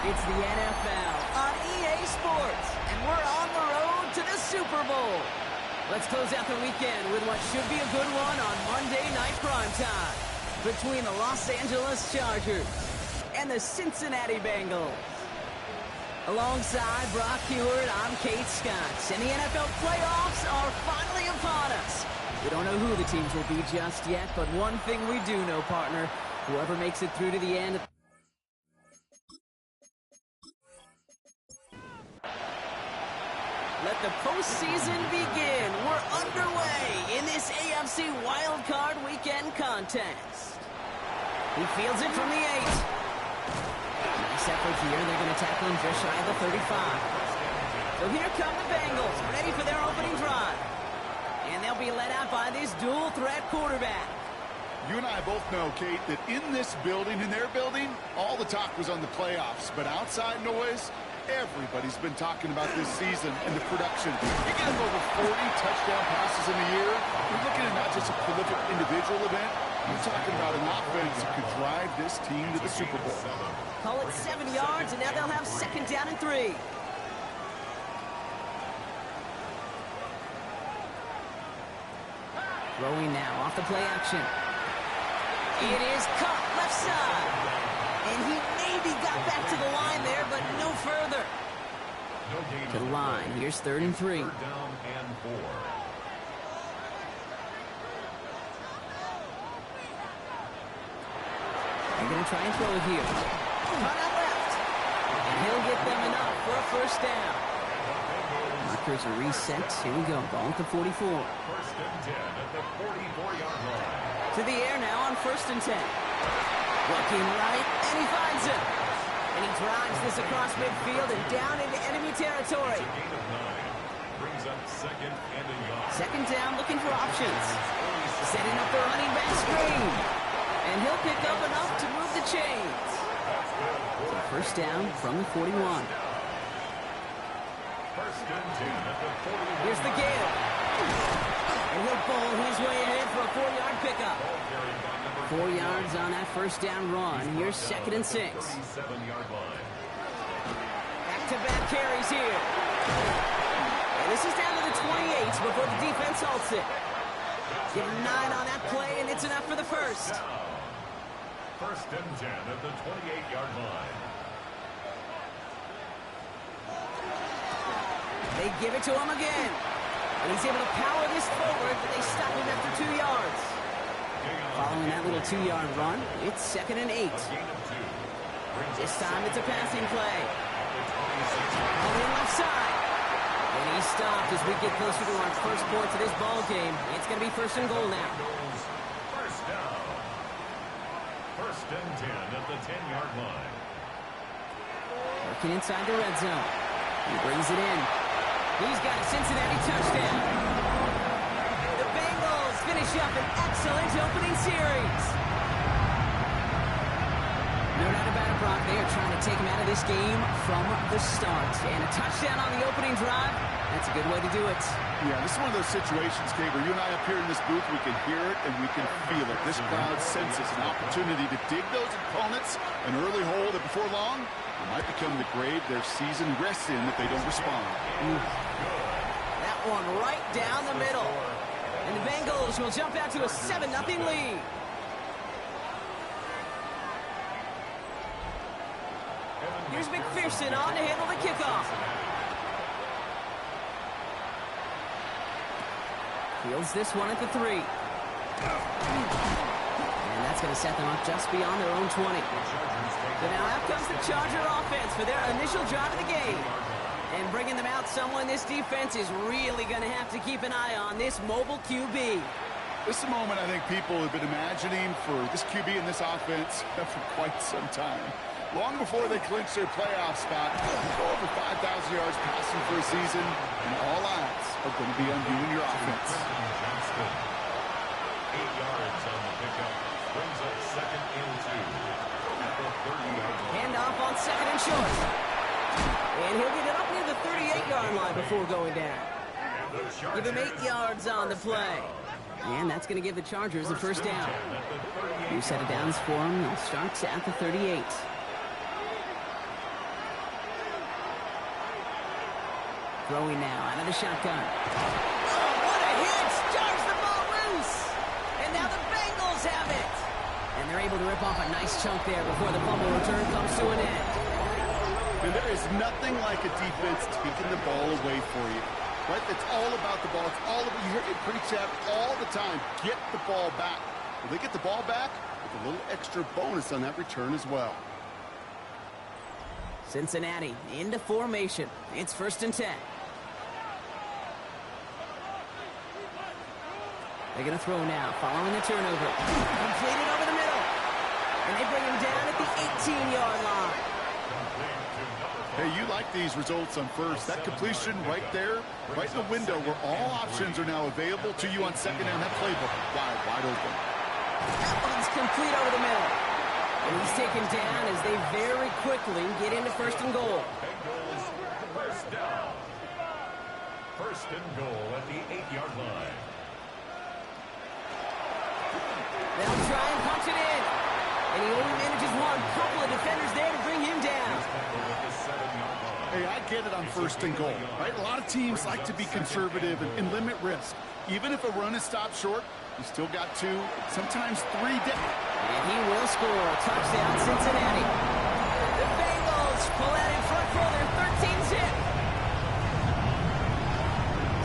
It's the NFL on EA Sports, and we're on the road to the Super Bowl. Let's close out the weekend with what should be a good one on Monday Night Primetime between the Los Angeles Chargers and the Cincinnati Bengals. Alongside Brock Huard, I'm Kate Scott, and the NFL playoffs are finally upon us. We don't know who the teams will be just yet, but one thing we do know, partner, whoever makes it through to the end. Let the postseason begin. We're underway in this AFC Wildcard Weekend contest. He fields it from the 8. Nice effort here. They're going to tackle him just shy of the 35. So here come the Bengals, ready for their opening drive. And they'll be led out by this dual-threat quarterback. You and I both know, Kate, that in this building, in their building, all the talk was on the playoffs. But outside noise, everybody's been talking about this season and the production. You get him over 40 touchdown passes in a year. You're looking at not just a prolific individual event. You're talking about an offense that could drive this team to the Super Bowl. Call it 7 yards, and now they'll have 2nd down and 3. Throwing now off the play action. It is caught left side. And he maybe got back to the line there, but no further. To the line. Here's 3rd and 3. 3rd down and 4. They're going to try and throw it here. Caught out left. And he'll get them enough for a 1st down. Markers are reset. Here we go. Ball at the 44. 1st and 10 at the 44-yard line. To the air now on 1st and 10. Looking right, and he finds it. And he drives this across midfield and down into enemy territory. It's a gain of 9. Brings up 2nd and a yard. 2nd down, looking for options. Setting up the running back screen. And he'll pick up enough to move the chains. So 1st down from the 41. 1st and 10 at the 41. Here's the give. And he'll bowl his way ahead for a 4-yard pickup. 4 yards on that 1st down run. Here's 2nd and 6. 37-yard line. Back-to-back carries here. And this is down to the 28 before the defense halts it. Give him 9 on that play, and it's enough for the 1st. 1st and 10 at the 28-yard line. They give it to him again. And he's able to power this forward, but they stop him after 2 yards. Following that little 2-yard run, it's 2nd and 8. This time it's a passing play. On the left side. And he's stopped as we get closer to our first point to this ball game. It's going to be 1st and goal now. 1st down. 1st and 10 at the 10-yard line. Working inside the red zone. He brings it in. He's got a Cincinnati touchdown. The Bengals finish up an excellent opening series. No doubt about it, Brock. They are trying to take him out of this game from the start. And a touchdown on the opening drive, that's a good way to do it. Yeah, this is one of those situations, Kate, where you and I up here in this booth, we can hear it and we can feel it. This crowd senses an opportunity to dig those opponents an early hole that before long it might become the grave their season rests in if they don't respond. That one right down the middle. And the Bengals will jump out to a 7-0 lead. Here's McPherson on to handle the kickoff. Fields this one at the 3. And that's going to set them up just beyond their own 20. So now out comes the Charger offense for their initial drive of the game. And bringing them out, someone this defense is really going to have to keep an eye on, this mobile QB. This is a moment I think people have been imagining for this QB and this offense for quite some time. Long before they clinch their playoff spot, go over 5,000 yards passing for a season, and all eyes are going to be on you and your offense. 8 yards on the pickup. Brings up 2nd and 2 at the 30-yard line. Handoff on 2nd and short. And he'll get it up near the 38-yard line before going down. Give him 8 yards on the play. And that's going to give the Chargers the 1st down. New set of downs for them. They'll start at the 38. Throwing now out of the shotgun. Oh, what a hit! Jars the ball loose! And now the Bengals have it! And they're able to rip off a nice chunk there before the fumble return comes to an end. And there is nothing like a defense taking the ball away for you. Right? It's all about the ball. It's all about, you hear it preach that all the time. Get the ball back. Well, they get the ball back with a little extra bonus on that return as well. Cincinnati into formation. It's 1st and 10. They're going to throw now, following the turnover. Completed over the middle. And they bring him down at the 18-yard line. Hey, you like these results on first. That completion right there, right in the window where all options are now available to you on second down. That playbook wide open. That one's complete over the middle. And he's taken down as they very quickly get into 1st and goal. Bengals, first down. 1st and goal at the 8-yard line. They'll try and punch it in. And he only manages one. Couple of defenders there to bring him down. Hey, I get it on 1st and goal, right? A lot of teams like to be conservative and limit risk. Even if a run is stopped short, you still got 2, sometimes 3 down. And he will score. Touchdown, Cincinnati. The Bengals pull out in front for their 13th zip.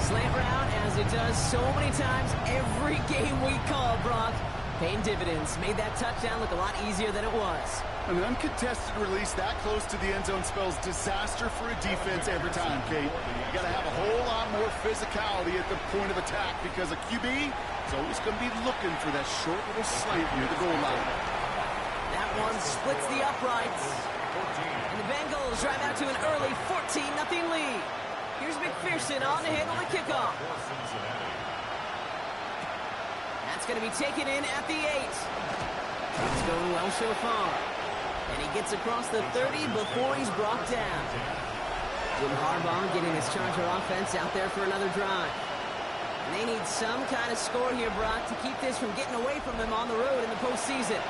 Slant route, as it does so many times every game we call, Brock. Paying dividends. Made that touchdown look a lot easier than it was. An uncontested release that close to the end zone spells disaster for a defense every time, Kate. You got to have a whole lot more physicality at the point of attack because a QB is always going to be looking for that short little slant near the goal line. That one splits the uprights. And the Bengals drive out to an early 14-0 lead. Here's McPherson on to handle the kickoff. That's going to be taken in at the 8. It's going well so far. And he gets across the 30 before he's brought down. Jim Harbaugh getting his Charger offense out there for another drive. And they need some kind of score here, Brock, to keep this from getting away from them on the road in the postseason.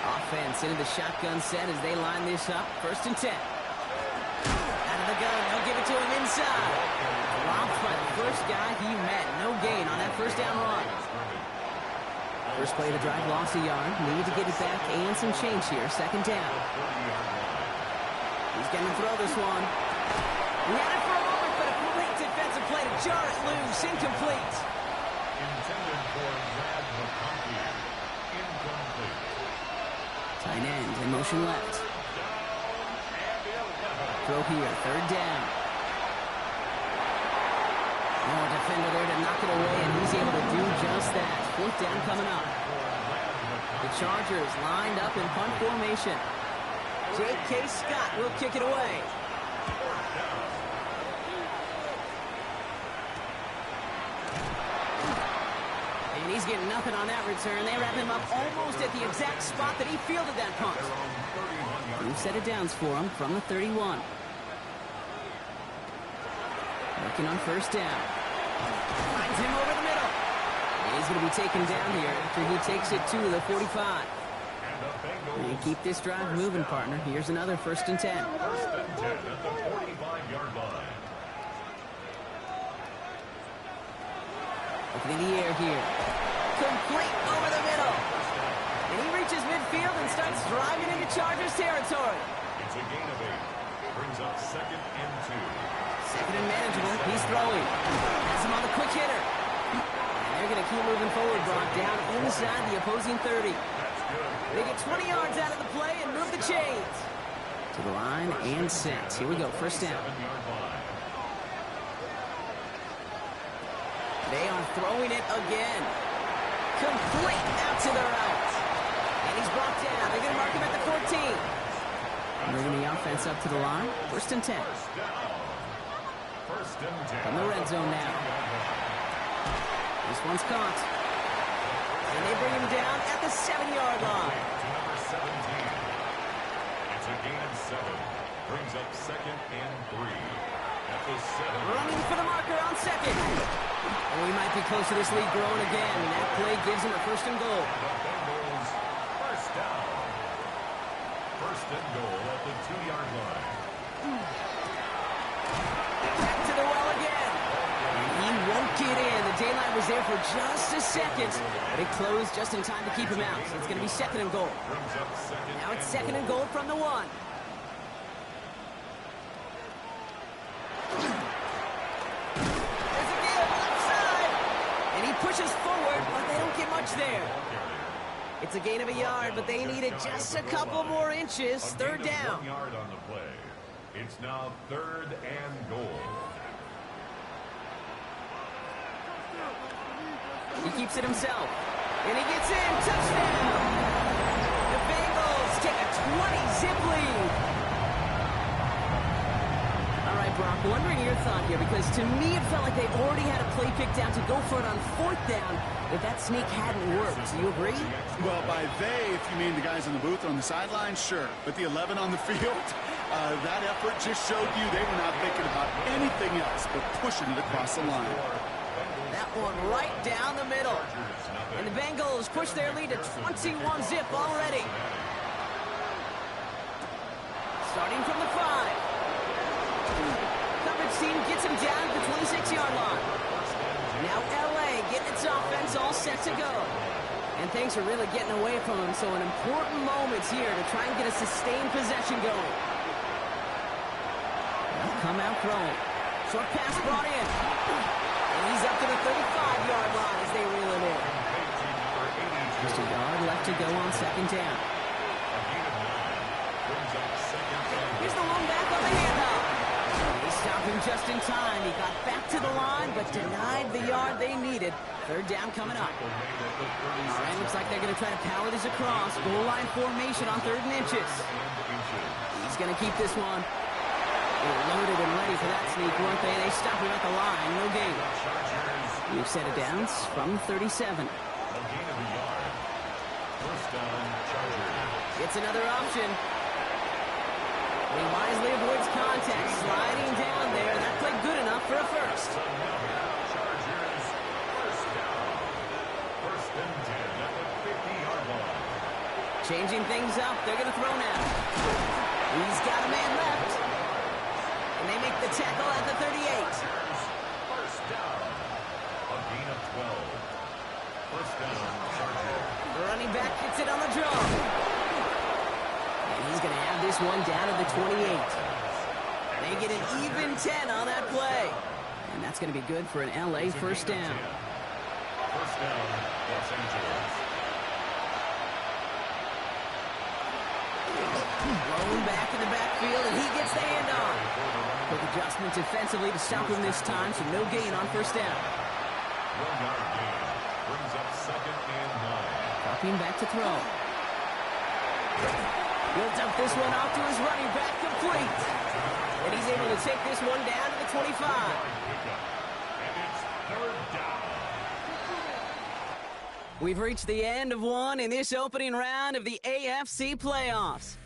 Offense into the shotgun set as they line this up. 1st and 10. Out of the gun, they'll give it to him inside. Robbed by the first guy he met. No gain on that 1st down run. First play of the drive, lost a yard. Need to get it back and some change here. 2nd down. He's going to throw this one. He had it for a moment, but a great defensive play to jar it loose. Incomplete. Intended for Brad McConkey. Incomplete. Tight end in motion left. Throw here, 3rd down. Oh, defender there to knock it away, and he's able to do just that. 4th down coming up. The Chargers lined up in punt formation. J.K. Scott will kick it away. And he's getting nothing on that return. They wrap him up almost at the exact spot that he fielded that punt. We've set it downs for him from the 31. Working on 1st down. Finds him over the middle. And he's going to be taken down here after he takes it to the 45. And keep this drive moving, partner. Here's another 1st and 10. 1st and 10 at the 45-yard line. Looking in the air here. Complete over the middle. And he reaches midfield and starts driving into Chargers territory. It's a gain of 8. Brings up 2nd and 2. 2nd and manageable. He's throwing. Has him on the quick hitter. And they're going to keep moving forward, Brock, down inside the opposing 30. They get 20 yards out of the play and move the chains. To the line and set. Here we go. 1st down. They are throwing it again. Complete out to the right. And he's brought down. They're going to mark him at the 14. Moving the offense up to the line. 1st and 10. From the red zone now. This one's caught. And they bring him down at the 7-yard line. Number 17. It's a gain of 7. Brings up 2nd and 3. At the 7. Running for the marker on 2nd. And we might be close to this lead growing again. And that play gives him a 1st and goal. The Bengals, 1st down. 1st and goal at the 2-yard line. Back to the well again. He won't get in. The daylight was there for just a second, but it closed just in time to keep him out. So it's going to be second and goal. Now it's second and goal from the 1. There's a give left side. And he pushes forward, but they don't get much there. It's a gain of a yard, but they needed just a couple more inches. Third down. 1 yard on the play. It's now third and goal. He keeps it himself. And he gets in. Touchdown! The Bengals take a 20-zip lead. All right, Brock, wondering your thought here, because to me it felt like they already had a play picked out to go for it on 4th down if that sneak hadn't worked. Do you agree? Well, by they, if you mean the guys on the booth or on the sideline, sure. But the 11 on the field, that effort just showed you they were not thinking about anything else but pushing it across the line. That one right down the middle. And the Bengals push their lead to 21-zip already. Starting from the 5. Coverage team gets him down to the 26-yard line. Now L.A. getting its offense all set to go. And things are really getting away from him, so an important moment here to try and get a sustained possession going. They'll come out throwing. Short pass brought in. And he's up to the 35-yard line as they reel it in. Just a yard left to go on second down. Here's the one back on the handoff. They stopped him just in time. He got back to the line, but denied the yard they needed. Third down coming up. All right, looks like they're going to try to power this across. Goal line formation on 3rd and inches. He's going to keep this one. They were loaded and ready for that sneak, weren't they? They stopped him at the line. No gain. We've set it down from 37. It's another option. He wisely avoids contact, sliding down there. That played good enough for a first. Changing things up. They're going to throw now. He's got a man left. And they make the tackle at the 38. First down. A gain of 12. First down, Chargers. The running back gets it on the draw. And he's going to have this one down at the 28. They get an even 10 on that play. And that's going to be good for an L.A. first down. First down, Los Angeles. Thrown back in the backfield, and he gets the handoff. Quick adjustment defensively to stop him this time, so no gain on first down. 1 yard gain. Brings up second and 9. Dropping back to throw. He'll dump this one off to his running back, complete. And he's able to take this one down to the 25. And it's third down. We've reached the end of one in this opening round of the AFC playoffs.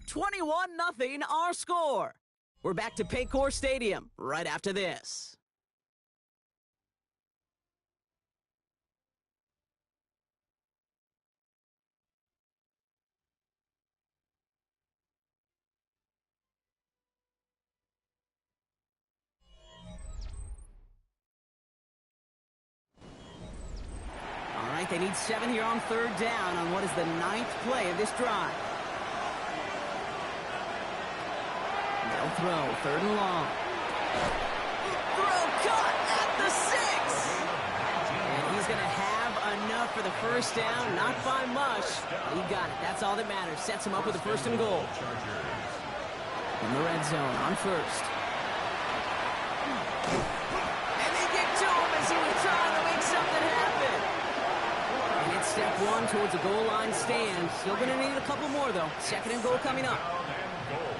21-0 our score. We're back to Paycor Stadium right after this. All right, they need 7 here on third down on what is the 9th play of this drive. They'll throw, third and long. Throw caught at the 6. And he's going to have enough for the first down, not by much. He got it. That's all that matters. Sets him up with a first and goal. In the red zone on first. And they get to him as he was trying to make something happen. And it's step one towards a goal line stand. Still going to need a couple more, though. Second and goal coming up.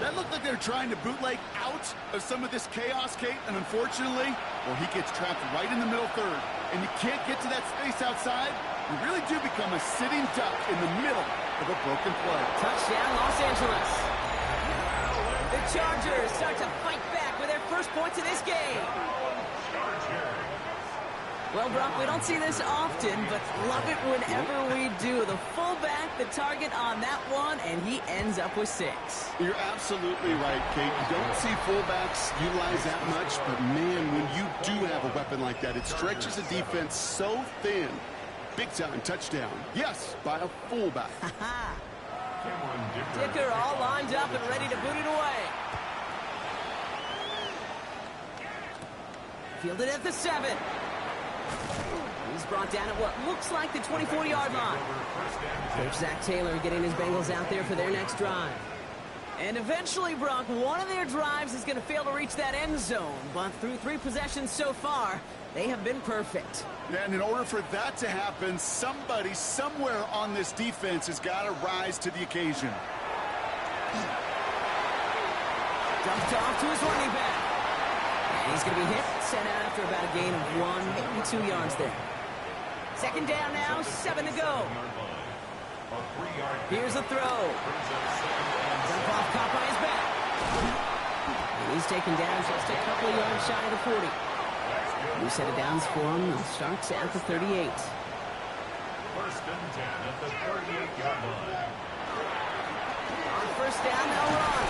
That looked like they're trying to bootleg out of some of this chaos, Kate, and unfortunately, well, he gets trapped right in the middle third, and you can't get to that space outside. You really do become a sitting duck in the middle of a broken play. Touchdown, Los Angeles. The Chargers start to fight back with their first points of this game. Well, Brock, we don't see this often, but love it whenever we do. The fullback, the target on that one, and he ends up with 6. You're absolutely right, Kate. You don't see fullbacks utilize that much, but man, when you do have a weapon like that, it stretches the defense so thin. Big-time touchdown. Yes, by a fullback. Dicker all lined up and ready to boot it away. Fielded at the 7. He's brought down at what looks like the 24-yard line. Coach Zach Taylor getting his Bengals out there for their next drive. And eventually, Brock, one of their drives is going to fail to reach that end zone. But through 3 possessions so far, they have been perfect. And in order for that to happen, somebody somewhere on this defense has got to rise to the occasion. Dumped off to his running back. And he's going to be hit, sent out after about a gain of 1, maybe 2 yards there. Second down now, 7 to go. Here's a throw. Dump off caught by his back. And he's taken down just a couple of yards shy of the 40. New set of downs for him. It starts at the 38. First and 10 at the 38-yard line. On first down, they'll run.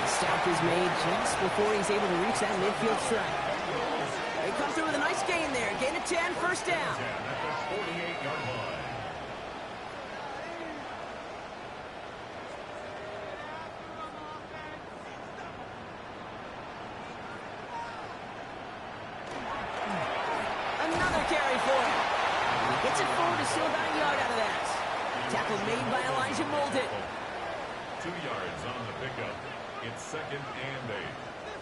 The stop is made just before he's able to reach that midfield strike. They come through with a nice gain there. Gain of 10, first down. 10 at the 48-yard line. Another carry for him. And he gets it forward to steal about a yard out of that. Tackle made by Elijah Molden. 2 yards on the pickup. It's second and 8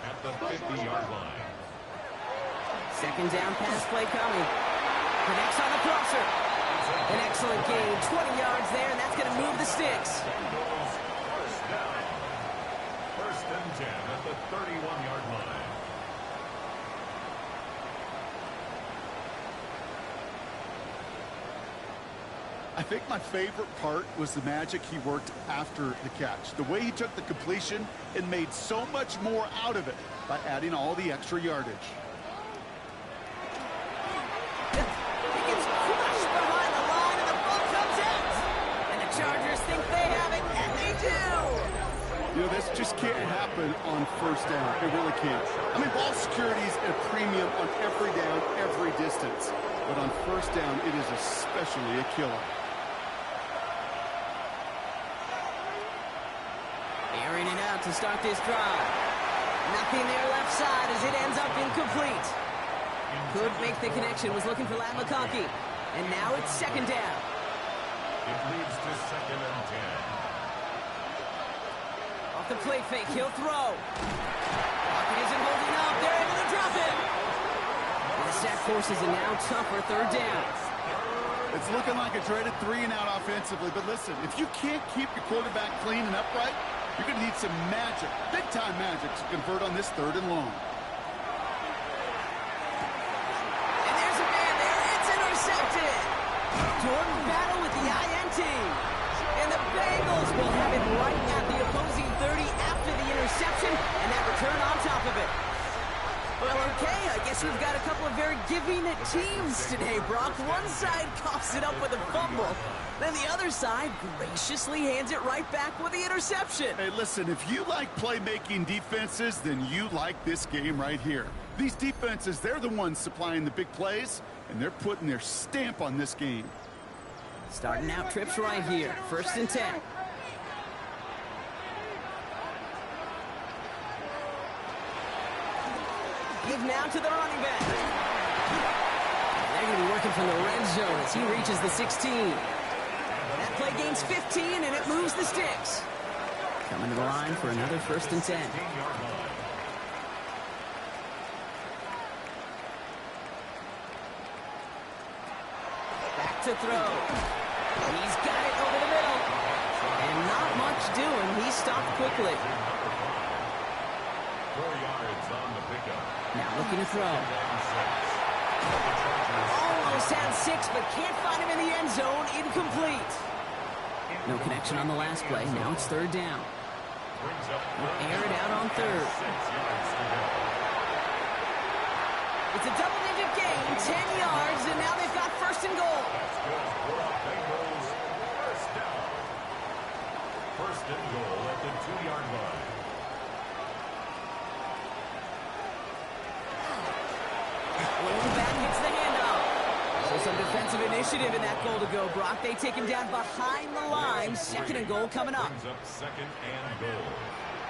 at the 50-yard line. Second down pass play coming. Connects on the crosser. An excellent gain. 20 yards there, and that's going to move the sticks. Bengals first down. First and 10 at the 31-yard line. I think my favorite part was the magic he worked after the catch. The way he took the completion and made so much more out of it by adding all the extra yardage. He gets crushed behind the line, and the ball comes out. And the Chargers think they have it, and they do. You know, this just can't happen on first down. It really can't. I mean, ball security is a premium on every down, every distance. But on first down, it is especially a killer. Airing it out to start this drive. Nothing there left side as it ends up incomplete. Could make the connection, was looking for Lat McConkey. And now it's second down. It leads to second and 10. Off the play fake, he'll throw. Pocket isn't holding up, they're able to drop it. And the sack forces a now tougher third down. It's looking like a dreaded 3-and-out offensively, but listen, if you can't keep your quarterback clean and upright, you're going to need some magic, big-time magic, to convert on this 3rd and long. And there's a man there. It's intercepted. Jordan Battle with the INT. And the Bengals will have it right at the opposing 30 after the interception, and that return on top of it. Well, okay, I guess we've got a couple of very giving teams today, Brock. One side coughs it up with a fumble. Then the other side graciously hands it right back with the interception. Hey, listen, if you like playmaking defenses, then you like this game right here. These defenses, they're the ones supplying the big plays, and they're putting their stamp on this game. Starting out trips right here. First and 10. Give now to the running back. They're going to be working from the red zone as he reaches the 16. That play gains 15, and it moves the sticks. Coming to the line for another first and 10. Back to throw. He's got it over the middle. And not much doing. He stopped quickly. 4 yards on the pickup. Now looking to throw. Almost had 6, but can't find him in the end zone. Incomplete. No connection on the last play. Now it's third down. We'll air it out on third. It's a double-digit gain, 10 yards, and now they've got first and goal. That's good for the Bengals. First down. First and goal at the 2-yard line. Back hits the handoff. So some defensive initiative in that goal to go, Brock. They take him down behind the line. Second and goal coming up. Brings up second and goal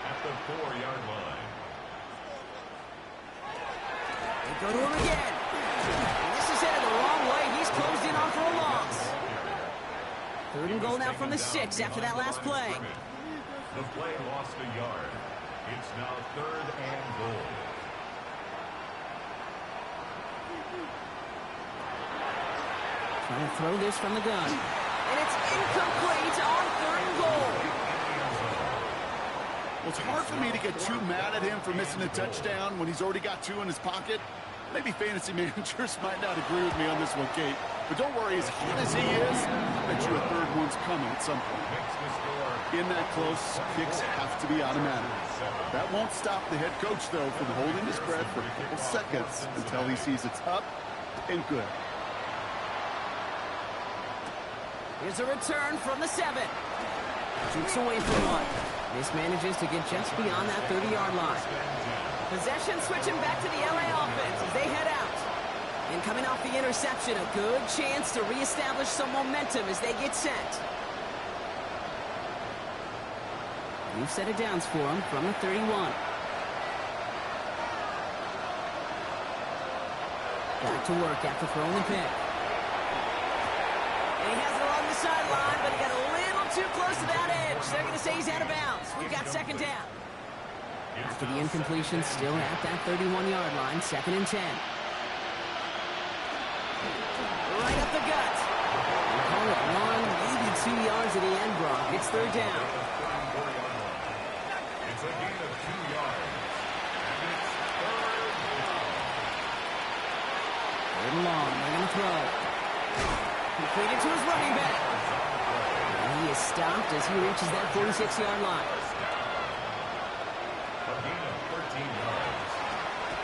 at the 4-yard line. They go to him again. And this is headed the wrong way. He's closed in on for a loss. Third and goal now from the 6 after that last play. The play lost a yard. It's now third and goal. Trying to throw this from the gun. And it's incomplete on third and goal. Well, it's hard for me to get too mad at him for missing a touchdown when he's already got 2 in his pocket. Maybe fantasy managers might not agree with me on this one, Kate. But don't worry, as hot as he is, I bet you a third one's coming at some point. In that close, kicks have to be automatic. That won't stop the head coach, though, from holding his breath for a couple seconds until he sees it's up and good. Here's a return from the 7. Shoots away from one. This manages to get just beyond that 30-yard line. Possession switching back to the LA offense as they head out. And coming off the interception, a good chance to reestablish some momentum as they get set. New set of downs for him from the 31. Back to work after throwing the pick. And he has it along the sideline, but he got a little too close to that edge. They're going to say he's out of bounds. We've got second down. After the incompletion, still at that 31-yard line, second and 10. Right up the gut. We call it 1, maybe 2 yards at the end, Brock. It's third down. It's a gain of 2 yards. And it's Third and long. They're going to throw. Completed to his running back. And he is stopped as he reaches that 46-yard line. a gain of 13 yards.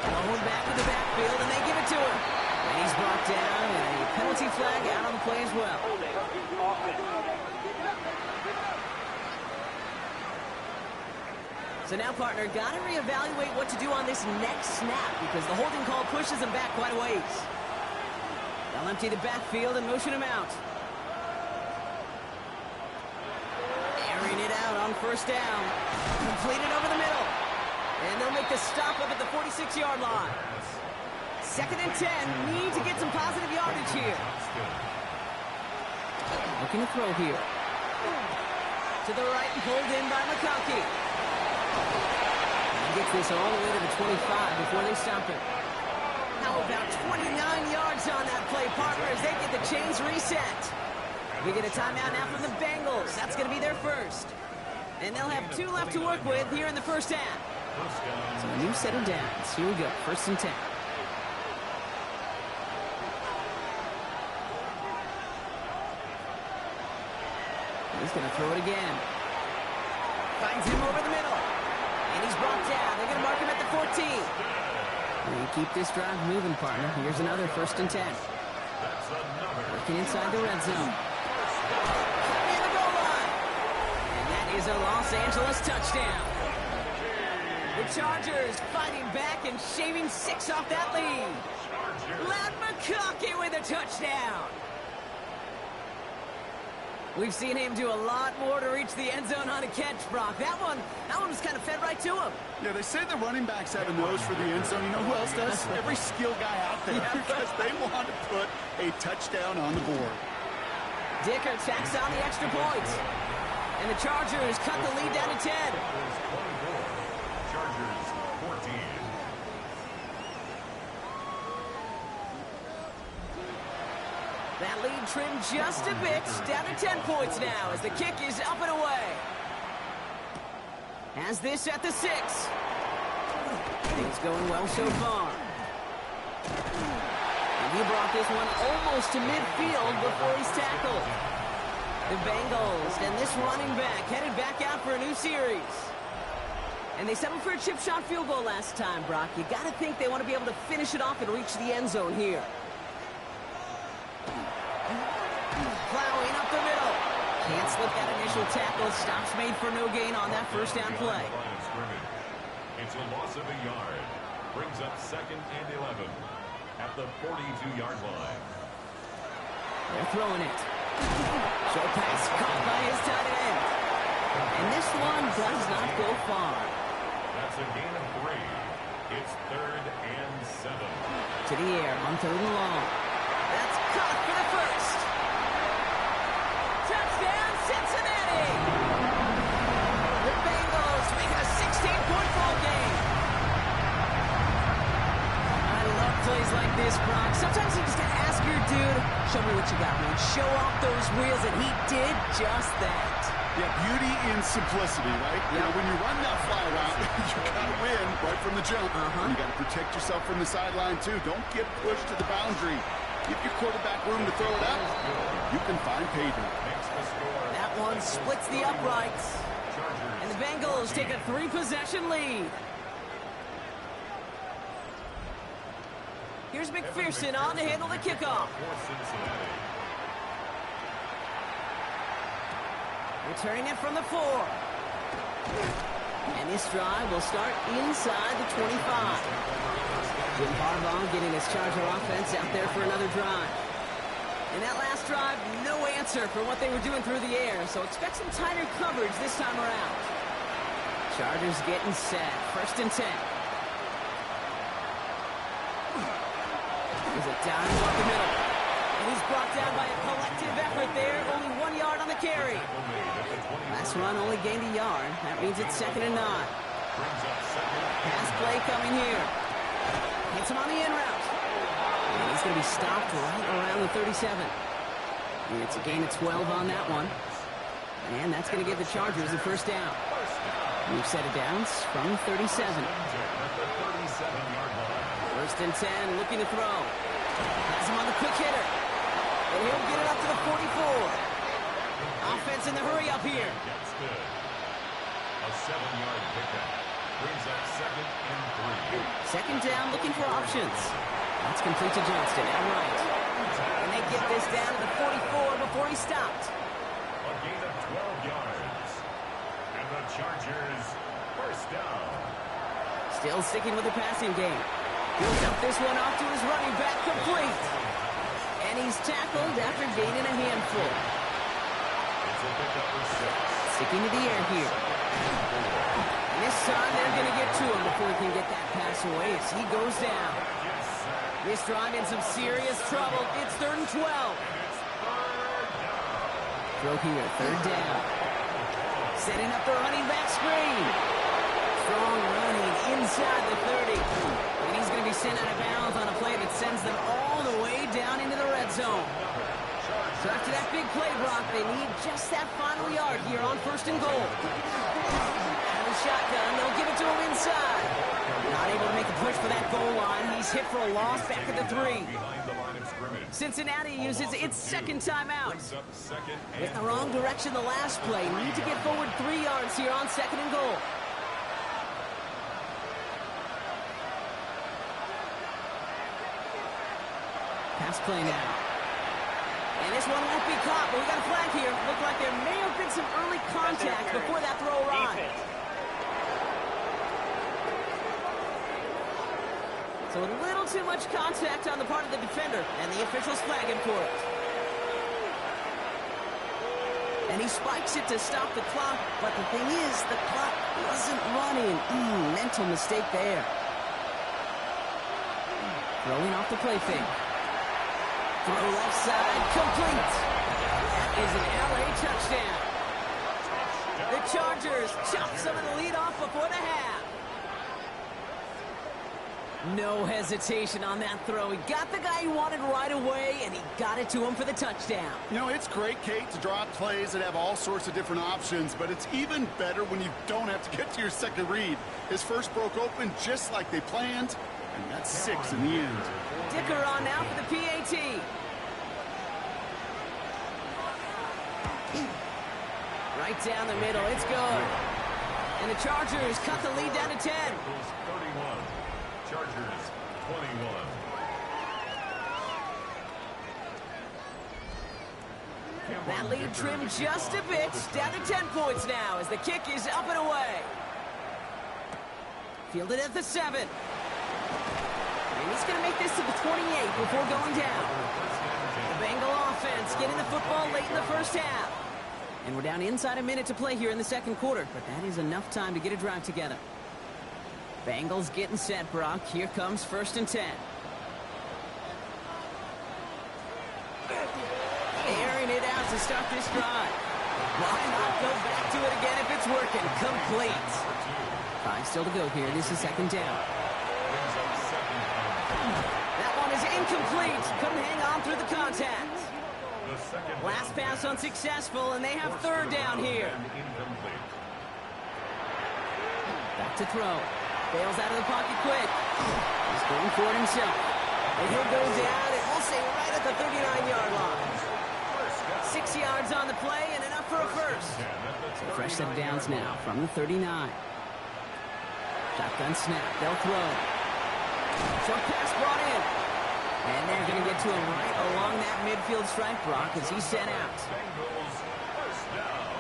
Going back to the backfield, and they give it to him. And he's brought down, and a penalty flag out on the play as well. So now, partner, got to reevaluate what to do on this next snap because the holding call pushes him back quite a ways. They'll empty the backfield and motion him out. Airing it out on first down. Completed over the middle. And they'll make the stop up at the 46-yard line. Second and 10. Need to get some positive yardage here. Looking to throw here. To the right and pulled in by McConkey. He gets this all the way to the 25 before they stop him. How about 29 yards on that play, partner, as they get the chains reset. We get a timeout now from the Bengals. That's going to be their first. And they'll have 2 left to work with here in the first half. So a new set of downs. Here we go, first and 10. He's going to throw it again. Finds him over the middle. And he's brought down. They're going to mark him at the 14. We keep this drive moving, partner. Here's another first and 10. Working inside the red zone. Near the goal line. And that is a Los Angeles touchdown. The Chargers fighting back and shaving 6 off that lead. Ladd McConkey with a touchdown. We've seen him do a lot more to reach the end zone on a catch, Brock. That one was kind of fed right to him. Yeah, they say the running backs have a nose for the end zone. You know who else does? Every skill guy out there. Because they want to put a touchdown on the board. Dicker tacks on the extra point. And the Chargers cut the lead down to 10. Chargers 14. That lead trimmed just a bit, down to 10 points now as the kick is up and away. Has this at the 6. Things going well so far. And he brought this one almost to midfield before he's tackled. The Bengals and this running back headed back out for a new series. And they settled for a chip shot field goal last time, Brock. You got to think they want to be able to finish it off and reach the end zone here. Plowing up the middle. Can't slip that initial tackle. Stops made for no gain on that first down play. It's a loss of a yard. Brings up 2nd and 11 at the 42-yard line. They're throwing it. Short pass caught by his tight end. And this one does not go far. That's a gain of 3. It's 3rd and 7. To the air on 3rd and long. That's caught for the first. Touchdown, Cincinnati! The Bengals make it a 16-point ball game. I love plays like this, Brock. Sometimes you just gotta ask your dude, show me what you got, man. Show off those wheels, and he did just that. Yeah, beauty in simplicity, right? You know, when you run that fly route, you gotta win right from the jump. You gotta protect yourself from the sideline, too. Don't get pushed to the boundary. Give your quarterback room to throw it up. You can find pay dirt. That one splits the uprights. And the Bengals take a 3-possession lead. Here's McPherson on to handle the kickoff. Returning it from the 4. And this drive will start inside the 25. Jim Harbaugh getting his Charger offense out there for another drive. In that last drive, no answer for what they were doing through the air, so expect some tighter coverage this time around. Chargers getting set. 1st and 10. There's a dime up the middle. And he's brought down by a collective effort there. Only 1 yard on the carry. Last run only gained a yard. That means it's 2nd and 9. Pass play coming here. Hits him on the in route. And he's going to be stopped right around the 37. And it's a gain of 12 on that one. And that's going to give the Chargers the first down. New set of downs from 37. 1st and 10, looking to throw. Has him on the quick hitter. And he'll get it up to the 44. Offense in the hurry up here. That's good. A 7-yard pickup. Brings up 2nd and 3. 2nd down, looking for options. That's complete to Johnston, outright. And they get this down to the 44 before he stopped. A gain of 12 yards. And the Chargers first down. Still sticking with the passing game. He'll dump this one off to his running back, complete. And he's tackled after gaining a handful. It's a pickup for 6. Sticking to the air here. And this time they're going to get to him before he can get that pass away as he goes down. This drive in some serious trouble. It's 3rd and 12. Throw here, 3rd down. Setting up the running back screen. Strong running inside the 30. And he's going to be sent out of bounds on a play that sends them all the way down into the red zone. So after that big play, Brock, they need just that final yard here on 1st and goal. Out of the shotgun, they'll give it to him inside. Not able to make a push for that goal line. He's hit for a loss back at the 3. Cincinnati uses its 2nd timeout. Went the wrong direction the last play. Need to get forward 3 yards here on 2nd and goal. Pass play now. And this one won't be caught, but we got a flag here. Looked like there may have been some early contact before that throw arrived. So a little too much contact on the part of the defender, and the officials flagging for it. And he spikes it to stop the clock, but the thing is, the clock wasn't running. Mental mistake there. Throwing off the play fake. Throw left side, complete. That is an LA touchdown. The Chargers chop some of the lead off before the half. No hesitation on that throw. He got the guy he wanted right away, and he got it to him for the touchdown. You know, it's great, Kate, to draw up plays that have all sorts of different options, but it's even better when you don't have to get to your second read. His first broke open just like they planned, and that's 6 in the end. Dicker on now for the PAT. Right down the middle. It's good. And the Chargers cut the lead down to 10. 31. Chargers 21. That lead trimmed just a bit, down to 10 points now as the kick is up and away. Fielded at the 7. And he's going to make this to the 28 before going down. The Bengal offense getting the football late in the first half. And we're down inside a minute to play here in the second quarter, but that is enough time to get a drive together. Bengals getting set, Brock. Here comes 1st and 10. Airing it out to start this drive. Why not go back to it again if it's working? Complete. 5 still to go here. This is 2nd down. That one is incomplete. Couldn't hang on through the contact. Last pass unsuccessful, and they have 3rd down here. Back to throw. Bails out of the pocket quick. He's going for it himself. And he'll go down, and we'll say right at the 39-yard line. 6 yards on the play and enough for a first. So fresh set of downs now from the 39. Shotgun snap. They'll throw. Short pass brought in. And they're going to get to him right along that midfield stripe, Brock, as he's sent out. Bengals first down.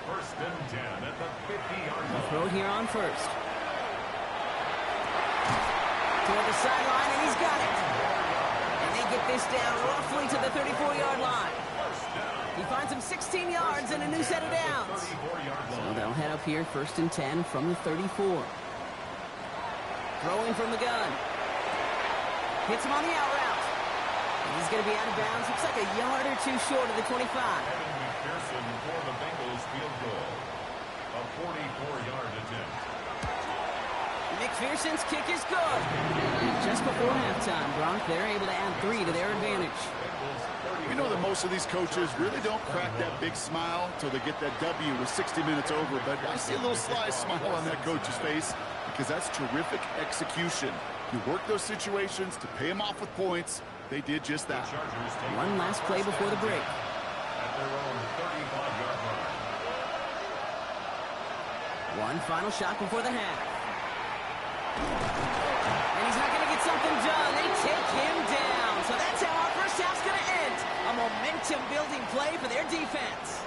1st and 10 at the 50-yard line. Throw it here on 1st. Toward the sideline, and he's got it. And they get this down roughly to the 34-yard line. He finds him 16 yards and a new set of downs. So they'll head up here 1st and 10 from the 34. Throwing from the gun. Hits him on the out route. And he's going to be out of bounds. Looks like a yard or two short of the 25. Evan McPherson for the Bengals field goal. A 44-yard attempt. McPherson's kick is good. And just before halftime, Brock, they're able to add 3 to their advantage. We know that most of these coaches really don't crack that big smile until they get that W with 60 minutes over, but I see a little sly smile on that coach's face because that's terrific execution. You work those situations to pay them off with points. They did just that. One last play before the break. At their own 35-yard line. One final shot before the half. And he's not going to get something done. They take him down. So that's how our first half's going to end. A momentum-building play for their defense.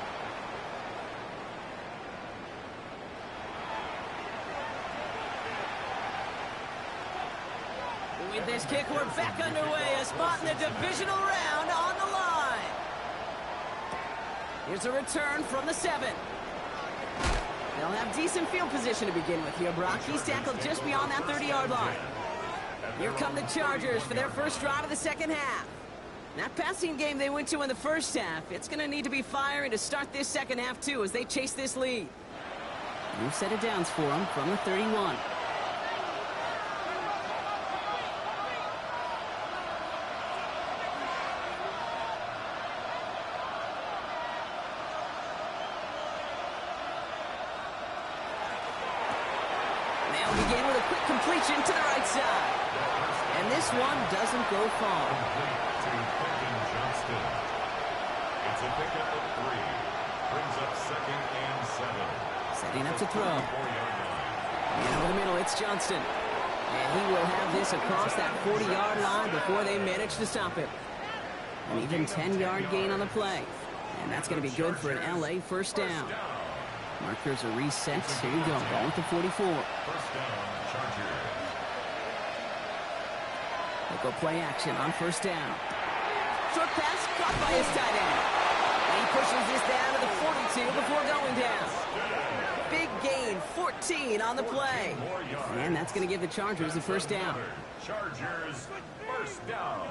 With this kick, we're back underway. A spot in the divisional round on the line. Here's a return from the 7. They'll have decent field position to begin with here, Brock. He's tackled just beyond that 30-yard line. Here come the Chargers for their first drive of the second half. That passing game they went to in the first half, it's going to need to be firing to start this second half, too, as they chase this lead. New set of downs for them from the 31. They'll begin with a quick completion to the right side. And this one doesn't go far. To Quentin Johnston. It's a pickup of 3. Brings up 2nd and 7. Setting up to throw. 4-yard line. And over the middle, it's Johnston. And he will have this across that 40-yard line before they manage to stop him. An even 10-yard gain on the play. And that's going to be good for an LA first down. Markers are reset. Here you go. Ball with the 44. First down, Chargers. They'll go play action on first down. Short pass caught by his tight end. And he pushes this down to the 42 before going down. Big gain, 14 on the play. And that's going to give the Chargers the first down. Chargers, first down.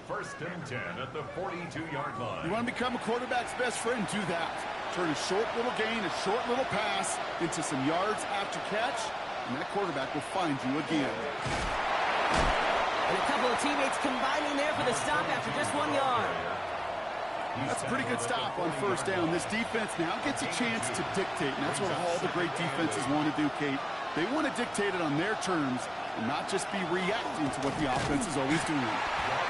1st and 10 at the 42-yard line. You want to become a quarterback's best friend, do that. Turn a short little gain, a short little pass into some yards after catch, and that quarterback will find you again. And a couple of teammates combining there for the stop after just 1 yard. That's a pretty good stop on first down. This defense now gets a chance to dictate, and that's what all the great defenses want to do, Kate. They want to dictate it on their terms and not just be reacting to what the offense is always doing.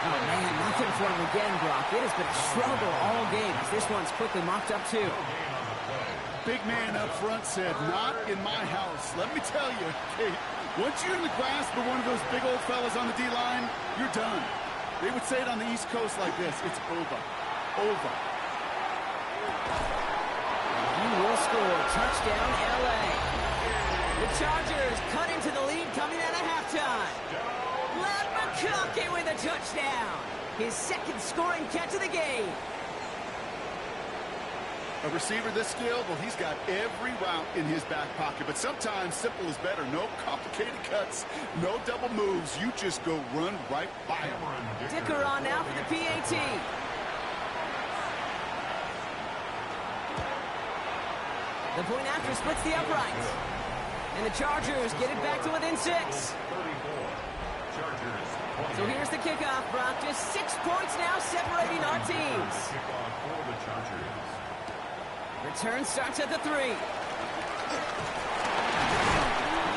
Oh, man, nothing for him again, Brock. It has been a struggle all game as this one's quickly mopped up, too. big man up front said, "Not in my house." Let me tell you, Kate, once you're in the grasp of one of those big old fellas on the D-line, you're done. They would say it on the East Coast like this: it's over. Over. He will score. Touchdown, L.A. The Chargers cut into the lead coming out of halftime. Ladd McConkey with a touchdown. His second scoring catch of the game. A receiver this skilled, well, he's got every route in his back pocket. But sometimes simple is better. No complicated cuts, no double moves. You just go run right by him. Dicker on now for the PAT. The point after splits the uprights. And the Chargers get it back to within 6. So here's the kickoff, Brock. Just 6 points now separating our teams. Return starts at the 3.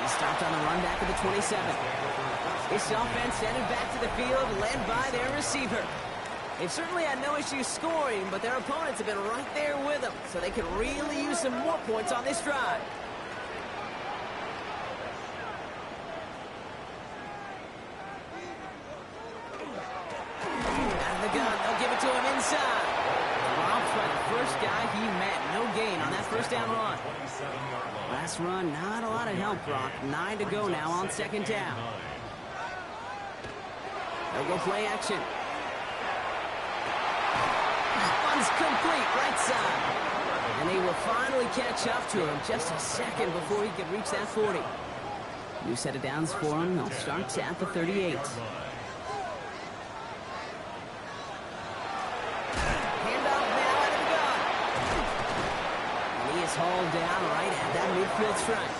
He stopped on the run back at the 27. This offense sent it back to the field, led by their receiver. They've certainly had no issue scoring, but their opponents have been right there with them, so they could really use some more points on this drive. Out of the gun, they'll give it to him inside. Romped by the first guy he met. No gain on that first down run. Last run, not a lot of help, Brock. 9 to go now on second down. They'll go play action. One's complete, right side. And they will finally catch up to him just a second before he could reach that 40. New set of downs for him. They'll start at the 38. Hauled down right at that midfield stripe.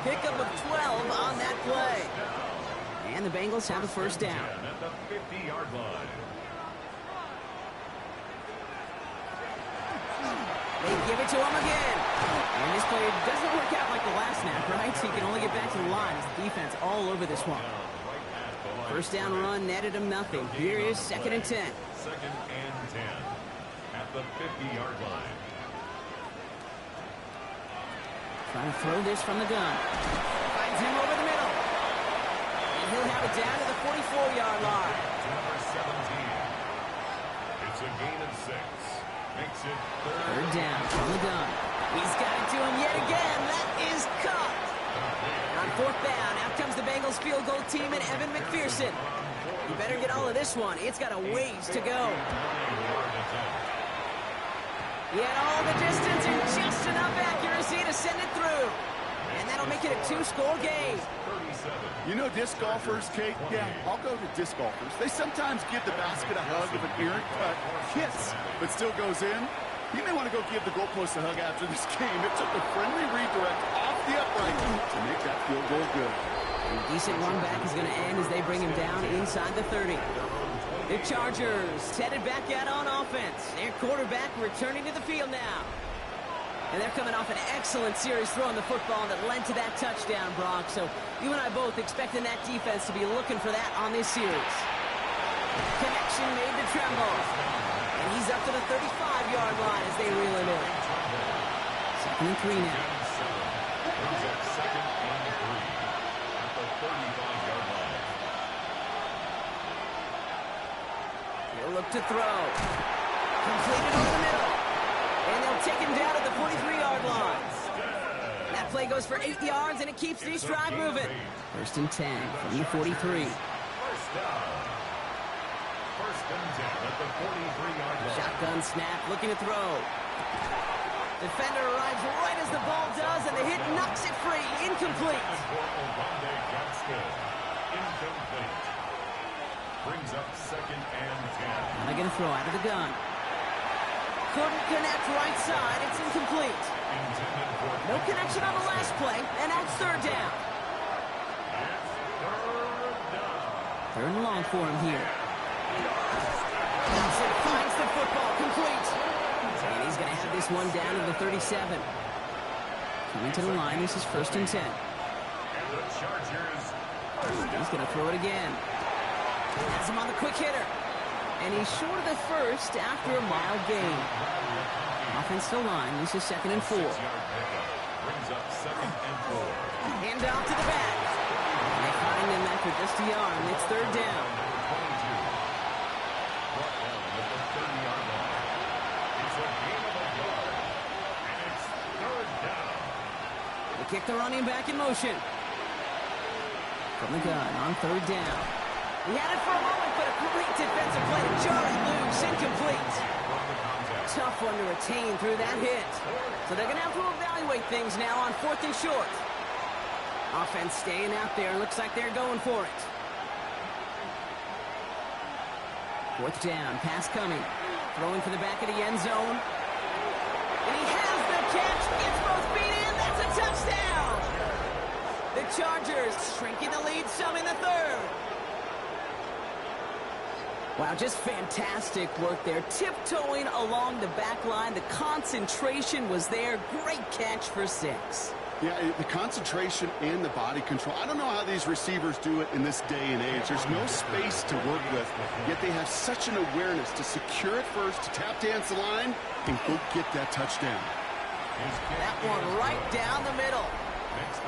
Pickup of 12 on that play. And the Bengals have a first down. At the 50-yard line. They give it to him again. And this play doesn't work out like the last snap, right? So he can only get back to the line as the defense all over this one. First down run netted him nothing. Here is 2nd and 10. 2nd and 10 at the 50-yard line. Trying to throw this from the gun. Finds him over the middle. And he'll have it down to the 44-yard line. Number 17. It's a gain of 6. Makes it third down from the gun. He's got it to him yet again. That is caught. On 4th down, out comes the Bengals field goal team and Evan McPherson. You better get all of this one. It's got a ways to go. Yet all the distance and just enough accuracy to send it through. And that'll make it a 2-score game. You know disc golfers, Kate? Yeah, I'll go to disc golfers. They sometimes give the basket a hug of an errant cut, hits, but still goes in. You may want to go give the goalpost a hug after this game. It took a friendly redirect off the upright to make that field goal good. A decent run back is going to end as they bring him down inside the 30. The Chargers headed back out on offense. Their quarterback returning to the field now. And they're coming off an excellent series throwing the football that led to that touchdown, Brock. So you and I both expecting that defense to be looking for that on this series. Connection made to Tremble. And he's up to the 35-yard line as they reel him in. 2nd and 3 now. Look to throw. Completed over the middle. And they'll take him down at the 43-yard line. That play goes for 8 yards, and it keeps this drive moving. 1st and 10 from the 43. First and 10 at the 43-yard line. Shotgun snap, looking to throw. Defender arrives right as the ball does, and the hit knocks it free. Incomplete. Incomplete. Brings up 2nd and 10. Now they're going to throw out of the gun. Couldn't connect right side. It's incomplete. No connection on the last play, and that's 3rd down. Third and long for him here. Johnson finds the football, complete. And he's going to have this one down to the 37. Coming to the line, this is 1st and 10. He's going to throw it again. Has him on the quick hitter. And he's short of the first after a mild gain. Offensive line, this is 2nd and 4. Brings up 2nd and 4. Hand off to the back. And they find him after just a yard, and it's 3rd down. Brought down at the 30-yard line. It's a gain of a yard, and it's 3rd down. They kick the running back in motion. From the gun on 3rd down. He had it for a moment, but a great defensive play to Charlie loose, incomplete. Tough one to retain through that hit. So they're going to have to evaluate things now on 4th and short. Offense staying out there. Looks like they're going for it. 4th down. Pass coming. Throwing for the back of the end zone. And he has the catch. Gets both feet in. That's a touchdown. The Chargers shrinking the lead some in the 3rd. Wow, just fantastic work there. Tiptoeing along the back line. The concentration was there. Great catch for 6. Yeah, the concentration and the body control. I don't know how these receivers do it in this day and age. There's no space to work with, yet they have such an awareness to secure it first, to tap dance the line, and go get that touchdown. That one right down the middle.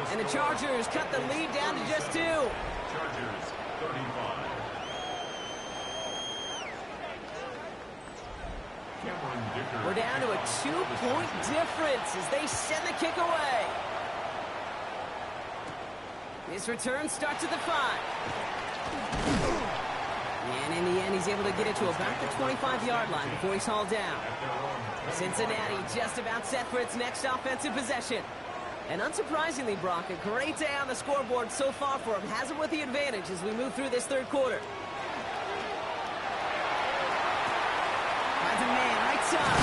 And the Chargers cut the lead down to just 2. Chargers 35. We're down to a 2-point difference as they send the kick away. This return starts at the 5. And in the end, he's able to get it to about the 25-yard line before he's hauled down. Cincinnati just about set for its next offensive possession. And unsurprisingly, Brock, a great day on the scoreboard so far for him. Has him with the advantage as we move through this 3rd quarter. Finds a man right side.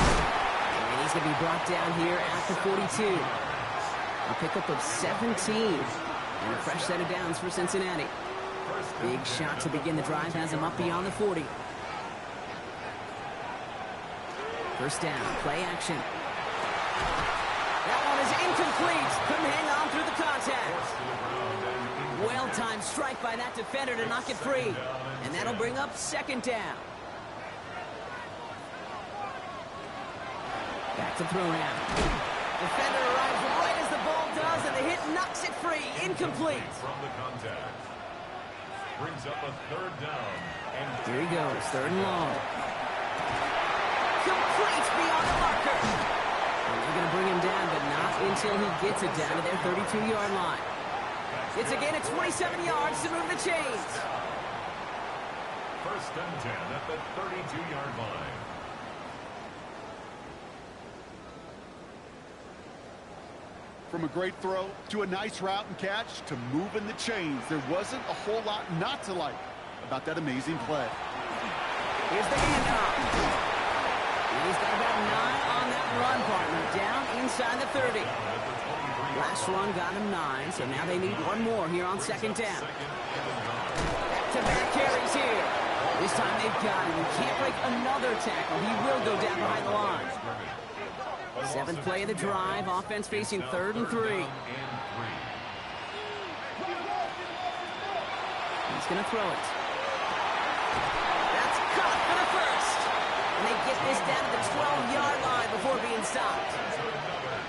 And he's going to be brought down here at the 42. A pickup of 17. And a fresh set of downs for Cincinnati. Big shot to begin the drive has him up beyond the 40. 1st down, play action. That one is incomplete. Couldn't hang on through the contact. Well-timed strike by that defender to knock it free. And that'll bring up 2nd down. Back to throw now. Defender arrives right as the ball does, and the hit knocks it free. Incomplete. From the contact. Brings up a 3rd down. And here he goes, 3rd and long. Complete beyond the marker. And they're going to bring him down, but not until he gets it down to their 32-yard line. It's again at 27 yards to move the chains. 1st and 10 at the 32-yard line. From a great throw to a nice route and catch to moving the chains, there wasn't a whole lot not to like about that amazing play. Here's the handoff. And he's got about 9 on that run, partner. Down inside the 30. Last run got him 9, so now they need one more here on 2nd down. Back-to-back carries here. This time they've got him. He can't break another tackle. He will go down behind the line. 7th play of the drive. Offense facing 3rd and 3. He's going to throw it. That's caught for the 1st. And they get this down to the 12-yard line before being stopped.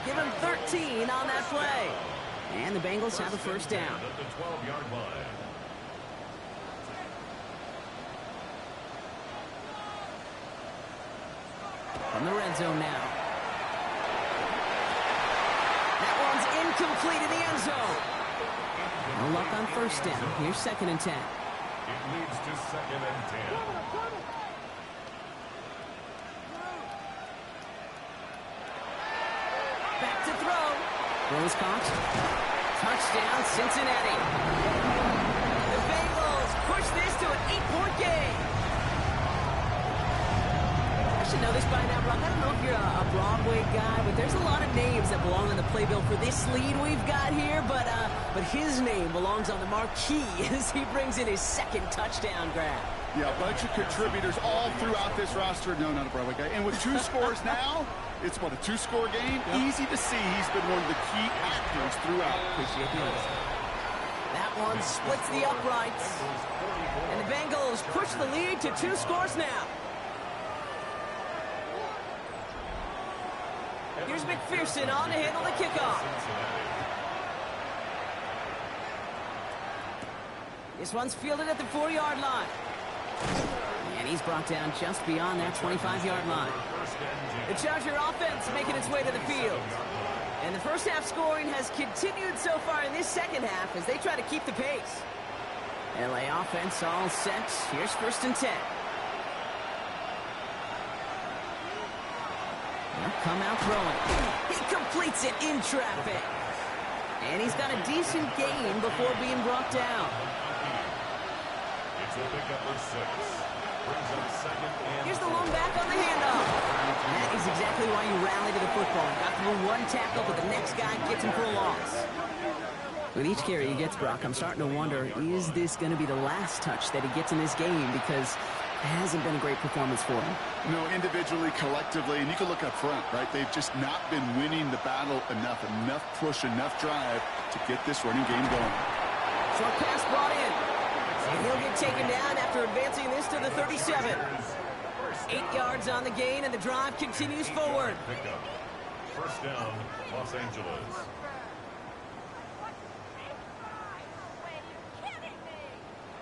Give him 13 on that play. And the Bengals have a 1st down. At the 12-yard line. From the red zone now. Incomplete in the end zone. No luck on 1st down. Here's 2nd and 10. It leads to 2nd and 10. Back to throw. Throws caught. Touchdown, Cincinnati. The Bengals push this to an 8-point game. I should know this by now, Brock. I don't know if you're a Broadway guy, but there's a lot of names that belong on the playbill for this lead we've got here, but his name belongs on the marquee as he brings in his 2nd touchdown grab. Yeah, a bunch of contributors all throughout this roster. No, not a Broadway guy. And with 2 scores now, it's what, a 2-score game? Yep. Easy to see he's been one of the key actors throughout. Appreciate the honor. That one splits the uprights. And the Bengals push the lead to 2 scores now. Here's McPherson on to handle the kickoff. This one's fielded at the 4-yard line. And he's brought down just beyond that 25-yard line. The Charger offense making its way to the field. And the first half scoring has continued so far in this second half as they try to keep the pace. LA offense all set. Here's 1st and 10. They'll come out throwing. He completes it in traffic. And he's got a decent gain before being brought down. It's a pickup for 6. Brings up 2nd and Here's the lone back on the handoff. That is exactly why you rally to the football. Got through one tackle, but the next guy gets him for a loss. With each carry he gets, Brock, I'm starting to wonder, is this going to be the last touch that he gets in this game? Because it hasn't been a great performance for him. You know, individually, collectively, and you can look up front, right? They've just not been winning the battle enough push, enough drive to get this running game going. Short pass brought in. And he'll get taken down after advancing this to the 37. 8 yards on the gain, and the drive continues forward. pickup. 1st down, Los Angeles.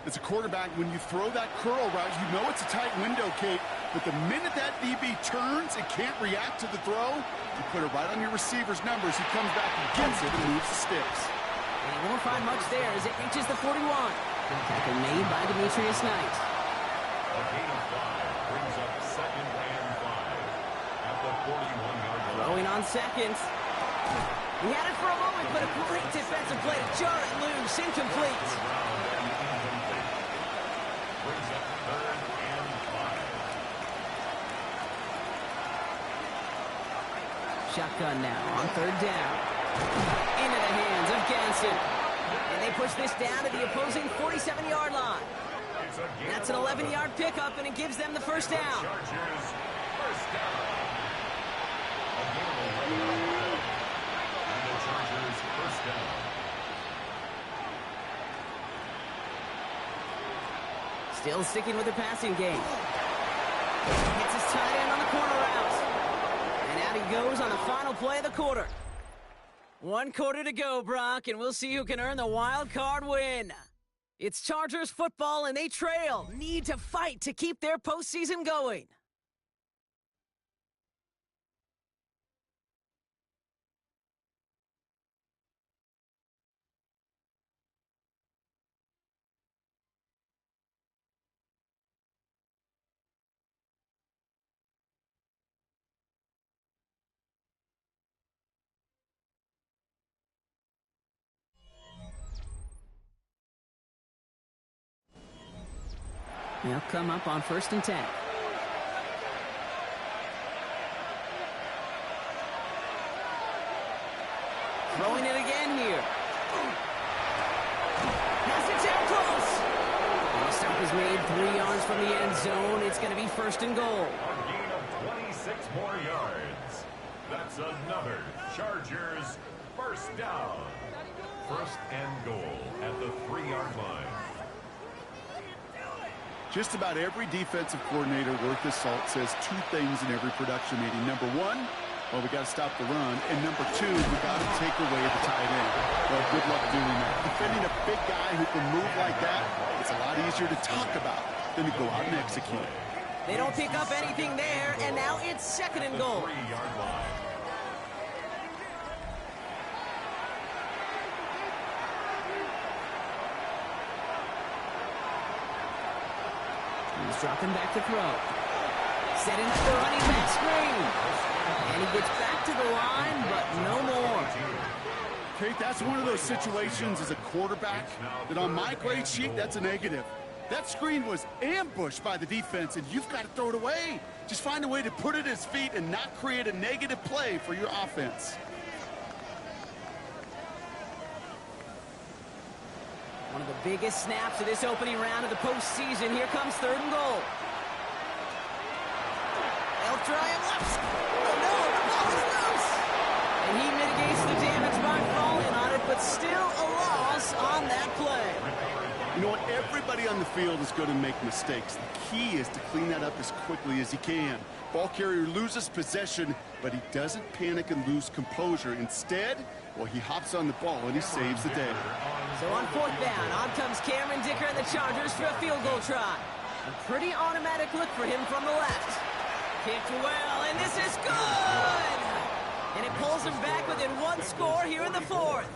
As a quarterback, when you throw that curl route, you know it's a tight window, Kate. But the minute that DB turns and can't react to the throw, you put it right on your receiver's numbers. He comes back and gets it and moves the sticks. And he won't find much there as it reaches the 41. Tackle made by Demetrius Knight. A gain of 5 brings up 2nd and 5 at the 41-yard line. Throwing on 2nd. He had it for a moment, but a great defensive play to jar it loose. Incomplete. Brings up 3rd and 5. Shotgun now on 3rd down. Into the hands of Ganson. And they push this down to the opposing 47-yard line. That's an 11-yard pickup, and it gives them the 1st down. Chargers, 1st down. A gain of 11 on the play. And the Chargers, 1st down. Still sticking with the passing game. Hits his tight end on the corner route. And out he goes on the final play of the quarter. 1 quarter to go, Brock, and we'll see who can earn the wild card win. It's Chargers football, and they trail. Need to fight to keep their postseason going. They'll come up on 1st and 10. Throwing it again here. Pass it down close. And the stop is made 3 yards from the end zone. It's going to be 1st and goal. A gain of 26 more yards. That's another Chargers 1st down. 1st and goal at the 3-yard line. Just about every defensive coordinator worth his salt says 2 things in every production meeting. Number 1, well, we got to stop the run. And number 2, we got to take away the tight end. Well, good luck doing that. Defending a big guy who can move like that, it's a lot easier to talk about than to go out and execute. They don't pick up anything there, and now it's 2nd and goal. 3-yard line. He's dropping back to throw. Setting up the running back screen. And he gets back to the line, but no more. Kate, that's one of those situations as a quarterback that on my grade sheet, that's a negative. That screen was ambushed by the defense, and you've got to throw it away. Just find a way to put it at his feet and not create a negative play for your offense. One of the biggest snaps of this opening round of the postseason. Here comes 3rd and goal. They'll try him left. Oh no, the ball is loose. And he mitigates the damage by falling on it, but still a loss on that play. You know what? Everybody on the field is going to make mistakes. The key is to clean that up as quickly as he can. Ball carrier loses possession, but he doesn't panic and lose composure. Instead, well, he hops on the ball and he saves the day. So on 4th down, on comes Cameron Dicker and the Chargers for a field goal try. A pretty automatic look for him from the left. Kicked well, and this is good! And it pulls him back within 1 score here in the 4th.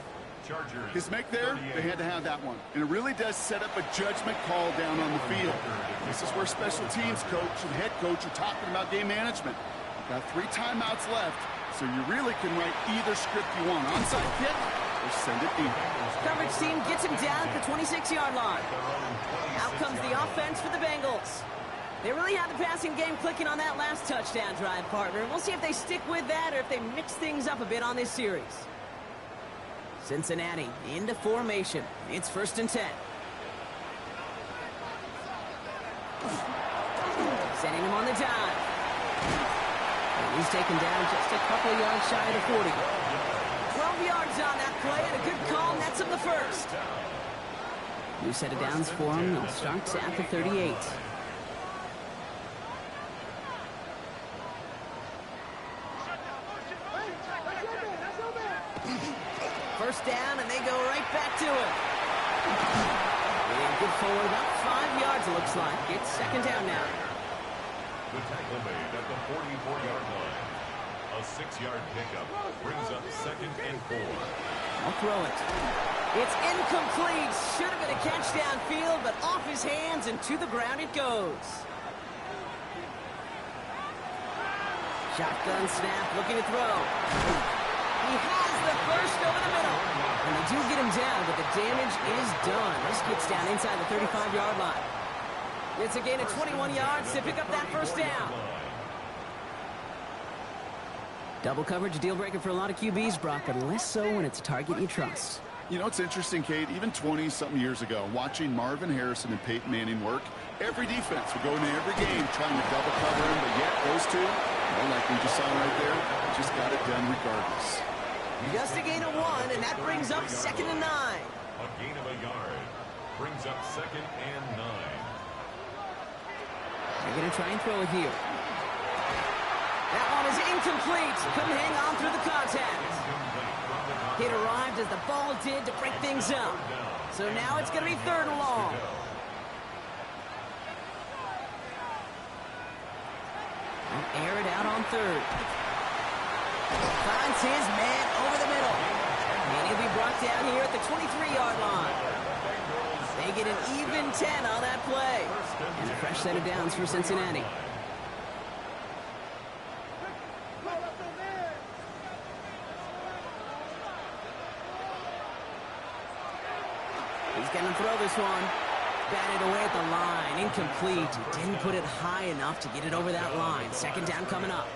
His make there, they had to have that one. And it really does set up a judgment call down on the field. This is where special teams coach and head coach are talking about game management. You've got 3 timeouts left, so you really can write either script you want. Onside kick or send it deep. Coverage team gets him down at the 26-yard line. Out comes the offense for the Bengals. They really had the passing game clicking on that last touchdown drive, partner. We'll see if they stick with that or if they mix things up a bit on this series. Cincinnati into formation. It's 1st and 10. Sending him on the dive. And he's taken down just a couple yards shy of the 40. 12 yards on that play and a good call nets him the first. New set of downs for him. It starts at the 38. First down, and they go right back to it. And good forward, about 5 yards, it looks like. It's 2nd down now. The tackle made at the 44-yard line. A 6-yard pickup brings up 2nd and 4. I'll throw it. It's incomplete. Should have been a catch downfield, but off his hands and to the ground it goes. Shotgun snap, looking to throw. He has the first over the middle. And they do get him down, but the damage is done. This gets down inside the 35-yard line. It's a gain of 21 yards to pick up that first down. Double coverage, deal breaker for a lot of QBs, Brock, but less so when it's a target you trust. You know, it's interesting, Kate, even 20-something years ago, watching Marvin Harrison and Peyton Manning work, every defense would go into every game trying to double cover him, but yet those two, well, like we just saw right there, just got it done regardless. Just a gain of 1, and that brings up 2nd and 9. A gain of a yard brings up 2nd and 9. They're going to try and throw it here. That one is incomplete. Couldn't hang on through the contact. It arrived as the ball did to break things up. So now it's going to be 3rd and long. And air it out on 3rd. Finds his man over the middle. And he'll be brought down here at the 23-yard line. They get an even 10 on that play. And a fresh set of downs for Cincinnati. He's going to throw this one. Batted away at the line. Incomplete. He didn't put it high enough to get it over that line. 2nd down coming up.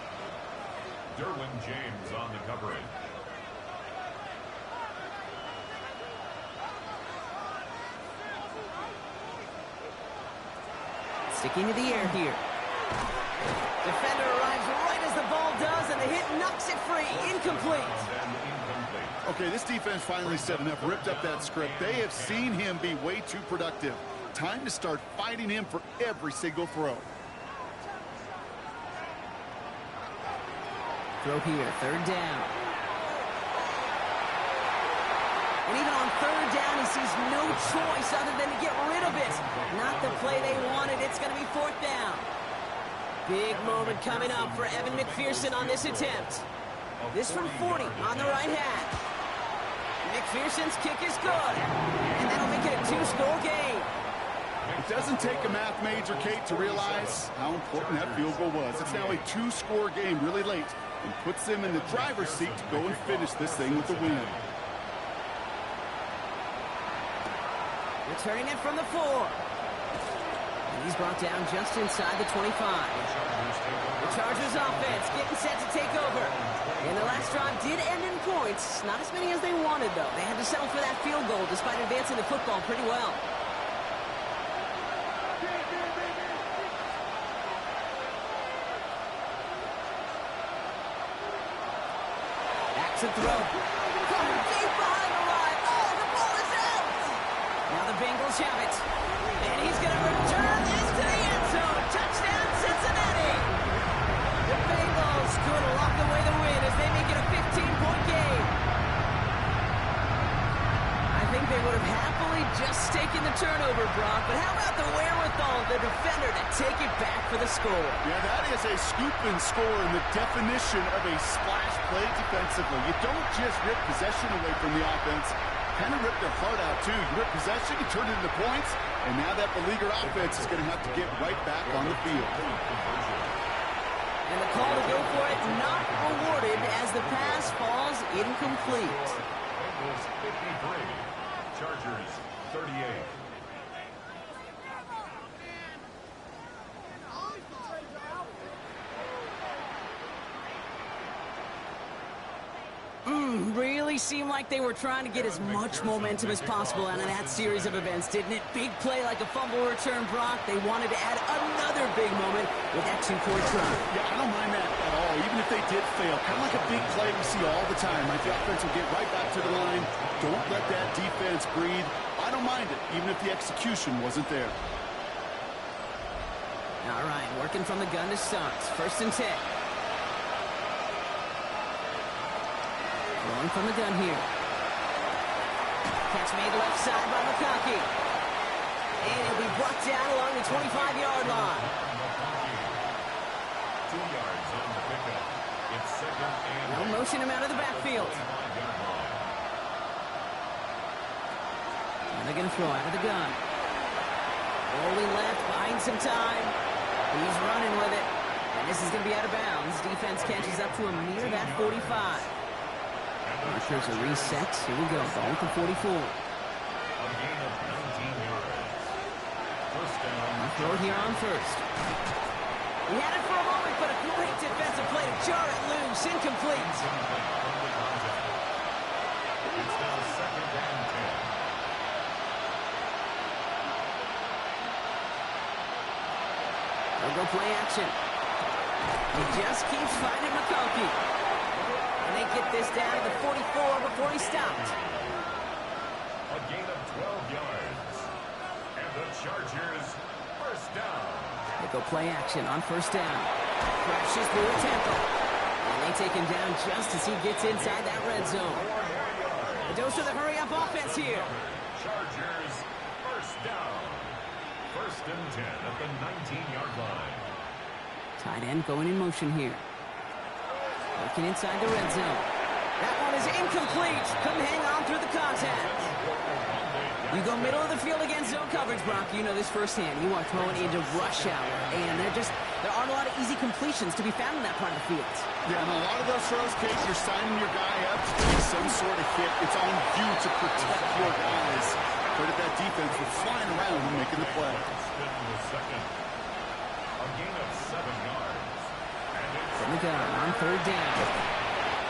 Derwin James on the coverage. Sticking to the air here. Defender arrives right as the ball does, and the hit knocks it free. Incomplete. Okay, this defense finally set enough, ripped up that script. They have seen him be way too productive. Time to start fighting him for every single throw. Throw here, 3rd down. And even on 3rd down, he sees no choice other than to get rid of it. Not the play they wanted. It's going to be 4th down. Big moment coming up for Evan McPherson on this attempt. This from 40 on the right hand. McPherson's kick is good. And that'll make it a 2-score game. It doesn't take a math major, Kate, to realize how important that field goal was. It's now a 2-score game really late and puts them in the driver's seat to go and finish this thing with a win. Returning it from the 4. And he's brought down just inside the 25. The Chargers offense getting set to take over. And the last drive did end in points. Not as many as they wanted, though. They had to settle for that field goal despite advancing the football pretty well. Back to throw. Deep behind the line. Oh, the ball is out! Now the Bengals Bengals have it. And he's going to return this to the end zone. Touchdown, Cincinnati. The Bengals could lock away the win as they make it a 15-point game. I think they would have happily just taken the turnover, Brock, but how about the wherewithal of the defender to take it back for the score? Yeah, that is a scoop and score in the definition of a splash play defensively. You don't just rip possession away from the offense, kind of rip their heart out too. You rip possession, you turn it into points, and now that beleaguered offense is going to have to get right back on the field. And the call to go for it not rewarded as the pass falls incomplete. Bengals 53, Chargers 38. Really seemed like they were trying to get as much momentum as possible out of that series of events, didn't it? Big play like a fumble return, Brock. They wanted to add another big moment with that two-point try. Yeah, I don't mind that at all, even if they did fail. Kind of like a big play we see all the time. Like the offense will get right back to the line. Don't let that defense breathe. I don't mind it, even if the execution wasn't there. All right, working from the gun to start. 1st and 10. Going from the gun here. Catch made left side by McConkey. And it'll be brought down along the 25-yard line. 2 yards on the pickup. It's 2nd and... They'll motion him out of the backfield. And they're going to throw out of the gun. Rolling left, buying some time. He's running with it. And this is going to be out of bounds. Defense catches up to him near that 45. Markers a reset. Here we go. Ball at the 44. A gain of 19 yards. 1st down. Throw it here on 1st. He had it for a moment, but a great defensive play to jar it loose. Incomplete. It's now 2nd and 10. They'll go play action. He just keeps finding McConkey. And they get this down to the 44 before he stopped. A gain of 12 yards. And the Chargers 1st down. They go play action on 1st down. Crashes through a tackle. And they take him down just as he gets inside that red zone. The dose of the hurry-up offense here. Chargers 1st down. 1st and 10 at the 19-yard line. Tight end going in motion here. Working inside the red zone. That one is incomplete. Couldn't hang on through the contact. You go middle of the field against zone coverage, Brock. You know this firsthand. You are throwing into rush hour. And there aren't a lot of easy completions to be found in that part of the field. Yeah, and a lot of those throws, Kate, you're signing your guy up to take some sort of hit. It's on you to protect your guys. Credit that defense for flying around and making the play. A gain of 7 yards. From the gun on 3rd down.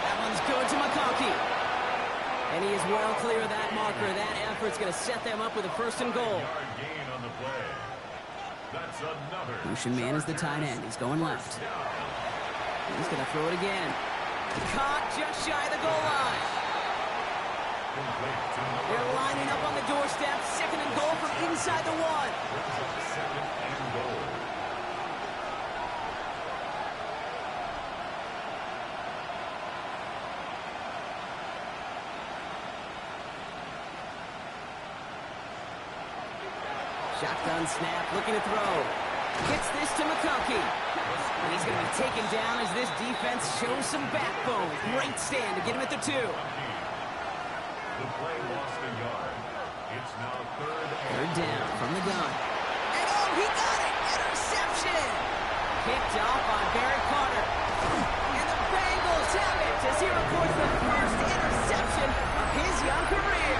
That one's good to McConkey. And he is well clear of that marker. That effort's going to set them up with a 1st and goal. Gain on the play. That's another. Motion man is the tight end. He's going left. He's going to throw it again. Caught just shy of the goal line. They're lining up on the doorstep. 2nd and goal from inside the 1. 2nd and goal. Shotgun snap, looking to throw. Gets this to McConkey. And he's going to be taken down as this defense shows some backbone. Great stand to get him at the 2. The play lost a yard. It's now 3rd down from the gun. And oh, he got it! Interception! Picked off by Barrett Carter. And the Bengals have it as he records the first interception of his young career.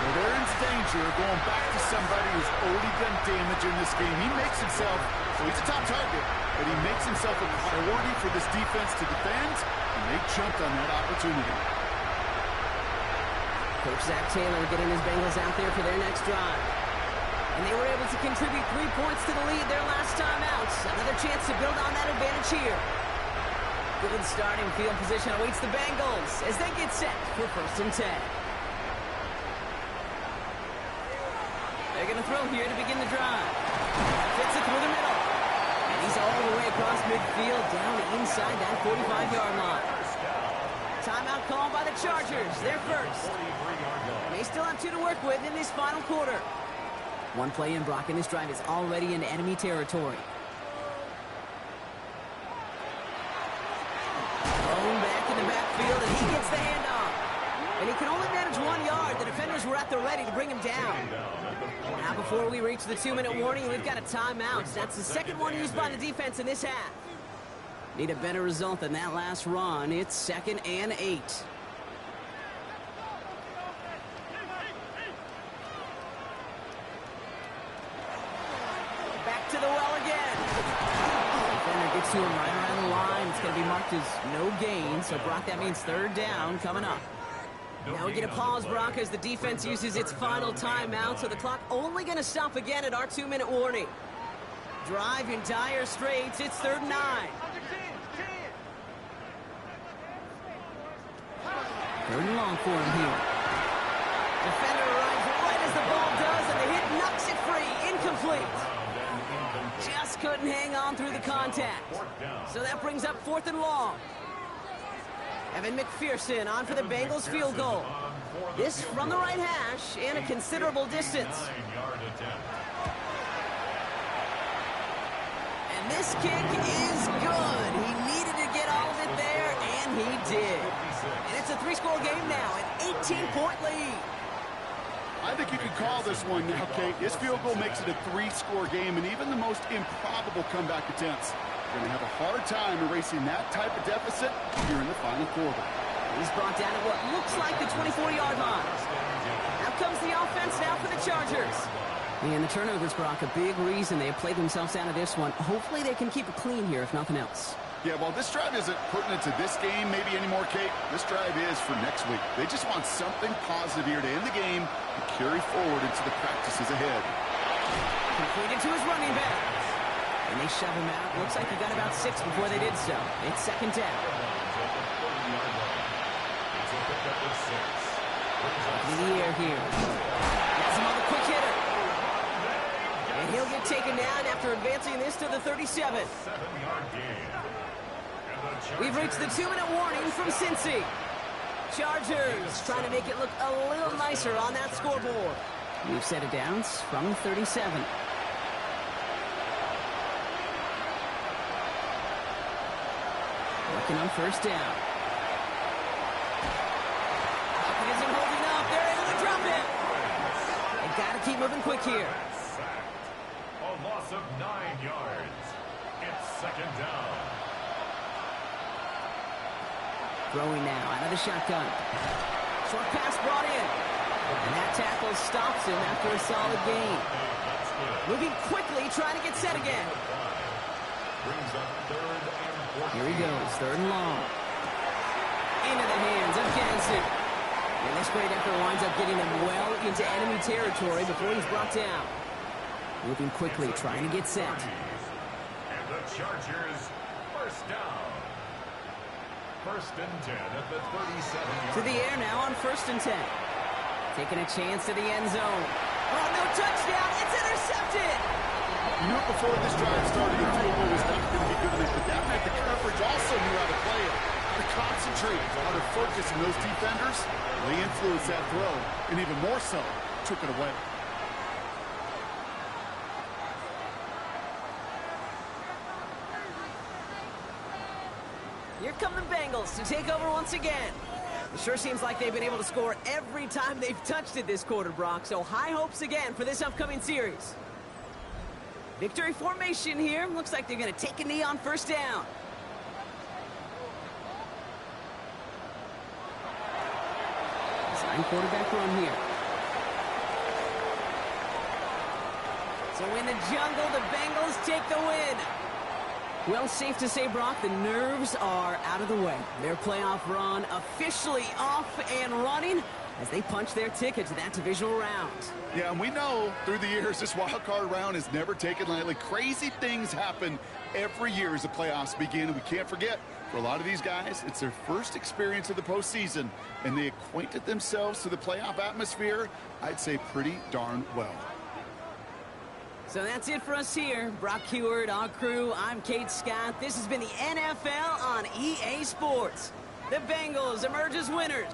Well, they're in danger of going back to somebody who's already done damage in this game. He makes himself, so he's a top target, but he makes himself a priority for this defense to defend, and they jumped on that opportunity. Coach Zach Taylor getting his Bengals out there for their next drive. And they were able to contribute 3 points to the lead their last time out. Another chance to build on that advantage here. Good starting field position awaits the Bengals as they get set for 1st and 10. throw here to begin the drive. Fits it through the middle. And he's all the way across midfield, down inside that 45-yard line. Timeout called by the Chargers. They're first. They still have 2 to work with in this final quarter. One play in, Brock, and this drive is already in enemy territory. Thrown back in the backfield, and he gets the handoff. And he can only manage 1 yard. The defenders were at the ready to bring him down. Now before we reach the 2-minute warning, we've got a timeout. That's the second one used by the defense in this half. Need a better result than that last run. It's 2nd and 8. Back to the well again. Defender gets to him right around the line. It's going to be marked as no gain. So, Brock, that means 3rd down coming up. Now we get a pause, Brock, as the defense uses its final timeout. So the clock only going to stop again at our 2-minute warning. Drive in dire straits. It's 3rd and 9. 3rd and long for him here. Defender arrives right as the ball does, and the hit knocks it free. Incomplete. Just couldn't hang on through the contact. So that brings up 4th and long. Evan McPherson on for the Bengals field goal. This from the right hash and a considerable distance. And this kick is good. He needed to get all of it there, and he did. And it's a 3-score game now, an 18-point lead. I think you can call this one now, Kate. His field goal makes it a 3-score game, and even the most improbable comeback attempts are going to have a hard time erasing that type of deficit here in the final quarter. He's brought down at what looks like the 24-yard line. Out comes the offense now for the Chargers. And the turnovers, Brock, a big reason they have played themselves out of this one. Hopefully they can keep it clean here, if nothing else. Yeah, well, this drive isn't pertinent to this game maybe anymore, Kate. This drive is for next week. They just want something positive here to end the game and carry forward into the practices ahead. Completed to his running back. And they shove him out. Looks like he got about 6 before they did so. It's 2nd down. In the air here. Has him on the quick hitter. And he'll get taken down after advancing this to the 37. We've reached the 2-minute warning from Cincy. Chargers trying to make it look a little nicer on that scoreboard. We've set it down from the 37. Working on 1st down. Pocket isn't holding up. They're able to drop it. They got to keep moving quick here. A loss of 9 yards. It's 2nd down. Throwing now out of the shotgun. Short pass brought in. And that tackle stops him after a solid gain. Moving quickly, trying to get set again. Here he goes, 3rd and long. Into the hands of Gansu. And this great effort winds up getting him well into enemy territory before he's brought down. Moving quickly, trying to get set. And the Chargers, 1st down. 1st and 10 at the 37-yard. To the air now on 1st and 10. Taking a chance to the end zone. Oh, no touchdown. It's intercepted. You knew it before this drive started. The field goal was not going to be good enough, but that meant the coverage also knew how to play it, how to concentrate, how to focus, and those defenders, they influenced that throw, and even more so, took it away. Here come the Bengals to take over once again. It sure seems like they've been able to score every time they've touched it this quarter, Brock. So high hopes again for this upcoming series. Victory formation here. Looks like they're going to take a knee on 1st down. Design quarterback run here. So in the jungle, the Bengals take the win. Well, safe to say, Brock, the nerves are out of the way. Their playoff run officially off and running as they punch their ticket to that divisional round. Yeah, and we know through the years this wild card round is never taken lightly. Crazy things happen every year as the playoffs begin, and we can't forget, for a lot of these guys, it's their first experience of the postseason, and they acquainted themselves to the playoff atmosphere, I'd say pretty darn well. So that's it for us here. Brock Huard, our crew, I'm Kate Scott. This has been the NFL on EA Sports. The Bengals emerge as winners.